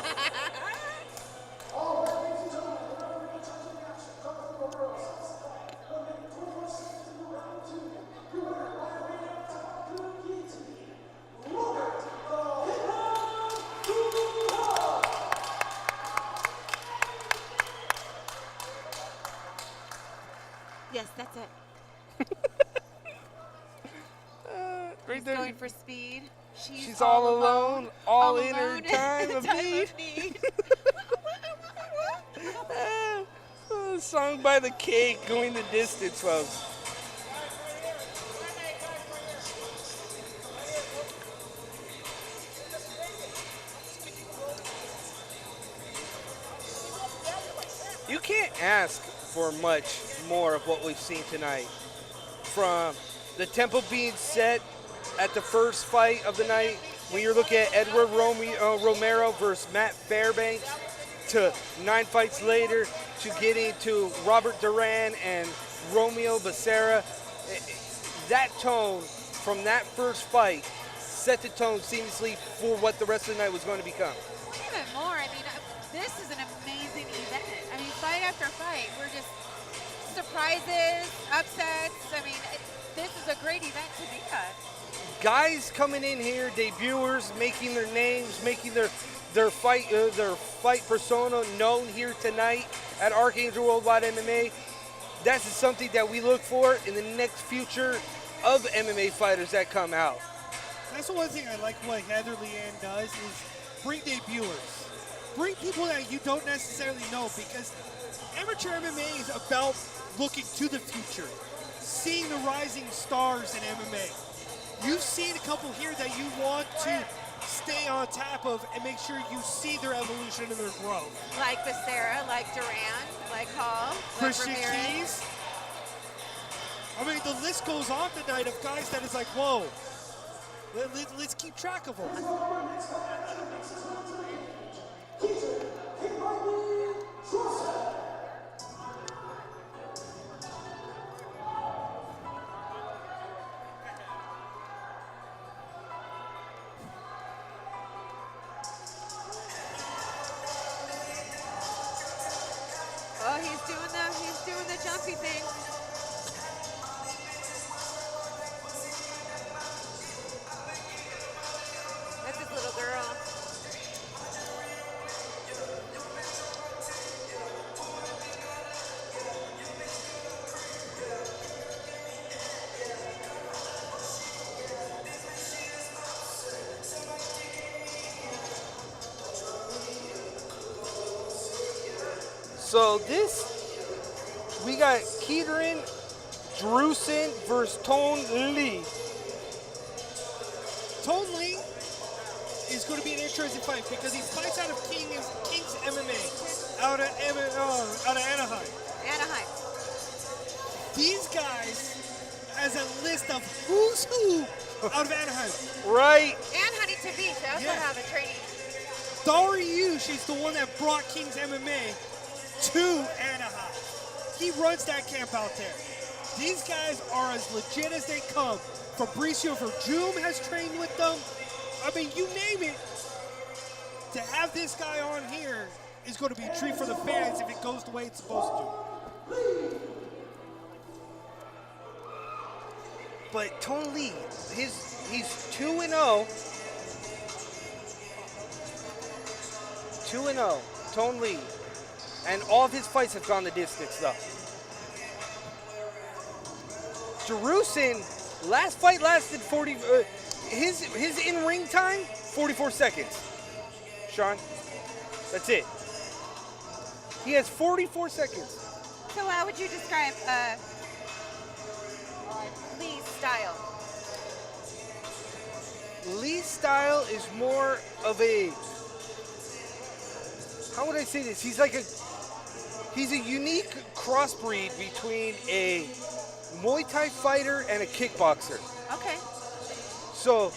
Yes, that's it. Right He's there. going for speed. She's all alone, all in her alone time of need. need. Sung by the Cake, Going the Distance, folks. You can't ask for much more of what we've seen tonight. From the tempo being set at the first fight of the night, when you're looking at Edward Romero versus Matt Fairbanks, to 9 fights later, to getting to Robert Duran and Romeo Becerra. That tone from that first fight set the tone seamlessly for what the rest of the night was going to become. Even more. I mean, this is an amazing event. I mean, fight after fight, we're just surprises, upsets. I mean, this is a great event to be at. Guys coming in here, debuters, making their names, making their fight persona known here tonight at Archangel Worldwide MMA. That's something that we look for in the next future of MMA fighters that come out. That's the one thing I like what Heather Leanne does is bring debuters. Bring people that you don't necessarily know, because amateur MMA is about looking to the future, seeing the rising stars in MMA. You've seen a couple here that you want to stay on top of and make sure you see their evolution and their growth. Like Becerra, like Duran, like Hall, like Christian Romero. Keys. I mean, the list goes on tonight of guys that is like, whoa, let's keep track of them. Oh, he's doing the jumpy thing. That's his little girl. So we got Duran, Drusen versus Tone Lee. Tone Lee is going to be an interesting fight because he fights out of King's MMA out of Anaheim. Anaheim. These guys has a list of who's who out of Anaheim. Right. And Huntington Beach. They also Yeah. have a training. Dari she's the one that brought King's MMA to Anaheim. He runs that camp out there. These guys are as legit as they come. Fabricio Verdum has trained with them. I mean, you name it. To have this guy on here is going to be a treat for the fans if it goes the way it's supposed to. But Tone Lee, he's 2-0. 2-0, Tone Lee. And all of his fights have gone the distance, though. Drusen, last fight lasted 40. His in-ring time, 44 seconds. Sean, that's it. He has 44 seconds. So how would you describe Lee's style? Lee's style is more of a, how would I say this? He's a unique crossbreed between a Muay Thai fighter and a kickboxer. Okay. So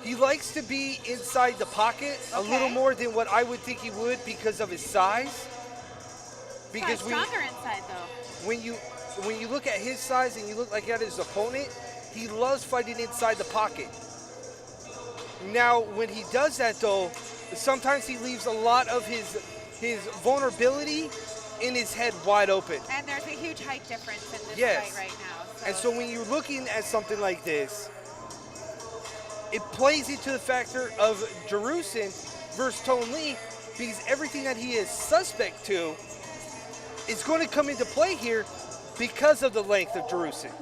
he likes to be inside the pocket a little more than what I would think he would because of his size. Because Stronger inside though. when you look at his size and you look like at his opponent, he loves fighting inside the pocket. Now, when he does that though, sometimes he leaves a lot of his vulnerability in his head wide open. And there's a huge height difference in this Yes. fight right now. And so when you're looking at something like this, it plays into the factor of Drusen versus Tone Lee because everything that he is suspect to is going to come into play here because of the length of Drusen.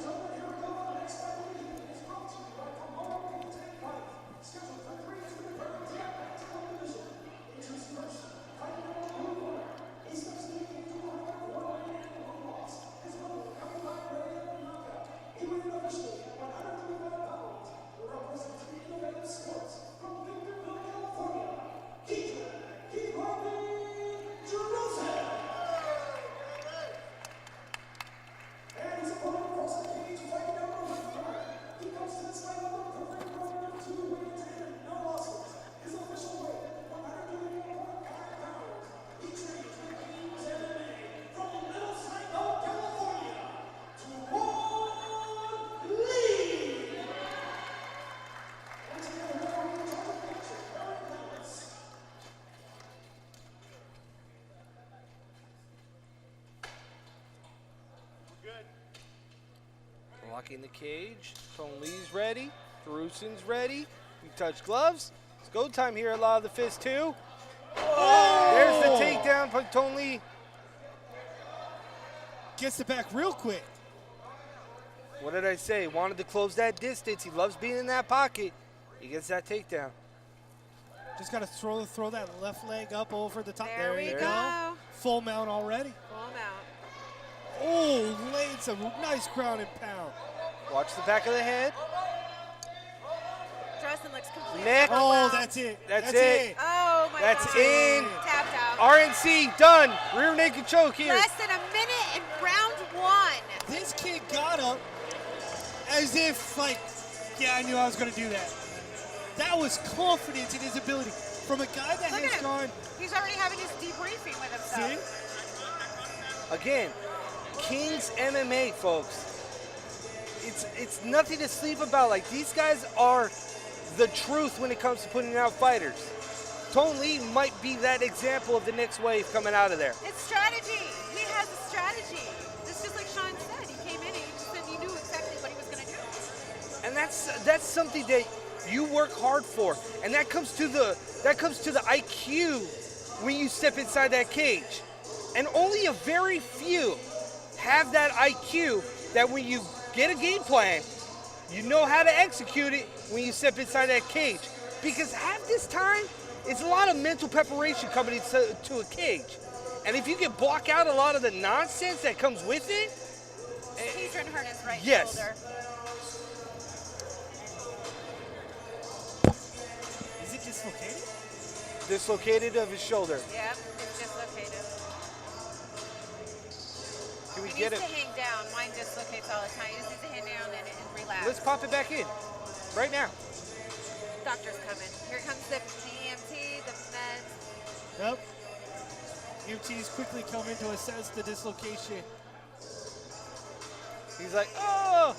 Locking the cage. Tone Lee's ready. Drusen's ready. We touch gloves. It's go time here at Law of the Fist 2. Oh! There's the takedown by Tone Lee. Gets it back real quick. What did I say? Wanted to close that distance. He loves being in that pocket. He gets that takedown. Just got to throw that left leg up over the top. There we you go. Full mount already. Full mount. Oh, laid some nice ground and pound. Watch the back of the head. Drusen looks completely Neck. Oh, overwhelmed. that's it. That's it. Oh my That's God. in. Tapped out. RNC done. Rear naked choke here. Less than a minute in round one. This kid got up as if, like, yeah, I knew I was going to do that. That was confidence in his ability. From a guy that Look at has him. gone, He's already having his debriefing with himself. see? Again, King's MMA, folks. It's nothing to sleep about. Like, these guys are the truth when it comes to putting out fighters. Tone Lee might be that example of the next wave coming out of there. It's strategy. He has a strategy. It's just like Sean said. He came in and he knew exactly what he was going to do. And that's something that you work hard for. And that comes to the IQ when you step inside that cage. And only a very few have that IQ that when you get a game plan, you know how to execute it when you step inside that cage. Because half this time, it's a lot of mental preparation coming into a cage. And if you can block out a lot of the nonsense that comes with it, Hadron hurt his right Yes. shoulder. Is it dislocated? dislocated of his shoulder. Yep, it's dislocated. Can we He get needs it? to hang down. Mine dislocates all the time. He just needs to hang down and relax. Let's pop it back in right now. Doctor's coming. Here comes the EMT, the meds. Yep. EMTs quickly come in to assess the dislocation. He's like, oh,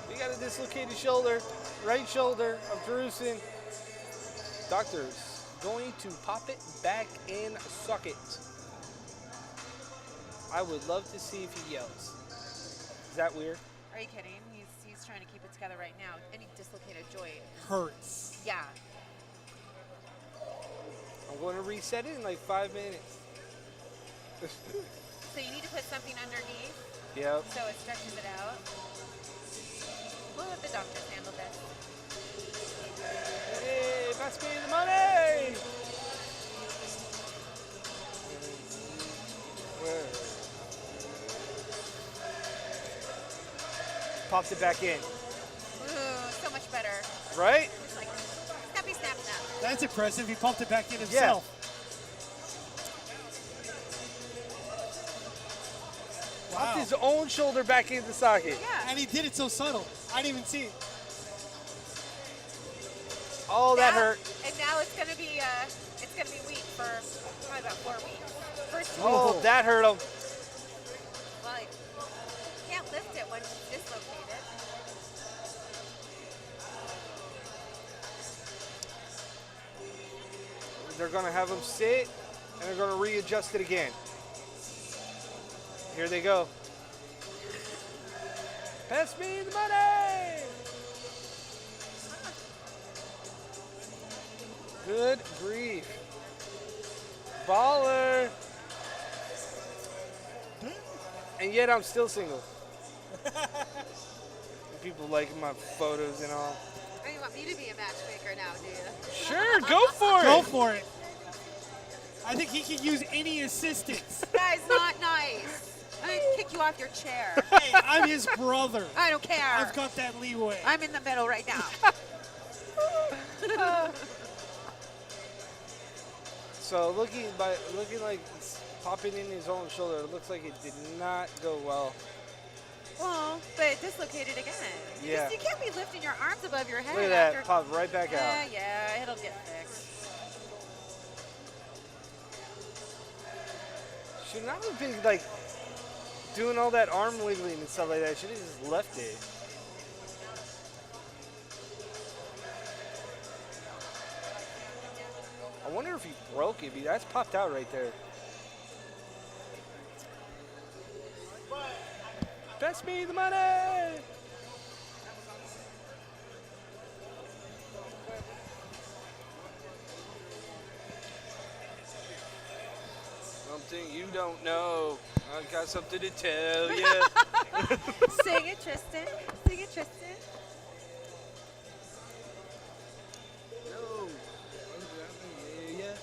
we got a dislocated shoulder, right shoulder of Jerusalem. Doctor's going to pop it back in socket. I would love to see if he yells. Is that weird? Are you kidding? He's trying to keep it together right now. Any dislocated joint. Hurts. Yeah. I'm going to reset it in like 5 minutes. So you need to put something underneath Yep. so it stretches it out. We'll let the doctors handle this. Hey, pass me the money! Where? Popped it back in, Ooh, so much better. right? Just like snappy snap snap. That's impressive. He pumped it back in himself. Popped Wow. his own shoulder back into the socket. Yeah. And he did it so subtle. I didn't even see it. Oh, that Now- hurt. And now it's gonna be weak for probably about 4 weeks. First week. Oh, that hurt him. Well, you can't lift it once it's dislocated. They're going to have him sit, and they're going to readjust it again. Here they go. Pass me the money! Good grief. Baller. And yet I'm still single. People like my photos and all. Oh, you want me to be a matchmaker now, do you? Sure, go for it. Go for it. I think he can use any assistance. Guys, not nice. I'm gonna kick you off your chair. Hey, I'm his brother. I don't care. I've got that leeway. I'm in the middle right now. So looking like it's popping in his own shoulder, it looks like it did not go well. Well, but it dislocated again. Yeah. You can't be lifting your arms above your head Look at that, after. pop right back out. Yeah, it'll get fixed. Should not have been like doing all that arm wiggling and stuff like that. Should have just left it. I wonder if he broke it. That's popped out right there. Pass me the money! Something you don't know. I got something to tell you. Sing it, Tristan. Sing it, Tristan. No. Yeah.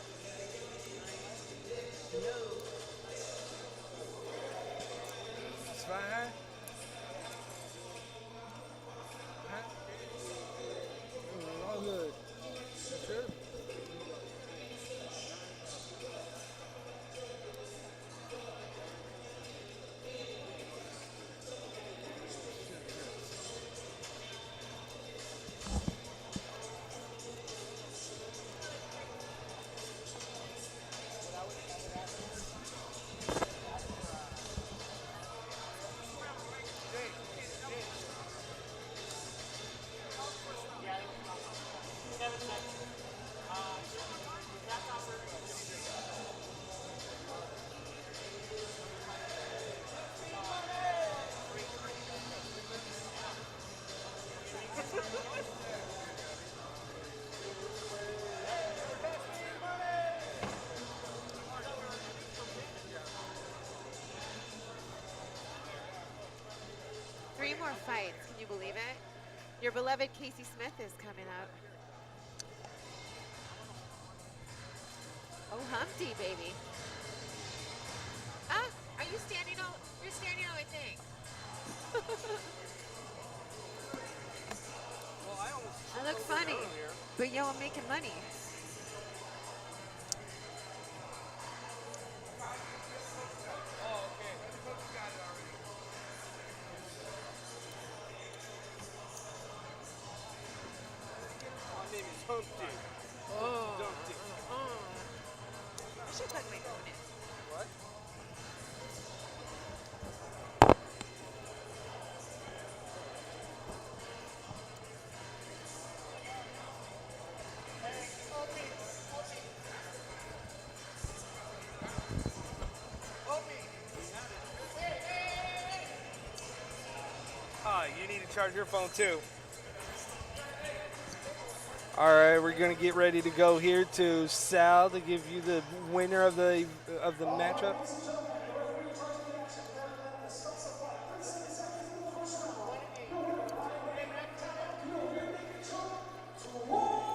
No. It's fine. Huh? All good. Sure. Three more fights. Can you believe it? Your beloved Casey Smith is coming up. Oh, Humpty, baby. You're standing on my thing. I look funny, but yo, I'm making money. My name is Humpty. Dumpty. I should plug my phone in. What? You need to charge your phone too. All right, we're gonna get ready to go here to Sal to give you the winner of the matchup. Woohoo!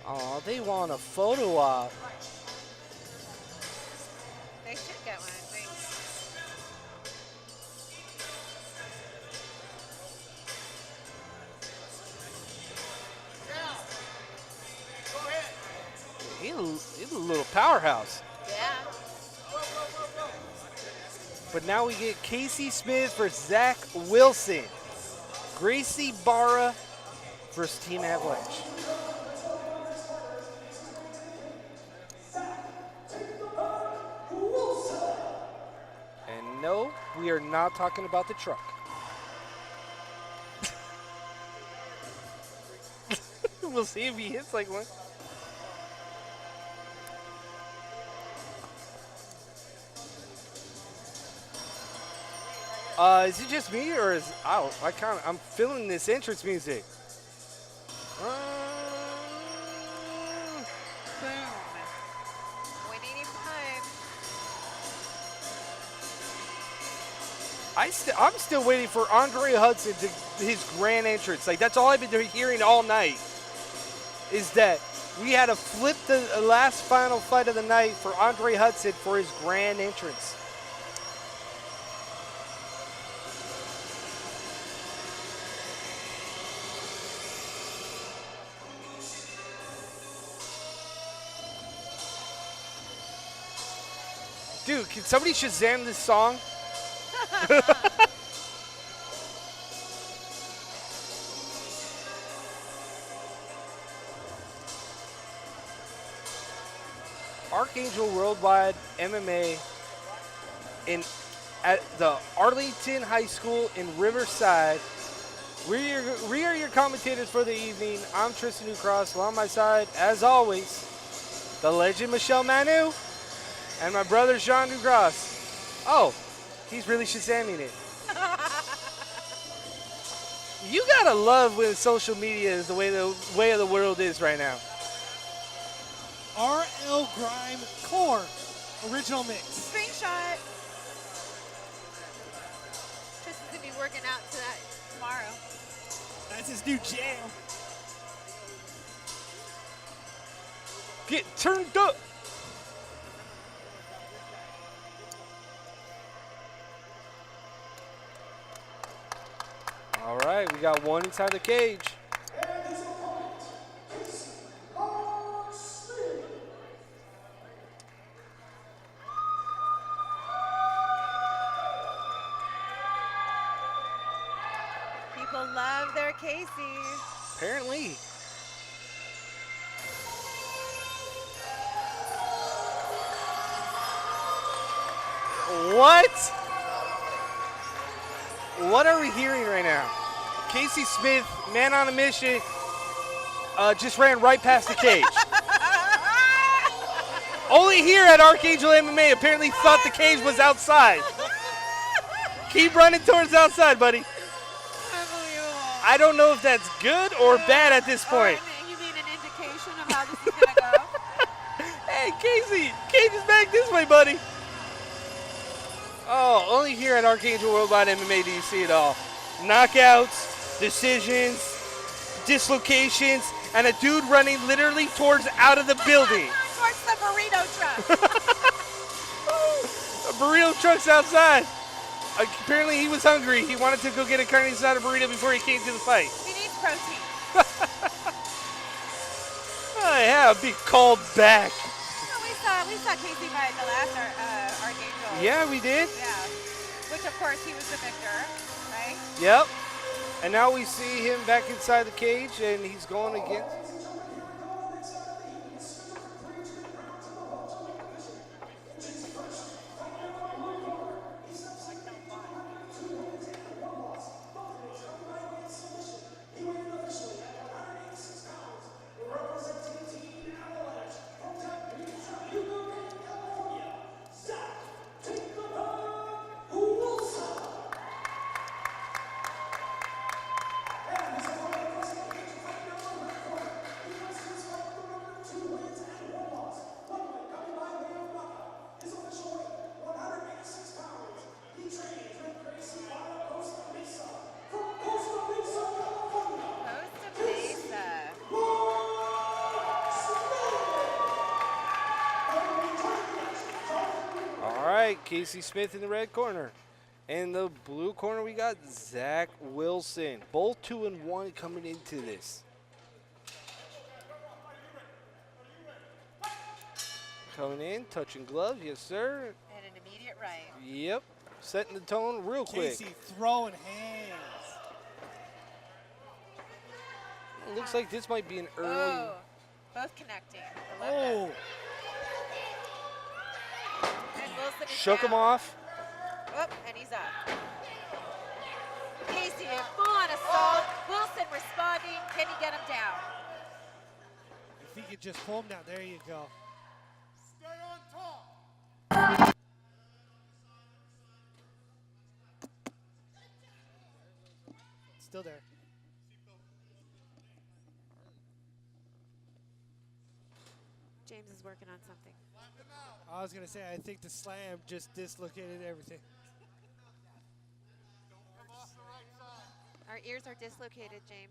Oh, they want a photo op. They should get one, I think. He's a little powerhouse. Yeah. But now we get Casey Smith versus Zach Wilson. Gracie Barra versus Team Avalanche. And no, we are not talking about the truck. We'll see if he hits like one. Is it just me, or is I'm feeling this entrance music. Boom. 185. I'm still waiting for Andre Hudson to his grand entrance. Like, that's all I've been hearing all night. Is that we had to flip the last final fight of the night for Andre Hudson for his grand entrance. Dude, can somebody Shazam this song? Archangel Worldwide MMA at the Arlington High School in Riverside. We are your commentators for the evening. I'm Tristan Newcross. Along my side, as always, the legend Michelle Manu and my brother Sean Newcross. Oh, he's really Shazamming it. You gotta love when social media is the way of the world is right now. RL Grime Core original mix. Screenshot. Tristan's gonna be working out to that tomorrow. That's his new jam. Get turned up. All right, we got one inside the cage. People love their Casey. Apparently. What? What are we hearing right now? Casey Smith, man on a mission, just ran right past the cage. Only here at Archangel MMA apparently thought the cage was outside. Keep running towards the outside, buddy. Unbelievable. I don't know if that's good or bad at this point. You mean an indication of how this is gonna go? Hey, Casey, cage is back this way, buddy. Oh, only here at Archangel Worldwide MMA do you see it all. Knockouts, decisions, dislocations, and a dude running literally towards out of the building. Towards the burrito truck. A burrito truck's outside. Apparently he was hungry. He wanted to go get a carne asada burrito before he came to the fight. He needs protein. Oh, yeah, be called back. Well, we saw Casey fight the last Archangel. Yeah, we did. Yeah. Which, of course, he was the victor, right? Yep. And now we see him back inside the cage, and he's going against. Costa Mesa. All right, Casey Smith in the red corner. In the blue corner, we got Zach Wilson. Both 2-1 coming into this. Coming in, touching gloves, yes sir. And an immediate right. Yep, setting the tone real quick. Casey throwing hands. It looks like this might be an early. Oh, both connecting. I love Oh, that. And Wilson is Shook him down. off. Oh, and he's up. Casey, full on assault. Wilson responding. Can he get him down? if he could just pull him down. There you go. Stay on top. Still there. James is working on something. I was going to say, I think the slam just dislocated everything. Our ears are dislocated, James.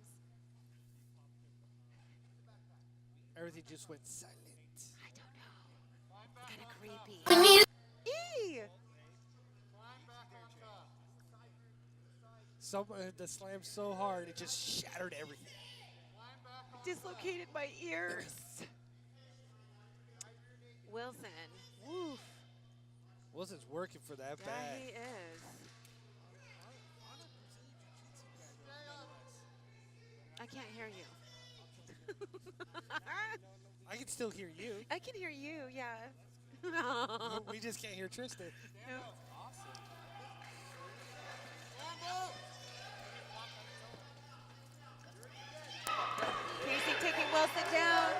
Everything just went silent. I don't know. It's kind of creepy. Eee! The slam's so hard, it just shattered everything. Dislocated my ears. Wilson. Woof. Wilson's working for that Yeah, bag. he is. I can't hear you. I can still hear you. I can hear you, yeah. We just can't hear Tristan. No. Casey taking Wilson down.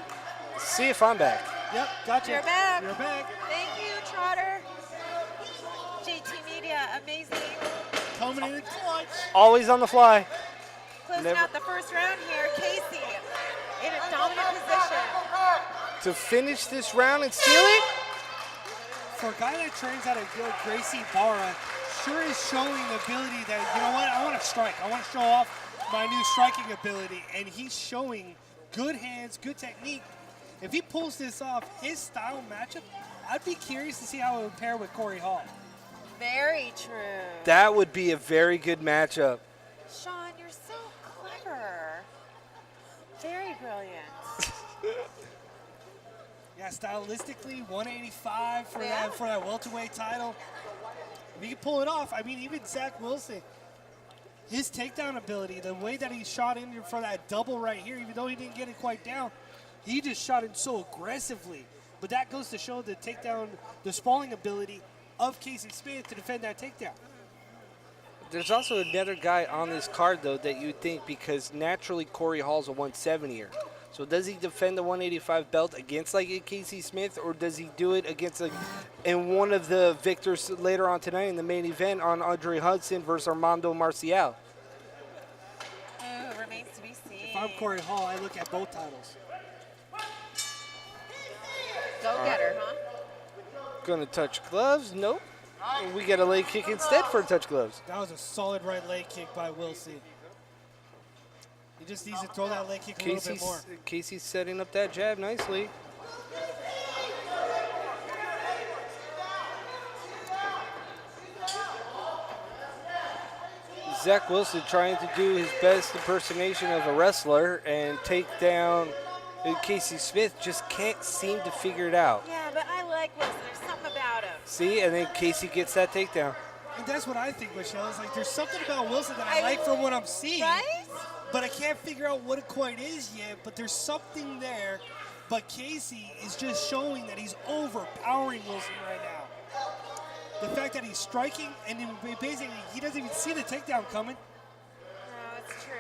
See if I'm back. Yep, gotcha. You're back. You're back. Thank you, Trotter. JT Media, amazing. Coming in clutch. Always on the fly. Closing Never- out the first round here. Casey in a dominant position. To finish this round and steal it? For a guy that trains out of Gracie Barra, sure is showing the ability that, you know what, I want to strike. I want to show off my new striking ability. And he's showing good hands, good technique. If he pulls this off, his style matchup, I'd be curious to see how it would pair with Corey Hall. Very true. That would be a very good matchup. Sean, you're so clever. Very brilliant. Yeah, stylistically, 185 for Yeah. that welterweight title. If he can pull it off, I mean, even Zach Wilson, his takedown ability, the way that he shot in for that double right here, even though he didn't get it quite down, he just shot in so aggressively. But that goes to show the takedown, the sprawling ability of Casey Smith to defend that takedown. There's also another guy on this card, though, that you think, because naturally Corey Hall's a 170er. So does he defend the 185 belt against like a Casey Smith, or does he do it against like in one of the victors later on tonight in the main event on Andre Hudson versus Armando Marcial? Ooh, remains to be seen. If I'm Corey Hall, I look at both titles. Go getter, huh? Gonna touch gloves? Nope. We get a leg kick instead for touch gloves. That was a solid right leg kick by Wilson. He just needs to throw that leg kick a little bit more. Casey's setting up that jab nicely. Zach Wilson trying to do his best impersonation of a wrestler and take down Casey Smith, just can't seem to figure it out. Yeah, but I like Wilson. There's something about him. See, and then Casey gets that takedown. And that's what I think, Michelle. It's like there's something about Wilson that I like from what I'm seeing. Right? But I can't figure out what it quite is yet. But there's something there. But Casey is just showing that he's overpowering Wilson right now. The fact that he's striking and then basically he doesn't even see the takedown coming. No, it's true.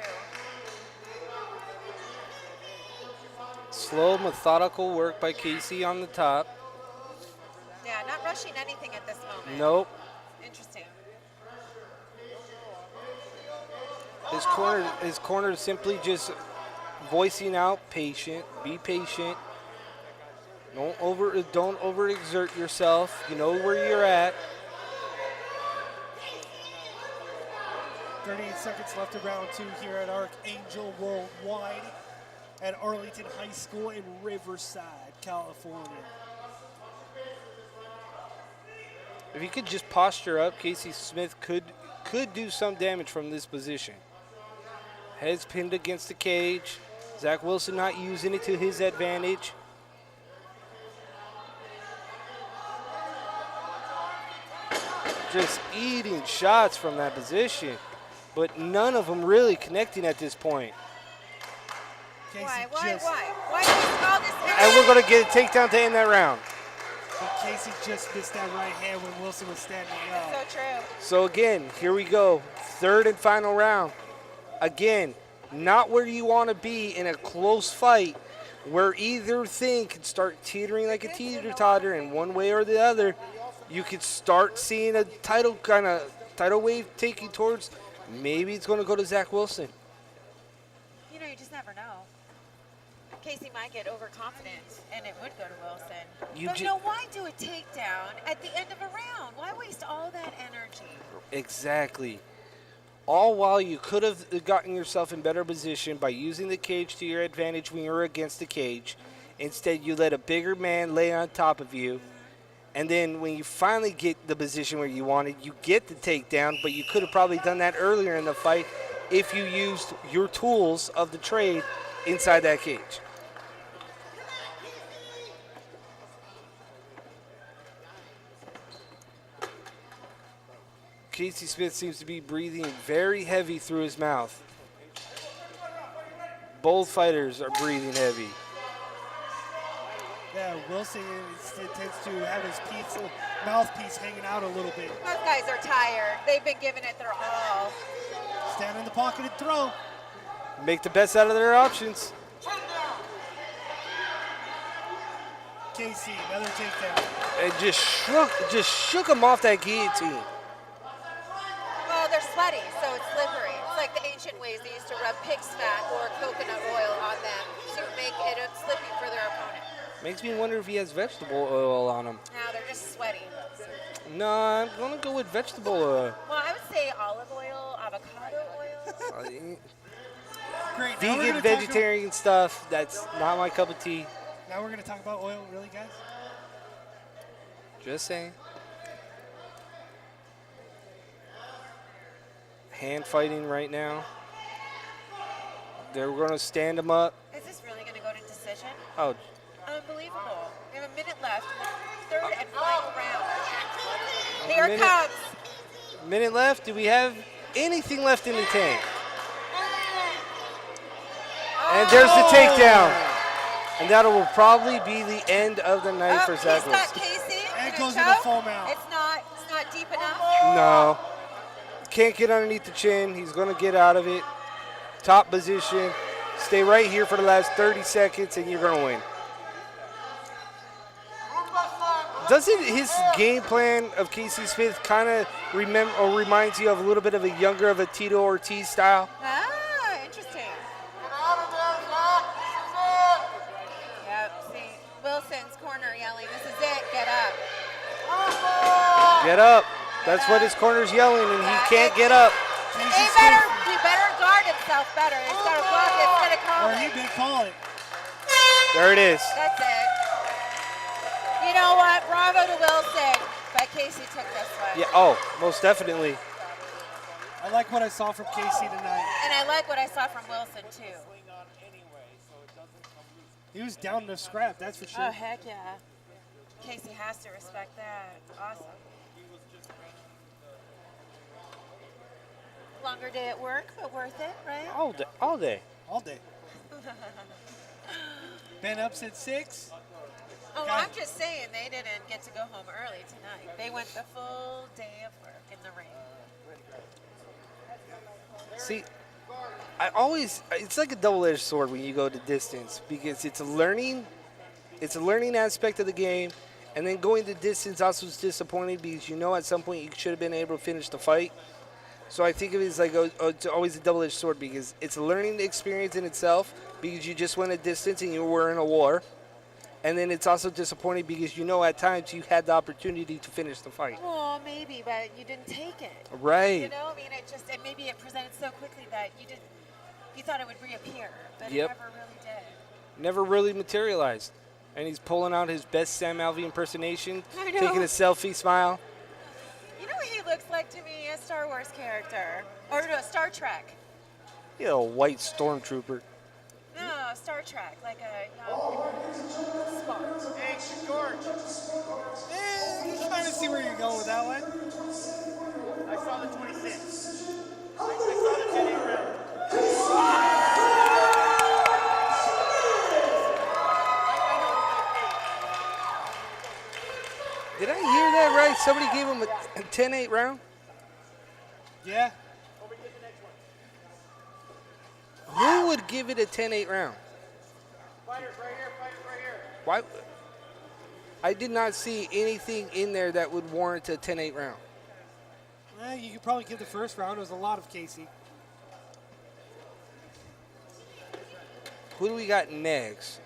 Slow, methodical work by Casey on the top. Yeah, not rushing anything at this moment. Nope. Interesting. His corner is simply just voicing out patient, be patient. Don't overexert yourself. You know where you're at. 38 seconds left of round 2 here at Archangel Worldwide at Arlington High School in Riverside, California. If he could just posture up, Casey Smith could do some damage from this position. Head's pinned against the cage. Zach Wilson not using it to his advantage. Just eating shots from that position, but none of them really connecting at this point. Casey Why just, do we call this? And we're going to get a takedown to end that round. Casey just missed that right hand when Wilson was standing up. So true. So again, here we go. Third and final round. Again, not where you want to be in a close fight where either thing could start teetering like a teeter-totter in one way or the other. You could start seeing a tidal wave taking towards, maybe it's going to go to Zach Wilson. You know, you just never know. Casey might get overconfident, and it would go to Wilson. But no, why do a takedown at the end of a round? Why waste all that energy? Exactly. All while you could have gotten yourself in better position by using the cage to your advantage when you were against the cage. Instead, you let a bigger man lay on top of you. And then when you finally get the position where you wanted, you get the takedown, but you could have probably done that earlier in the fight if you used your tools of the trade inside that cage. Casey Smith seems to be breathing very heavy through his mouth. Both fighters are breathing heavy. Yeah, Wilson tends to have his mouthpiece hanging out a little bit. Those guys are tired. They've been giving it their all. Stand in the pocket and throw. Make the best out of their options. Casey, another takedown. And just shook him off that guillotine. Well, they're sweaty, so it's slippery. It's like the ancient ways they used to rub pig's fat or coconut oil on them to make it slippy for their opponent. Makes me wonder if he has vegetable oil on him. Now they're just sweaty. No, I'm going to go with vegetable oil. Well, I would say olive oil, avocado oil. Great. Now we're Vegan, gonna vegetarian stuff, that's not my cup of tea. Now we're going to talk about oil, really, guys? Just saying. Hand fighting right now. They're going to stand him up. Is this really going to go to decision? Oh, Unbelievable. We have a minute left. Third and final round. Here it comes. minute left. Do we have anything left in the tank? And there's the takedown. And that will probably be the end of the night for Zach He's got Wilson. Casey. And in a goes in the choke. full mount. It's not deep enough. No. Can't get underneath the chin. He's going to get out of it. Top position. Stay right here for the last 30 seconds, and you're going to win. Doesn't his game plan of Casey Smith kind of reminds you of a little bit of a younger of a Tito Ortiz style? Ah, interesting. Yep, see, Wilson's corner yelling, "This is it, get up." Get up. That's what his corner's yelling, and he can't get up. He better guard himself better. He's got to block instead of Or calling. he been calling. There it is. That's it. You know what? Bravo to Wilson. But Casey took this one. Yeah. Oh, most definitely. I like what I saw from Casey tonight. And I like what I saw from Wilson, too. He was down to scrap, that's for sure. Oh, heck yeah. Casey has to respect that. Awesome. Longer day at work, but worth it, right? All day. All day. All day. Been up since 6. Oh, God. I'm just saying they didn't get to go home early tonight. They went the full day of work in the rain. See, it's like a double-edged sword when you go to distance because it's a learning aspect of the game, and then going the distance also is disappointing because you know at some point you should have been able to finish the fight. So I think of it as like it's always a double-edged sword because it's a learning experience in itself because you just went a distance and you were in a war. And then it's also disappointing because you know at times you had the opportunity to finish the fight. Well, maybe, but you didn't take it. Right. You know, I mean, maybe it presented so quickly that you thought it would reappear, but Yep. it never really did. Never really materialized. And he's pulling out his best Sam Alvey impersonation, I know. taking a selfie smile. You know what he looks like to me? A Star Wars character. Or no, Star Trek. You know, a white stormtrooper. No, Star Trek, like a young Spock. Hey, George. Just trying to see where you're going with that one. I saw the 26. I saw the 10 round. Did I hear that right? Somebody gave him a 10-8 round? Yeah. Who would give it a 10-8 round? Fighters right here, fighters right here. Why? I did not see anything in there that would warrant a 10-8 round. You could probably give the first round. It was a lot of Casey. Who do we got next?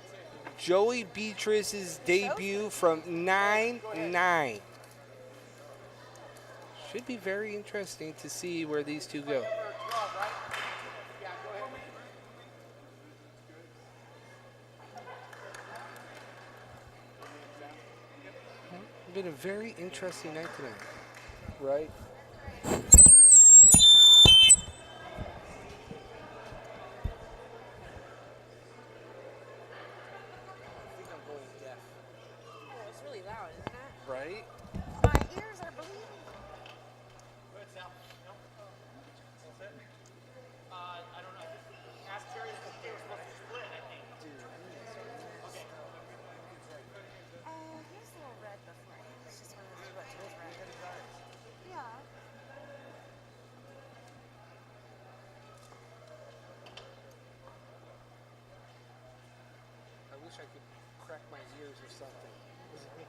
Joey Beatrice's debut from 9-9. Should be very interesting to see where these two go. Been a very interesting night tonight, right? Oh, it's really loud, isn't it? Right? My ears are bleeding. I don't know. Ask Terry if they were supposed to split, I think. Okay. Here's a little red before. It's just one of those what is red. Yeah. I wish I could crack my ears or something.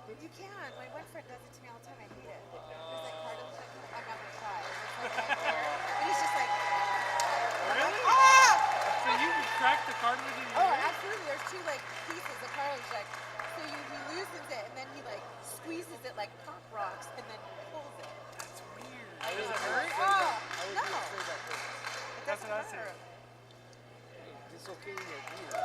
You can. My boyfriend does it to me all the time. I hate it. There's like cartilage. I'm not gonna try. It's like right there. And he's just like. Really? Ah! So you can crack the cartilage in your Oh, ear? absolutely. There's two like pieces of cartilage. Like, so he loosens it and then he like squeezes it like pop rocks and then pulls it. That's weird. Does it hurt? Oh, no. It That's doesn't what I hurt. said. Dislocating your ears.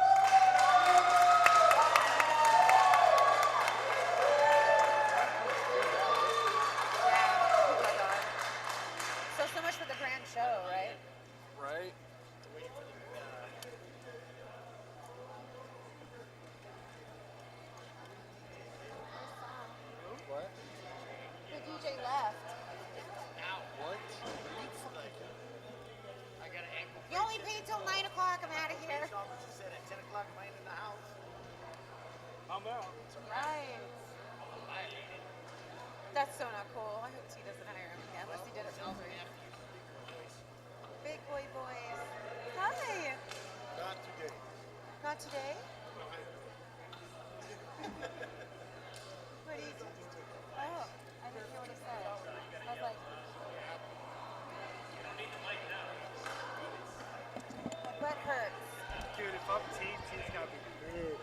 So much for the grand show, right? Right? What? The DJ left. What? I got an ankle. You only paid till 9 o'clock. I'm out of here. She said at 10 o'clock I'm in the house. I'm out. Right. That's so not cool. I hope T doesn't hire him again unless he did it for free. Big boy boys. Hi. Not today. Not today? What do you do? Oh, I didn't hear what he said. I was like, my butt hurts. Dude, if I'm team, T's got to be big.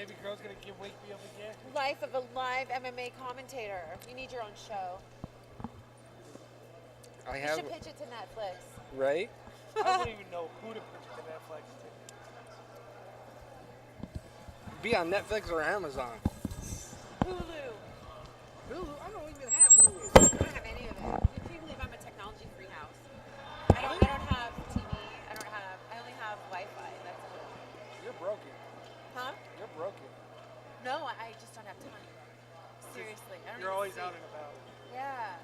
Baby girl's gonna wake me up again. Life of a live MMA commentator. You need your own show. I You have, should pitch it to Netflix. right? I wouldn't even know who to pitch to Netflix. Be on Netflix or Amazon. Hulu. Hulu? I don't even have Hulu. I don't have any of it. Can you believe I'm a technology free house? I don't have TV. I only have Wi-Fi. That's it. You're broken. Huh? You're broken. No, I just don't have time. Seriously. I don't You're even always see. out and about. Yeah.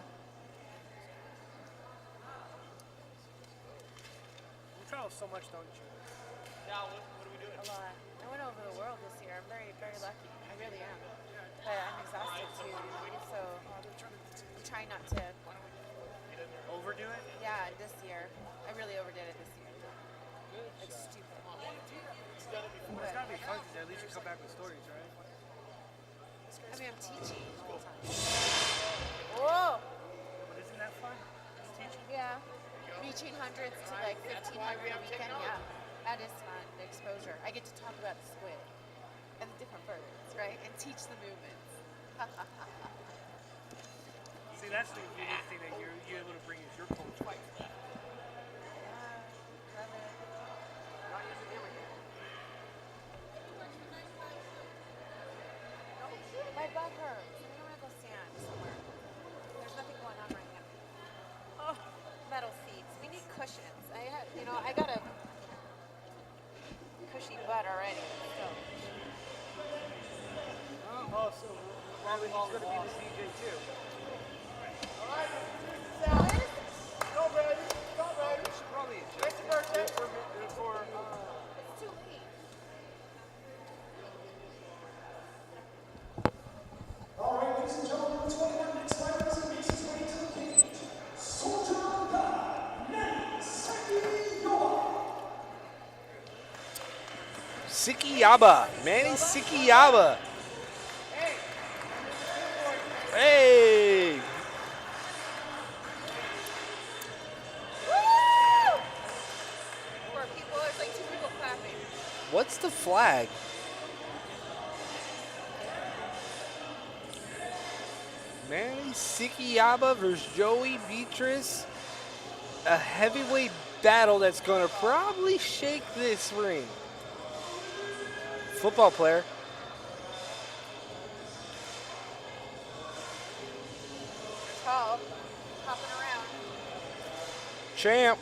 You travel so much, don't you? Now, what are we doing? A lot. I went over the world this year. I'm very, very lucky. I really am. But I'm exhausted too. So I'm trying not to. Overdo it? Yeah, this year. I really overdid it this year. Like stupid. Well, it's gotta be fun because at least you come back with stories, right? I mean, I'm teaching all the time. Whoa! But isn't that fun? Yeah. Reaching hundreds to like 1,500 a weekend. Yeah. That is fun. The exposure. I get to talk about the squid and the different birds, right? And teach the movements. See, that's the unique thing that you're able to bring is your culture. Yeah. Love it. My butt hurts. I don't want to go stand somewhere. There's nothing going on right now. Oh, metal seats. We need cushions. I got a cushy butt already. So. Oh, so Robin, he's gonna be the DJ too. Go, Brady. Go, Brady. We should probably adjust Next birthday. It's too late. All right, ladies and gentlemen, let's welcome our next fighters and makes his way to the cage. Soldier of God, Sikiyaba. Manny Sikiyaba. Hey! For people, there's like 2 people clapping. What's the flag? Manny Sikiyaba versus Joey Beatrice. A heavyweight battle that's going to probably shake this ring. Football player. Tall, hopping around. Champ.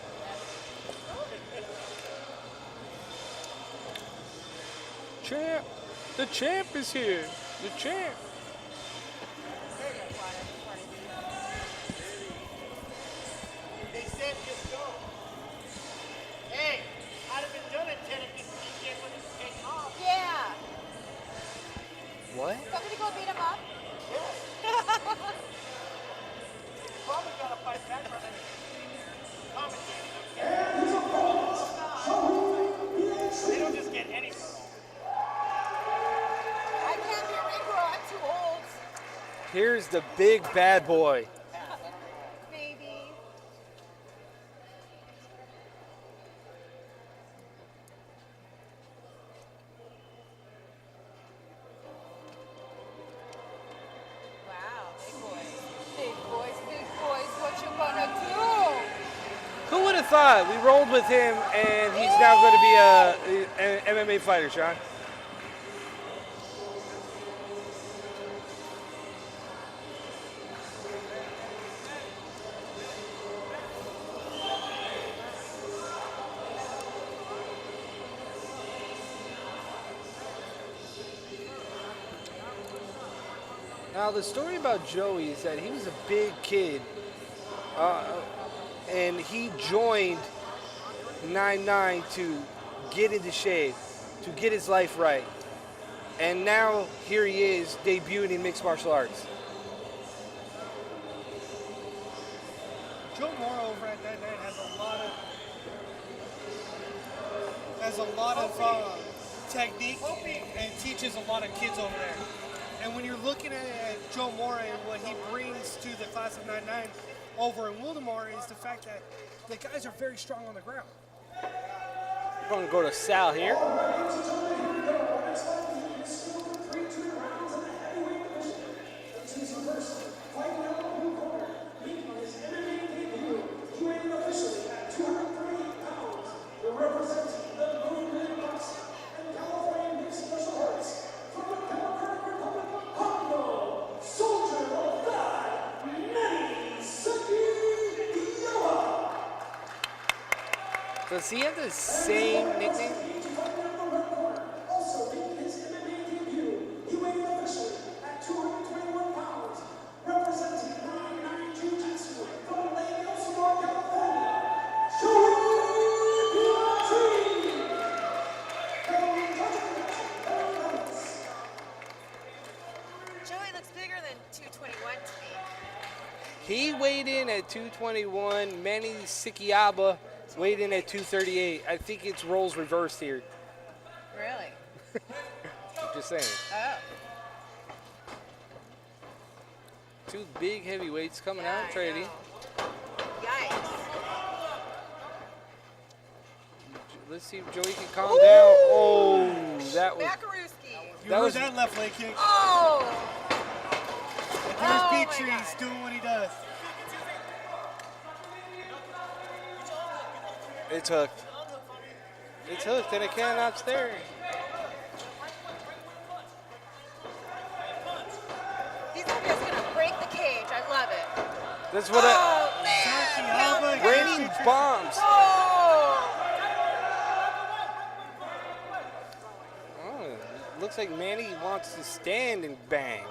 Champ. The champ is here. The champ. They said just go. Hey, I'd have been done at 10 if you can't win this game off. Yeah. What? Want me to go beat him up? Probably got to fight back from it. Commentating. They don't just get any girl. I can't be a ring girl. I'm too old. Here's the big bad boy. Maybe. Wow, big boys. Big boys, what you gonna do? Who would have thought? We rolled with him, and he's now going to be an MMA fighter, Sean. Now, the story about Joey is that he was a big kid, and he joined 9-9 to get into shape, to get his life right. And now here he is debuting in mixed martial arts. Joe Morrow over at 99 has a lot of technique and teaches a lot of kids over there. And when you're looking at Joe Morrow and what he brings to the class of 99 over in Wildemar is the fact that the guys are very strong on the ground. We're going to go to Sal here. Does he have the same nickname? Also making his MMA debut, he weighed in officially at 221 pounds, representing 9'9" Jiu-Jitsu from Lake Elsinore, California, Joey Piatri. Joey looks bigger than 221 to me. He weighed in at 221. Manny Sikiaba weighed in at 238. I think it's roles reversed here. Really? Just saying. Oh. Two big heavyweights coming Yeah, out trading. Yikes. Let's see if Joey can calm down. Oh, that was. Makarewski. You That heard was- that left leg kick. Oh! And Oh my there's Beatrice God. doing what he does. It's hooked. It's hooked and it cannot stay. He's always going to break the cage. I love it. That's what Oh, man. Sakiaba Help. raining bombs. Oh! Oh, looks like Manny wants to stand and bang.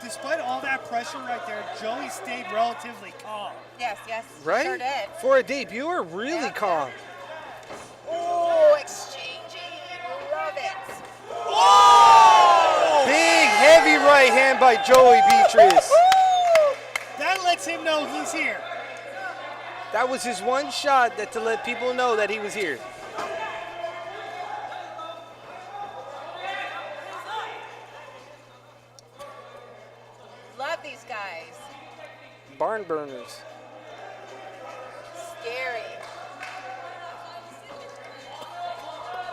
Despite all that pressure right there, Joey stayed relatively calm. Yes, yes. Right? Sure did. For a debuter, really Yeah. calm. Oh, exchanging. Love it. Big, heavy right hand by Joey Beatrice. That lets him know he's here. That was his one shot to let people know that he was here. Love these guys. Barn burners. Scary.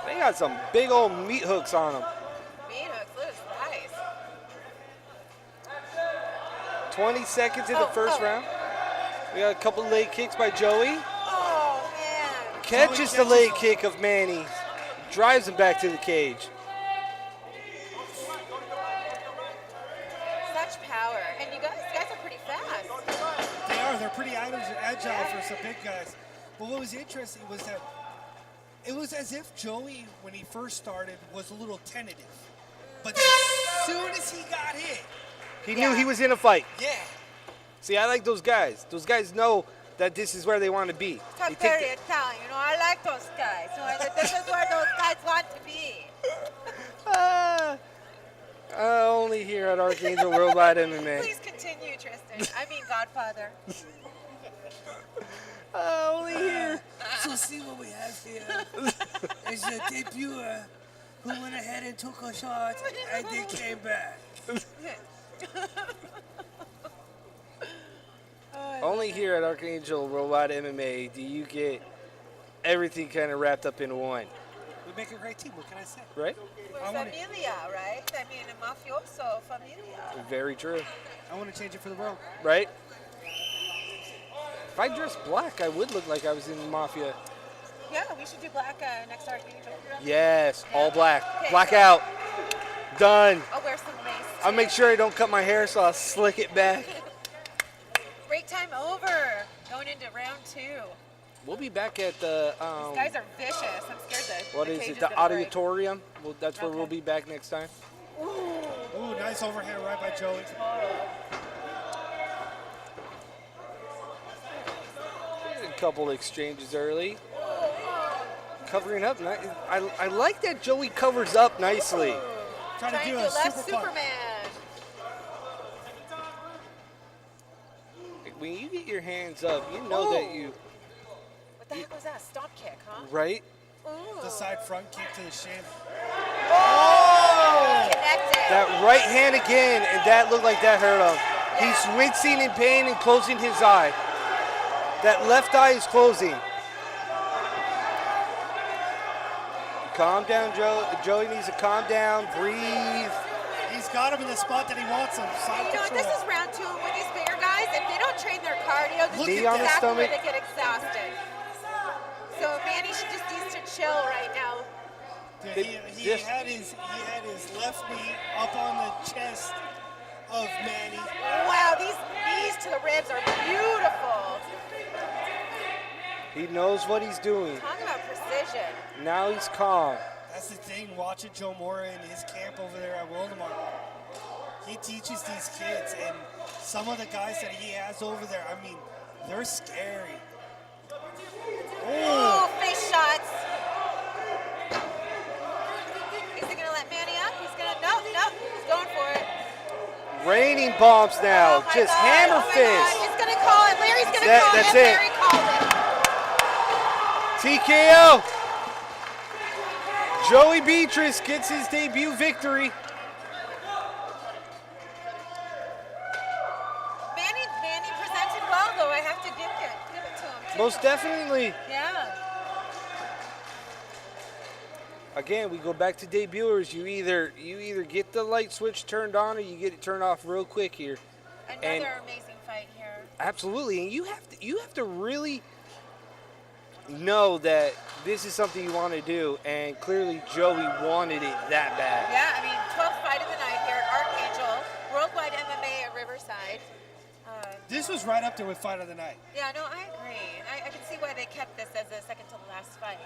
They got some big old meat hooks on them. Meat hooks. Look, nice. 20 seconds in the first round. We got a couple leg kicks by Joey. Oh, man. Catches the leg kick of Manny. Drives him back to the cage. Such power. And you guys are pretty fast. They are. They're pretty agile for some big guys. But what was interesting was that it was as if Joey, when he first started, was a little tentative. But as soon as he got hit, He knew he was in a fight. yeah. See, I like those guys. Those guys know that this is where they want to be. They Talk take very the- Italian. You know, I like those guys. You know, this is where those guys want to be. Only here at Archangel Worldwide MMA. Please continue, Tristan. I mean, Godfather. Only here. So see what we have here is a debuter who went ahead and took a shot and then came back. Only here at Archangel Worldwide MMA do you get everything kind of wrapped up in one, We make a great team. What can I say? right? I want to. Familia, right? I mean, a mafioso familia. Very true, I want to change it for the world. right? If I dressed black, I would look like I was in the mafia. Yeah, we should do black next Archangel. Yes, all black. Okay, Black so- out. Done. I'll wear some lace. I'll make sure I don't cut my hair, so I'll slick it back. Break time over. Going into round 2. We'll be back at the These guys are vicious. I'm scared that what the is cage it? is The gonna break. auditorium. Well, that's where Okay. we'll be back next time. Ooh, nice overhand right by Joey. A couple exchanges early. Covering up. I like that Joey covers up nicely. Trying to Trying do to a left super punch. Superman. When you get your hands up, you know that you, What the heck was that? Stomp kick, huh? right? Ooh. The side front kick to the shin. Connected. That right hand again, and that looked like that hurt him. He's wincing in pain and closing his eye. That left eye is closing. Calm down, Joe. Joey needs to calm down, breathe. He's got him in the spot that he wants him. Side You know, control. this is round 2, and with these bigger guys, if they don't train their cardio, this Knee is on the exactly where stomach. they get exhausted. So Manny should just needs to chill right now. Dude, he had his left knee up on the chest of Manny. Wow, these knees to the ribs are beautiful. He knows what he's doing. Talk about precision. Now he's calm. That's the thing, watching Joe Mora in his camp over there at Wildemar. He teaches these kids, and some of the guys that he has over there, I mean, they're scary. Oh, face shots. Is he going to let Manny up? He's going to, no, he's going for it. Raining bombs now, Oh my just God, hammer oh my fist. God, he's going to call it. Larry's going to call That's it. it. Larry called it. TKO. Joey Beatrice gets his debut victory. Manny presented well, though. I have to give it to him, too. Most definitely. Yeah. Again, we go back to debuters. You either get the light switch turned on or you get it turned off real quick here. Another amazing fight here. Absolutely, and you have to really know that this is something you want to do, and clearly Joey wanted it that bad. Yeah, I mean, 12th fight of the night here at Archangel, Worldwide MMA at Riverside. This was right up there with Fight of the Night. Yeah, no, I agree. I can see why they kept this as the second to the last fight.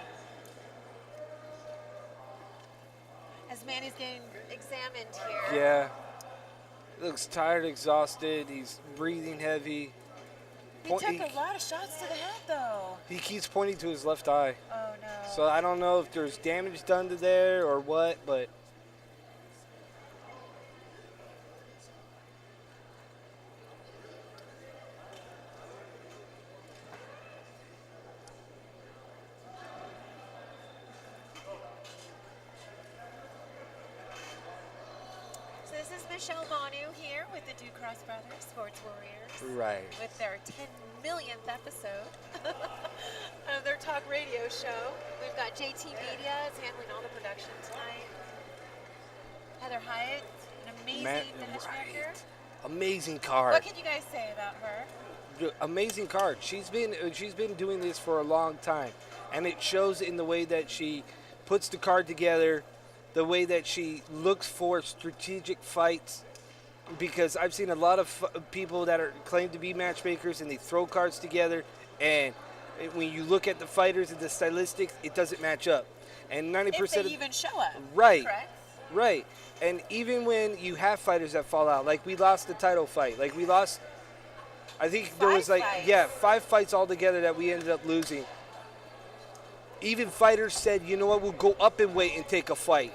As Manny's getting examined here. Yeah. Looks tired, exhausted. He's breathing heavy. He took a lot of shots to the head, though. He keeps pointing to his left eye. Oh, no. So I don't know if there's damage done to there or what, but So this is Michelle Manu here with the Ducross Brothers, Sports Warriors. right. With their 10 millionth episode of their talk radio show. We've got JT Media is handling all the production tonight. Heather Hyatt, an amazing matchmaker. Amazing card. What can you guys say about her? Amazing card. She's been doing this for a long time, and it shows in the way that she puts the card together, the way that she looks for strategic fights. Because I've seen a lot of people that are claimed to be matchmakers, and they throw cards together, and when you look at the fighters and the stylistics, it doesn't match up. And 90% If they even show up. Right. Correct? Right. And even when you have fighters that fall out, like we lost the title fight, like we lost, I think there was 5 fights altogether that we ended up losing. Even fighters said, you know what, we'll go up in weight and take a fight.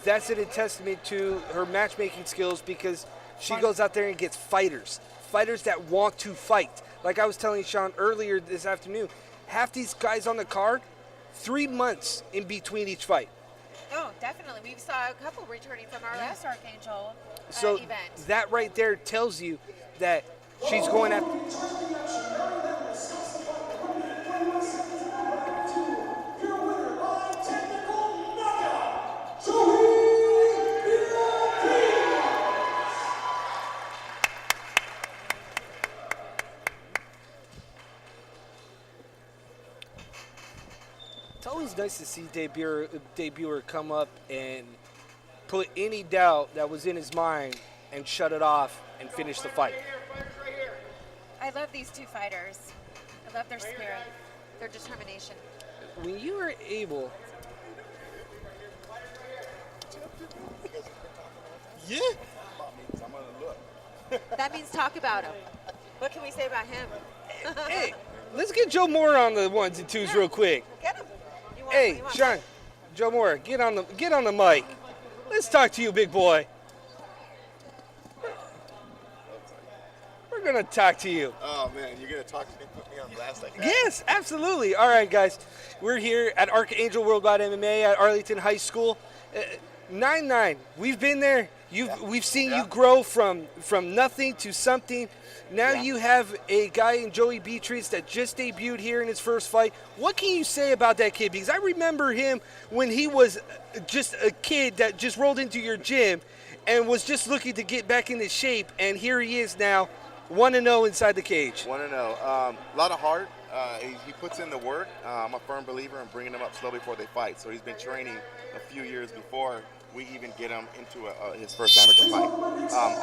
That's a testament to her matchmaking skills, because she goes out there and gets fighters that want to fight. Like I was telling Sean earlier this afternoon, half these guys on the card, 3 months in between each fight. Oh, definitely. We saw a couple returning from our last Archangel event. That right there tells you that she's going after. It's always nice to see debuter come up and put any doubt that was in his mind and shut it off and finish the fight. I love these two fighters. I love their spirit, their determination. When you are able, Yeah. That means talk about him. What can we say about him? hey, let's get Joe Moore on the ones and twos real quick. Get him. Hey, Sean, Joe Moore, get on the mic. Let's talk to you, big boy. We're gonna talk to you. Oh man, you're gonna talk to me, put me on blast like that? Yes, absolutely. All right, guys, we're here at Archangel Worldwide MMA at Arlington High School. 9-9. We've been there. We've seen you grow from nothing to something. Now you have a guy in Joey Beatrice that just debuted here in his first fight. What can you say about that kid? Because I remember him when he was just a kid that just rolled into your gym and was just looking to get back into shape, and here he is now, 1-0 inside the cage. 1-0. A lot of heart. He puts in the work. I'm a firm believer in bringing them up slow before they fight. So he's been training a few years before we even get him into his first amateur fight.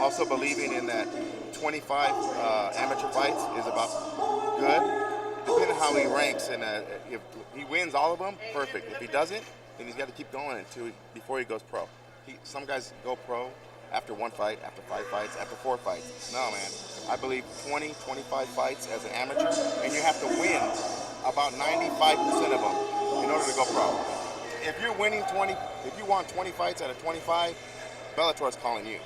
Also believing in that 25 amateur fights is about good. Depending on how he ranks, and if he wins all of them, perfect. If he doesn't, then he's got to keep going before he goes pro. Some guys go pro after 1 fight, after 5 fights, after 4 fights. No, man. I believe 20, 25 fights as an amateur, and you have to win about 95% of them in order to go pro. If you're winning 20, if you won 20 fights out of 25, Bellator's calling you.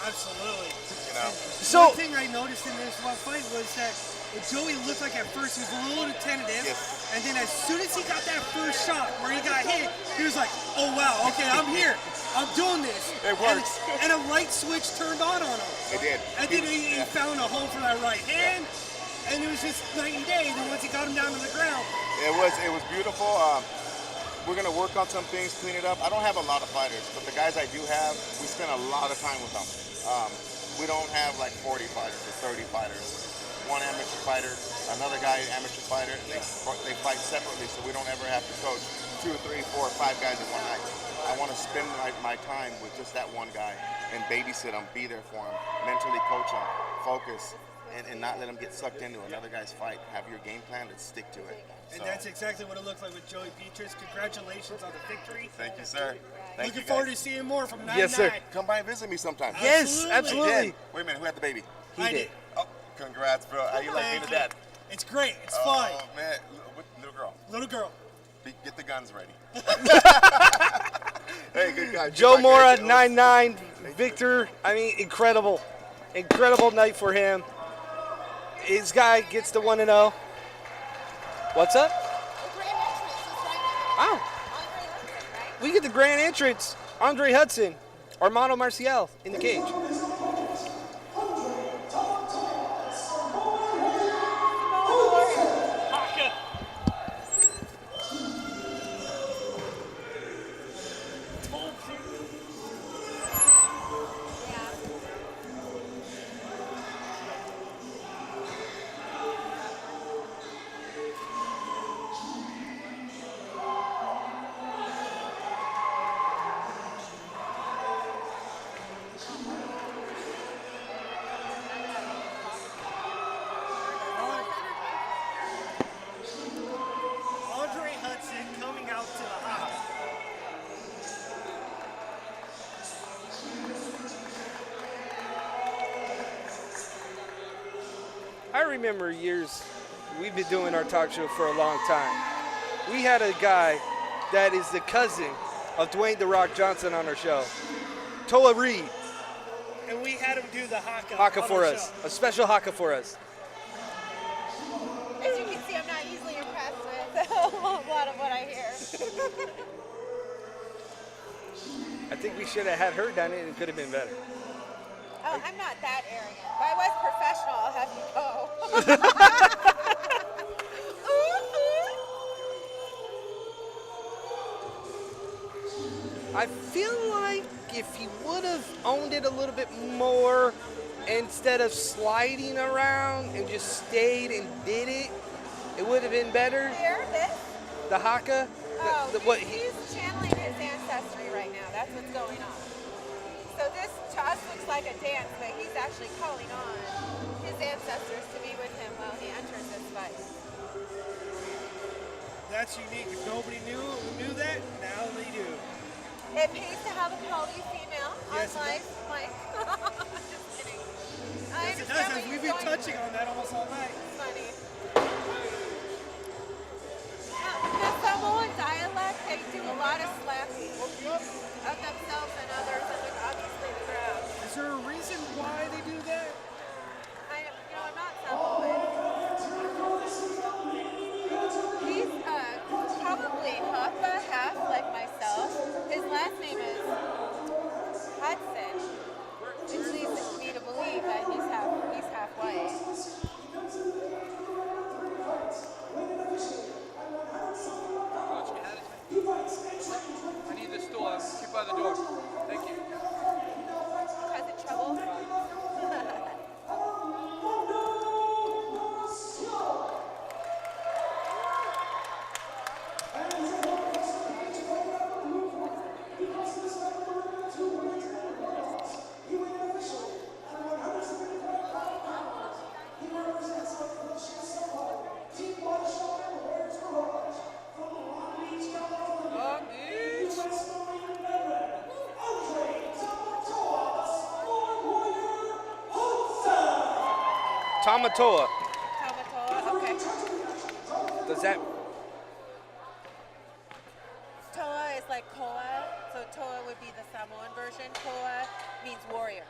Absolutely. You know. So- one thing I noticed in this one fight was that Joey looked like at first he was a little tentative, Yes. and then as soon as he got that first shot where he got hit, he was like, "Oh wow, okay, I'm here, I'm doing this." It works. And a light switch turned on him. It did. And then he found a home for that right hand, and it was just night and day. Then once he got him down to the ground, It was beautiful. We're gonna work on some things, clean it up. I don't have a lot of fighters, but the guys I do have, we spend a lot of time with them. We don't have like 40 fighters or 30 fighters. One amateur fighter, another guy amateur fighter. They fight separately, so we don't ever have to coach 2, 3, 4, 5 guys in one night. I want to spend my time with just that one guy and babysit him, be there for him, mentally coach him, focus, and not let him get sucked into another guy's fight. Have your game plan and stick to it. and So, that's exactly what it looked like with Joey Beatrice. Congratulations on the victory. thank you, sir. Thank Looking you, forward to guys. seeing more from 9-9. Yes, sir. Come by and visit me sometime. Yes, Absolutely. absolutely. Jen, wait a minute, who had the baby? He I did. did. Oh, congrats, bro. How you like being a Thank you. dad? It's great. It's fun. Oh, man. Little girl. Little girl. Get the guns ready. Hey, good guy. Joe Good Mora, guy. 9-9. Victor, I mean, incredible. Incredible night for him. His guy gets the 1-0. What's up? The grand entrance is right now. Oh, Andre Hudson, right? we get the grand entrance. Andre Hudson, Armando Marcial in the cage. Haka. Told you. Yeah. Andre Hudson coming out to the Haka. I remember years, we've been doing our talk show for a long time. We had a guy that is the cousin of Dwayne "The Rock" Johnson on our show, Toa Reed. And we had him do the Haka. Haka on for our us, show. a special Haka for us. As you can see, I'm not easily impressed with a lot of what I hear. I think we should have had her done it and it could have been better. Oh, I'm not that arrogant. If I was professional, I'll have you go. I feel like if he would have owned it a little bit more instead of sliding around and just stayed and did it, it would have been better. Here, this. The Haka, Oh, what he's channeling his ancestry right now. That's what's going on. So this to us looks like a dance, but he's actually calling on his ancestors to be with him while he enters this fight. That's unique. If nobody knew that, now they do. It pays to have a quality female Yes, on it life, Mike. Just kidding. I Yes, it understand does. what As you're we've been going touching on that almost all night. Funny. The Samoan dialect, they do a lot of slapping of themselves and others, and then obviously the crowd. Is there a reason why they do that? I'm not Samoan. He's probably half like myself. His last name is Hudson, which leads me to believe that he's half white. Tamatoa. Tamatoa, okay. Does that? Toa is like koa, so toa would be the Samoan version. Koa means warrior.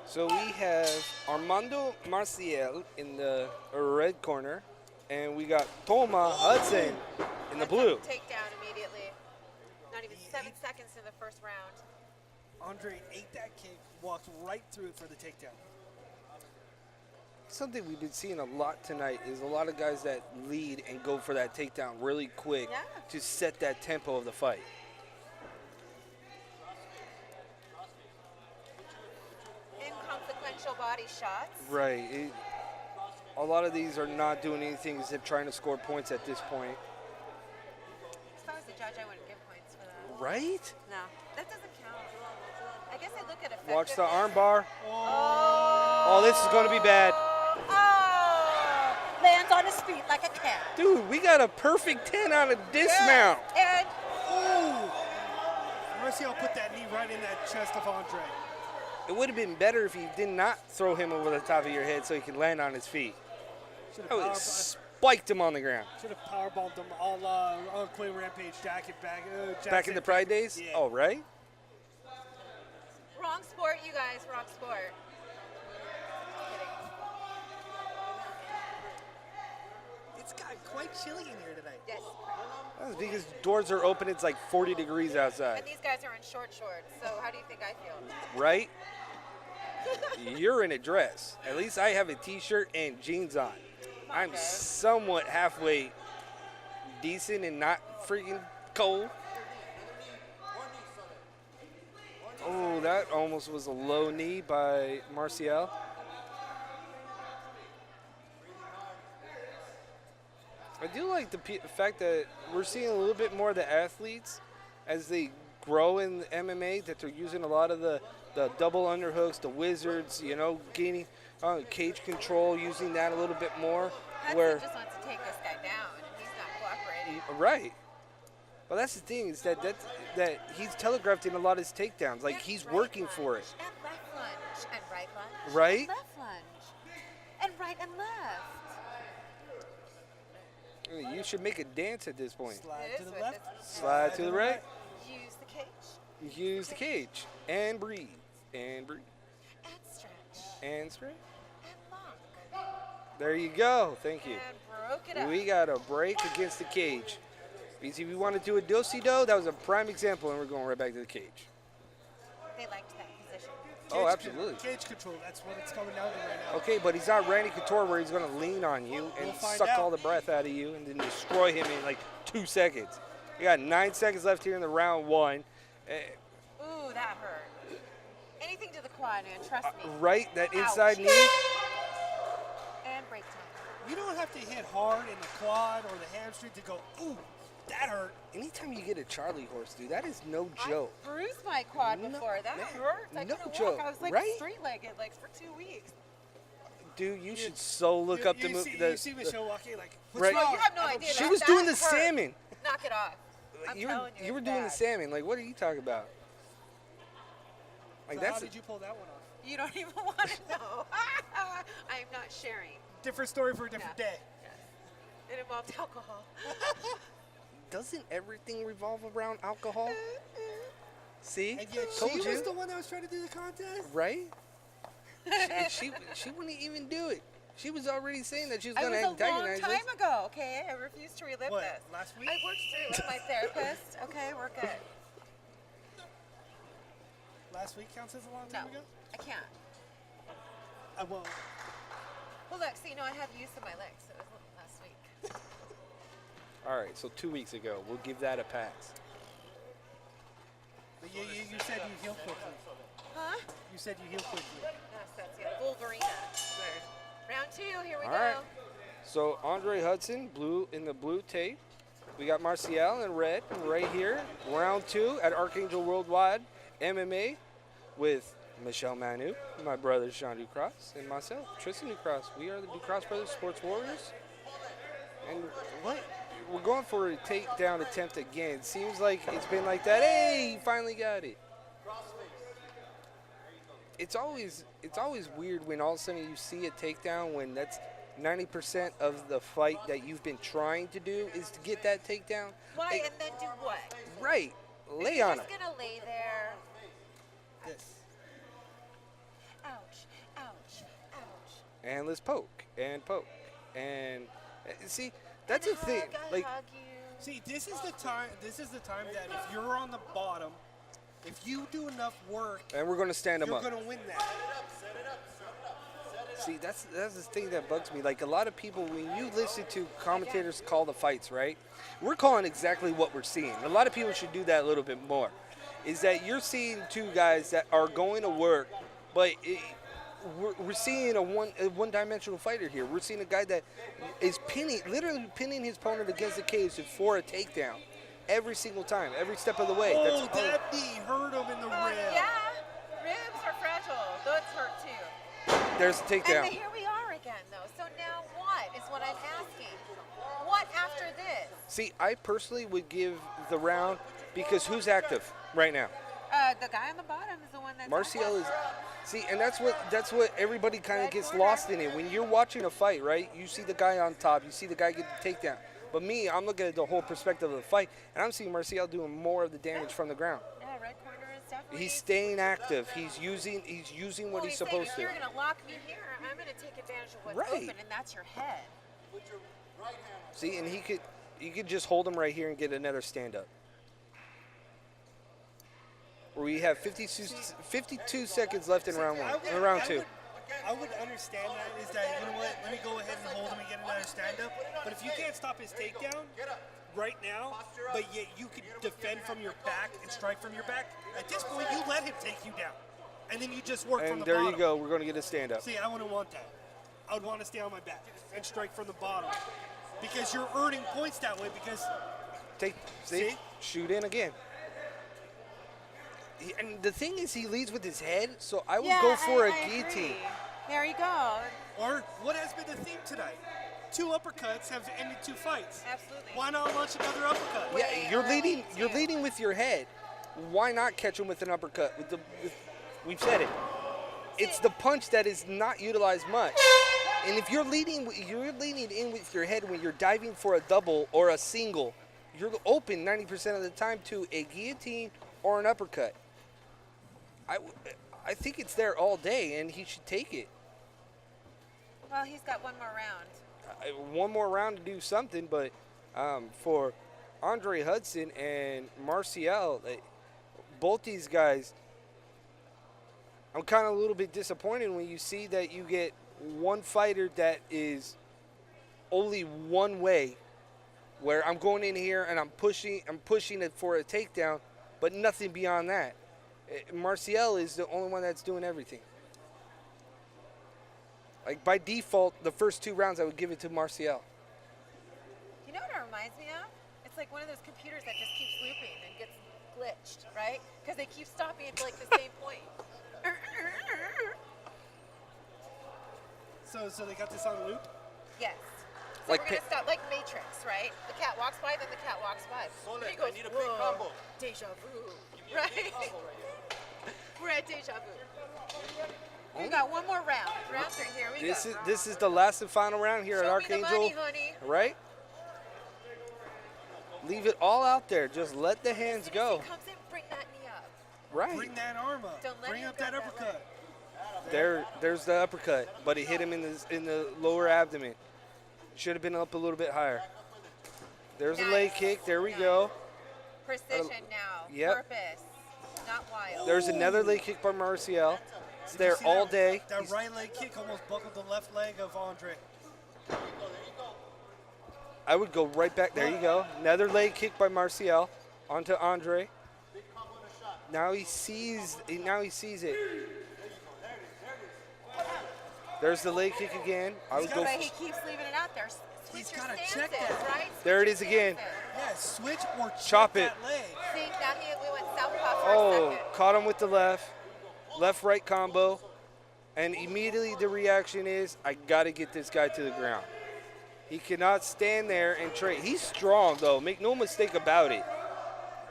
So we have Armando Marcial in the red corner, and we got Toma Hudson in the blue. Takedown immediately. Not even 7 seconds in the first round. Andre ate that kick, walked right through it for the takedown. Something we've been seeing a lot tonight is a lot of guys that lead and go for that takedown really quick Yeah. to set that tempo of the fight. Inconsequential body shots. Right. A lot of these are not doing anything except trying to score points at this point. If I was the judge, I wouldn't give points for that. Right? No, that doesn't count. I guess I look at effectiveness. Watch the armbar. Oh. Oh, this is going to be bad. Oh. Lands on his feet like a cat. Dude, we got a perfect 10 on a dismount. And Oh! Marcial put that knee right in that chest of Andre. It would have been better if you did not throw him over the top of your head so he could land on his feet. Should I would have spiked him on the ground. have powerbombed him all on Quay Rampage, Jack it back. Back in the Pride days? Yeah. Oh, right? wrong sport, you guys. Wrong sport. It's got quite chilly in here tonight. Yes. That's because doors are open. It's like 40 degrees outside. And these guys are in short shorts. So how do you think I feel? Right? You're in a dress. At least I have a t-shirt and jeans on. I'm Okay. somewhat halfway decent and not freaking cold. Oh, that almost was a low knee by Marcial. I do like the fact that we're seeing a little bit more of the athletes as they grow in MMA, that they're using a lot of the double underhooks, the wizards, you know, gaining cage control, using that a little bit more. Hudson Where just wants to take this guy down, and he's not cooperating. Right. Well, that's the thing, is that he's telegraphed in a lot of his takedowns. Like, And he's right working for it. lunge, and left lunge, and right lunge, Right? and left lunge, and right and left. You should make a dance at this point. Slide It to is the with left. this- Slide to the right. Use the cage, Use the cage. And breathe. And breathe. and stretch, And straight. and lock, There you go. Thank you. and broke it up. We got a break against the cage. Because if you want to do a do-si-do, that was a prime example, and we're going right back to the cage. They liked that position. Oh, absolutely. Cage control, that's what it's coming down to right now. Okay, but he's not Randy Couture where he's going to lean on you and We'll find suck out. all the breath out of you and then destroy him in like 2 seconds. You got 9 seconds left here in the round one. Ooh, that hurt. Anything to the quad, man. Trust me. Right, that Ouch. inside knee. And break time. You don't have to hit hard in the quad or the hamstring to go, ooh, that hurt. Anytime you get a Charlie horse, dude, that is no joke. I bruised my quad No, before. That man, hurt. I no couldn't joke, walk. I was like right? straight-legged like for 2 weeks. Dude, you should so look up the you movie. see, you see Michelle walking like, what's Right. wrong? You have no idea. She that- was that doing the hurt. salmon. Knock it off. I'm You telling were it's doing the bad. salmon. Like, what are you talking about? Like, So how that's did you pull that one off? You don't even want to know. I am not sharing. Different story for a different Yeah. day. It involved alcohol. doesn't everything revolve around alcohol? See, And yet told she you, was the one that was trying to do the contest? right? And she wouldn't even do it. She was already saying that she was I going was to a long antagonize us. time ago, okay? I refuse to relive What, this. last week? I worked through it with my therapist. Okay, we're good. Last week counts as a long No, time ago? I can't. Well, Well, look, so you know I have use of my legs, so it was last week. All right, so 2 weeks ago, we'll give that a pass. but you said you healed quickly. Huh? You said you healed quickly. Yes, that's it. Wolverine. Round 2, here we All go. right. So Andre Hudson, blue in the blue tape. We got Marcial in red right here. Round 2 at Archangel Worldwide MMA with Michelle Manu, my brother Sean Ducross, and myself, Tristan Ducross. We are the Ducross Brothers Sports Warriors. And what? We're going for a takedown attempt again. Seems like it's been like that. Hey, you finally got it. it's always weird when all of a sudden you see a takedown when that's 90% of the fight that you've been trying to do is to get that takedown. Why? And then do what? Right. Lay You're on him. just gonna lay there. This. Ouch! Ouch! Ouch! And let's poke and poke and see that's the thing. Like hug you. See, this is the time. This is the time that if you're on the bottom, if you do enough work, and we're gonna stand him you're up. gonna win that. See, that's the thing that bugs me. Like a lot of people, when you listen to commentators call the fights, right? We're calling exactly what we're seeing. A lot of people should do that a little bit more. Is that you're seeing two guys that are going to work, but we're seeing a one-dimensional fighter here. We're seeing a guy that is literally pinning his opponent against the cage for a takedown every single time, every step of the way. Oh, that knee hurt him in the rib. Yeah, ribs are fragile. Those hurt too. There's a And takedown. then here we are again, though. So now what is what I'm asking? What after this? See, I personally would give the round because who's active right now? The guy on the bottom is the one that's Martial active. is. See, and that's what everybody kind of gets lost in it. When you're watching a fight, right? You see the guy on top, you see the guy get the takedown. But me, I'm looking at the whole perspective of the fight, and I'm seeing Martial doing more of the damage from the ground. Yeah, red corner is definitely. He's staying active. He's using what he's saying, supposed if to. you're gonna lock me here, I'm gonna take advantage of what's Right. open, and that's your head. See, and he could just hold him right here and get another stand up. We have 52 seconds left in round one. In round two. I would understand that is that, you know what, let me go ahead and hold him and get another stand-up. But if you can't stop his takedown right now, but yet you can defend from your back and strike from your back, at this point you let him take you down. And then you just work from And the there bottom. you go. We're going to get a stand up. See, I wouldn't want that. I would want to stay on my back and strike from the bottom. Because you're earning points that way because See? See? Shoot in again. And the thing is, he leads with his head, so I would Yeah, go for I a guillotine. agree. There you go. or what has been the theme tonight? 2 uppercuts have ended 2 fights. Absolutely. Why not launch another uppercut? Yeah, you're leading. You're leading with your head. Why not catch him with an uppercut? We've said it. It's the punch that is not utilized much. And if you're leading in with your head when you're diving for a double or a single, you're open 90% of the time to a guillotine or an uppercut. I think it's there all day, and he should take it. Well, he's got one more round. One more round to do something, but for Andre Hudson and Martial, both these guys, I'm kind of a little bit disappointed when you see that you get one fighter that is only one way, where I'm going in here and I'm pushing it for a takedown, but nothing beyond that. Martial is the only one that's doing everything. Like by default, the first 2 rounds I would give it to Martial. You know what it reminds me of? It's like one of those computers that just keeps looping and gets glitched, right? Because they keep stopping at like the same point. So they got this on loop? Yes. So Like we're gonna stop like Matrix, right? The cat walks by, then the cat walks by. Sole, Then he I goes, need a big "Whoa, combo." Deja vu, right? We're at deja vu. We got one more round. Round 3. Here we go. This is the last and final round here at Show me the Archangel, money, honey. right? Leave it all out there. Just let the hands As go. soon as he comes in, bring that knee up. Right. Bring that arm up. Don't let Bring him up that grab that uppercut. There's the uppercut, but it hit him in the lower abdomen. Should have been up a little bit higher. There's a leg Nice. kick. There we Nice. go. Precision now. Yep. Purpose. Not wild. There's another leg kick by Martial. It's Did you there see all that? day. That He's- right leg kick almost buckled the left leg of Andre. I would go right back. There you go. Another leg kick by Martial onto Andre. Now he sees it. There's the leg kick again. I would go. But he keeps leaving it out there. He's Switch your gotta stances, check that. right? There it Switch is your again. stances. Yeah, switch or Chop check it. that leg. See, now we went southpaw for a Oh, second. caught him with the left-right combo. And immediately the reaction is, I got to get this guy to the ground. He cannot stand there and trade. He's strong, though. Make no mistake about it.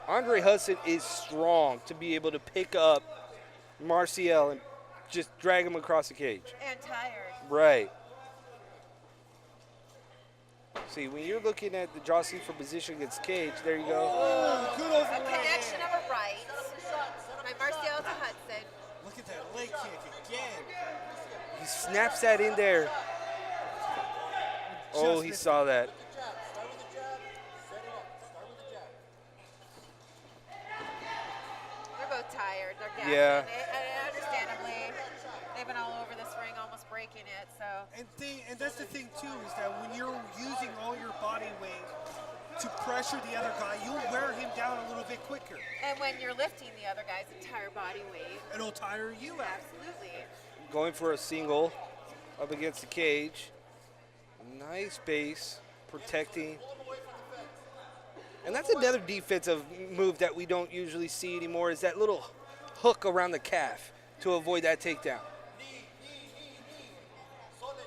Andre Hudson is strong to be able to pick up Martial just drag him across the cage. And tired. Right. See, when you're looking at the jostling for position against cage, there you go. Good A overhand. connection of a right. My Marcial to Hudson. Look at that leg kick again. He snaps that in there. Oh, Just he missed saw that. They're both tired. They're gassed. Yeah. Understandably, they've been all over this ring, almost breaking it. So And that's the thing too, is that when you're using all your body weight to pressure the other guy, you'll wear him down a little bit quicker. and when you're lifting the other guy's entire body weight, It'll tire you out. absolutely. Going for a single up against the cage. Nice base, protecting. And that's another defensive move that we don't usually see anymore, is that little hook around the calf to avoid that takedown. Slowly,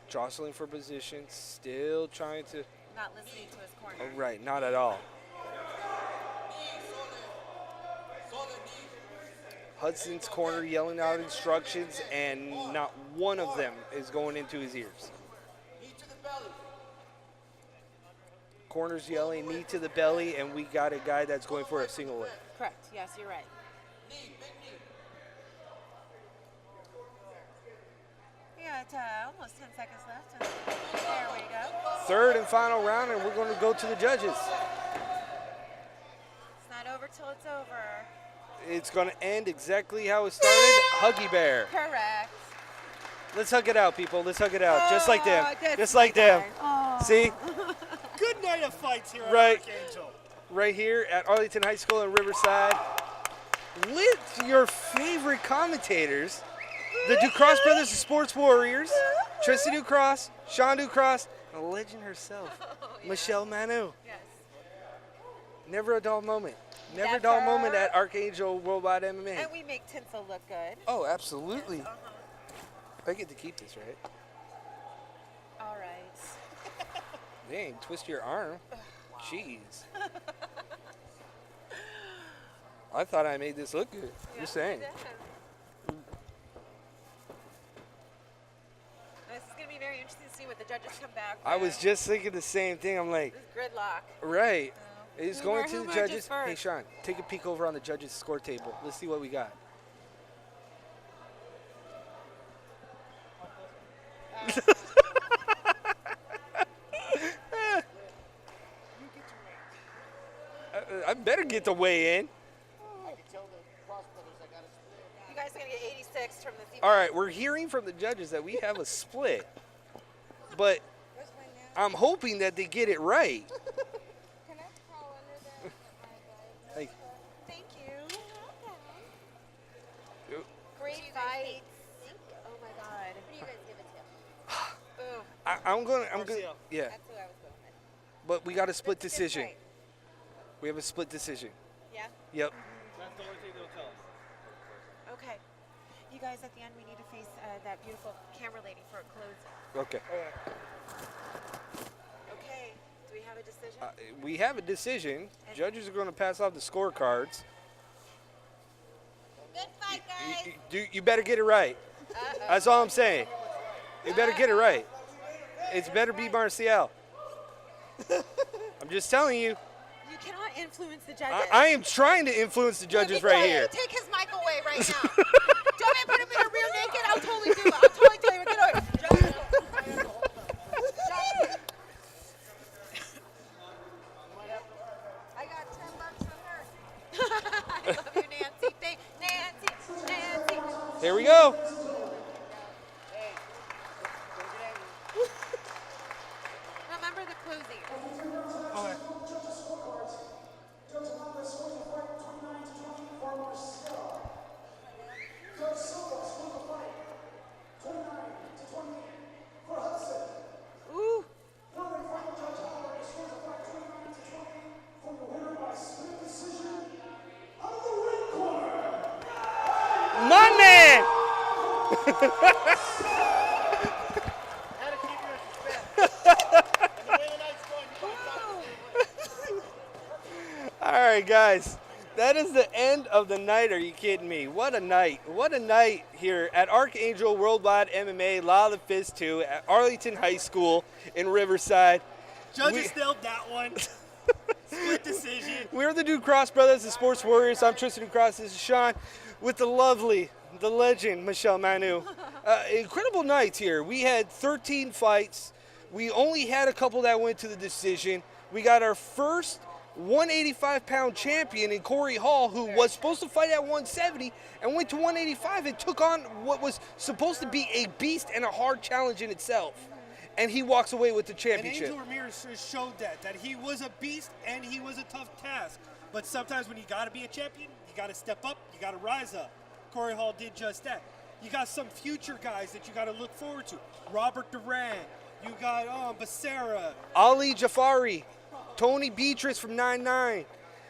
Jostling for position, still trying to, not listening to his corner. oh, right, not at all. Hudson's corner yelling out instructions, and not one of them is going into his ears. Corner's yelling, knee to the belly, and we got a guy that's going for a single leg. Correct. Yes, you're right. We got almost 10 seconds left. And there we go. Third and final round, and we're going to go to the judges. It's not over till it's over. It's going to end exactly how it started. Huggy Bear. Correct. Let's hug it out, people. Let's hug it out. Just like them. that's Just like them. Oh. See? Good night of fights here at Right. Archangel. Right here at Arlington High School in Riverside with your favorite commentators, the Ducross Brothers, the Sports Warriors, Tristan Ducross, Sean Ducross, and the legend herself, Michelle Manu. Yes. Never a dull moment. Never a dull Never. moment at Archangel Worldwide MMA. And we make tinsel look good. Oh, absolutely. I get to keep this, right? All right. Dang, twist your arm. Jeez. I thought I made this look good. Just saying. This is going to be very interesting to see what the judges come back I was with. just thinking the same thing. I'm like, This is gridlock. right. It's Who going mer- to who the merges judges. first? Hey, Sean, take a peek over on the judges' score table. Let's see what we got. I better get the weigh in. You guys are going to get 86 from the All right, we're hearing from the judges that we have a split, but I'm hoping that they get it right. Can I crawl under there and get my Like, Thank you. Yep. Great fight. Oh my God. Who do you guys give it to? Ooh, I'm gonna, yeah, that's who I was going with. but we got a split That's a good decision. fight. We have a split decision. Yeah? Yep. That's the only thing they'll tell us. Okay. You guys, at the end, we need to face that beautiful camera lady for a close. Okay. Okay. Do we have a decision? We have a decision. Judges are going to pass off the scorecards. Good fight, guys. You better get it right. That's all I'm saying. You better get it right. It's better be Marcial. I'm just telling you. You cannot influence the judges. I am trying to influence the judges Be right quiet. here. Take his mic away right now. Don't even put him in a rear naked. I'll totally do it. I'll totally tell you. Get over. I got $10 from her. I love you, Nancy. Nancy. Here we go. Remember the closing. Okay. Ooh. My man. Had to keep you in suspense. And the way the night's going, you might talk to me. All right, guys. That is the end of the night. Are you kidding me? What a night. What a night here at Archangel Worldwide MMA Law of the Fist 2 at Arlington High School in Riverside. Judges nailed that one. Split decision. We're the Ducross Brothers, the Sports Warriors. I'm Tristan Ducross. This is Sean with the lovely, the legend, Michelle Manu. Incredible nights here. We had 13 fights. We only had a couple that went to the decision. We got our first 185-pound champion in Corey Hall, who was supposed to fight at 170 and went to 185 and took on what was supposed to be a beast and a hard challenge in itself. And he walks away with the And championship. Angel Romero showed that he was a beast and he was a tough task. But sometimes when you got to be a champion, you got to step up, you got to rise up. Corey Hall did just that. You got some future guys that you got to look forward to. Robert Duran, you got Becerra. Ali Jafari, Tony Beatrice from 9-9.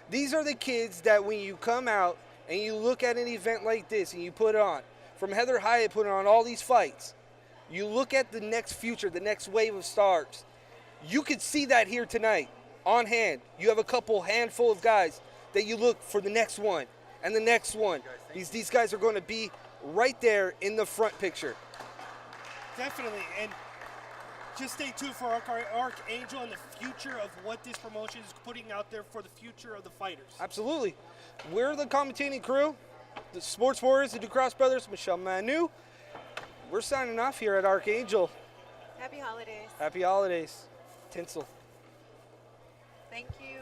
These are the kids that when you come out and you look at an event like this and you put it on, from Heather Hyatt putting on all these fights, you look at the next future, the next wave of stars. You could see that here tonight on hand. You have a handful of guys that you look for the next one and the next one. These guys are going to be right there in the front picture. Definitely. And just stay tuned for Archangel and the future of what this promotion is putting out there for the future of the fighters. Absolutely. We're the commentating crew, the Sports Warriors, the Ducross Brothers, Michelle Manu. We're signing off here at Archangel. Happy holidays. Happy holidays. Tinsel. Thank you.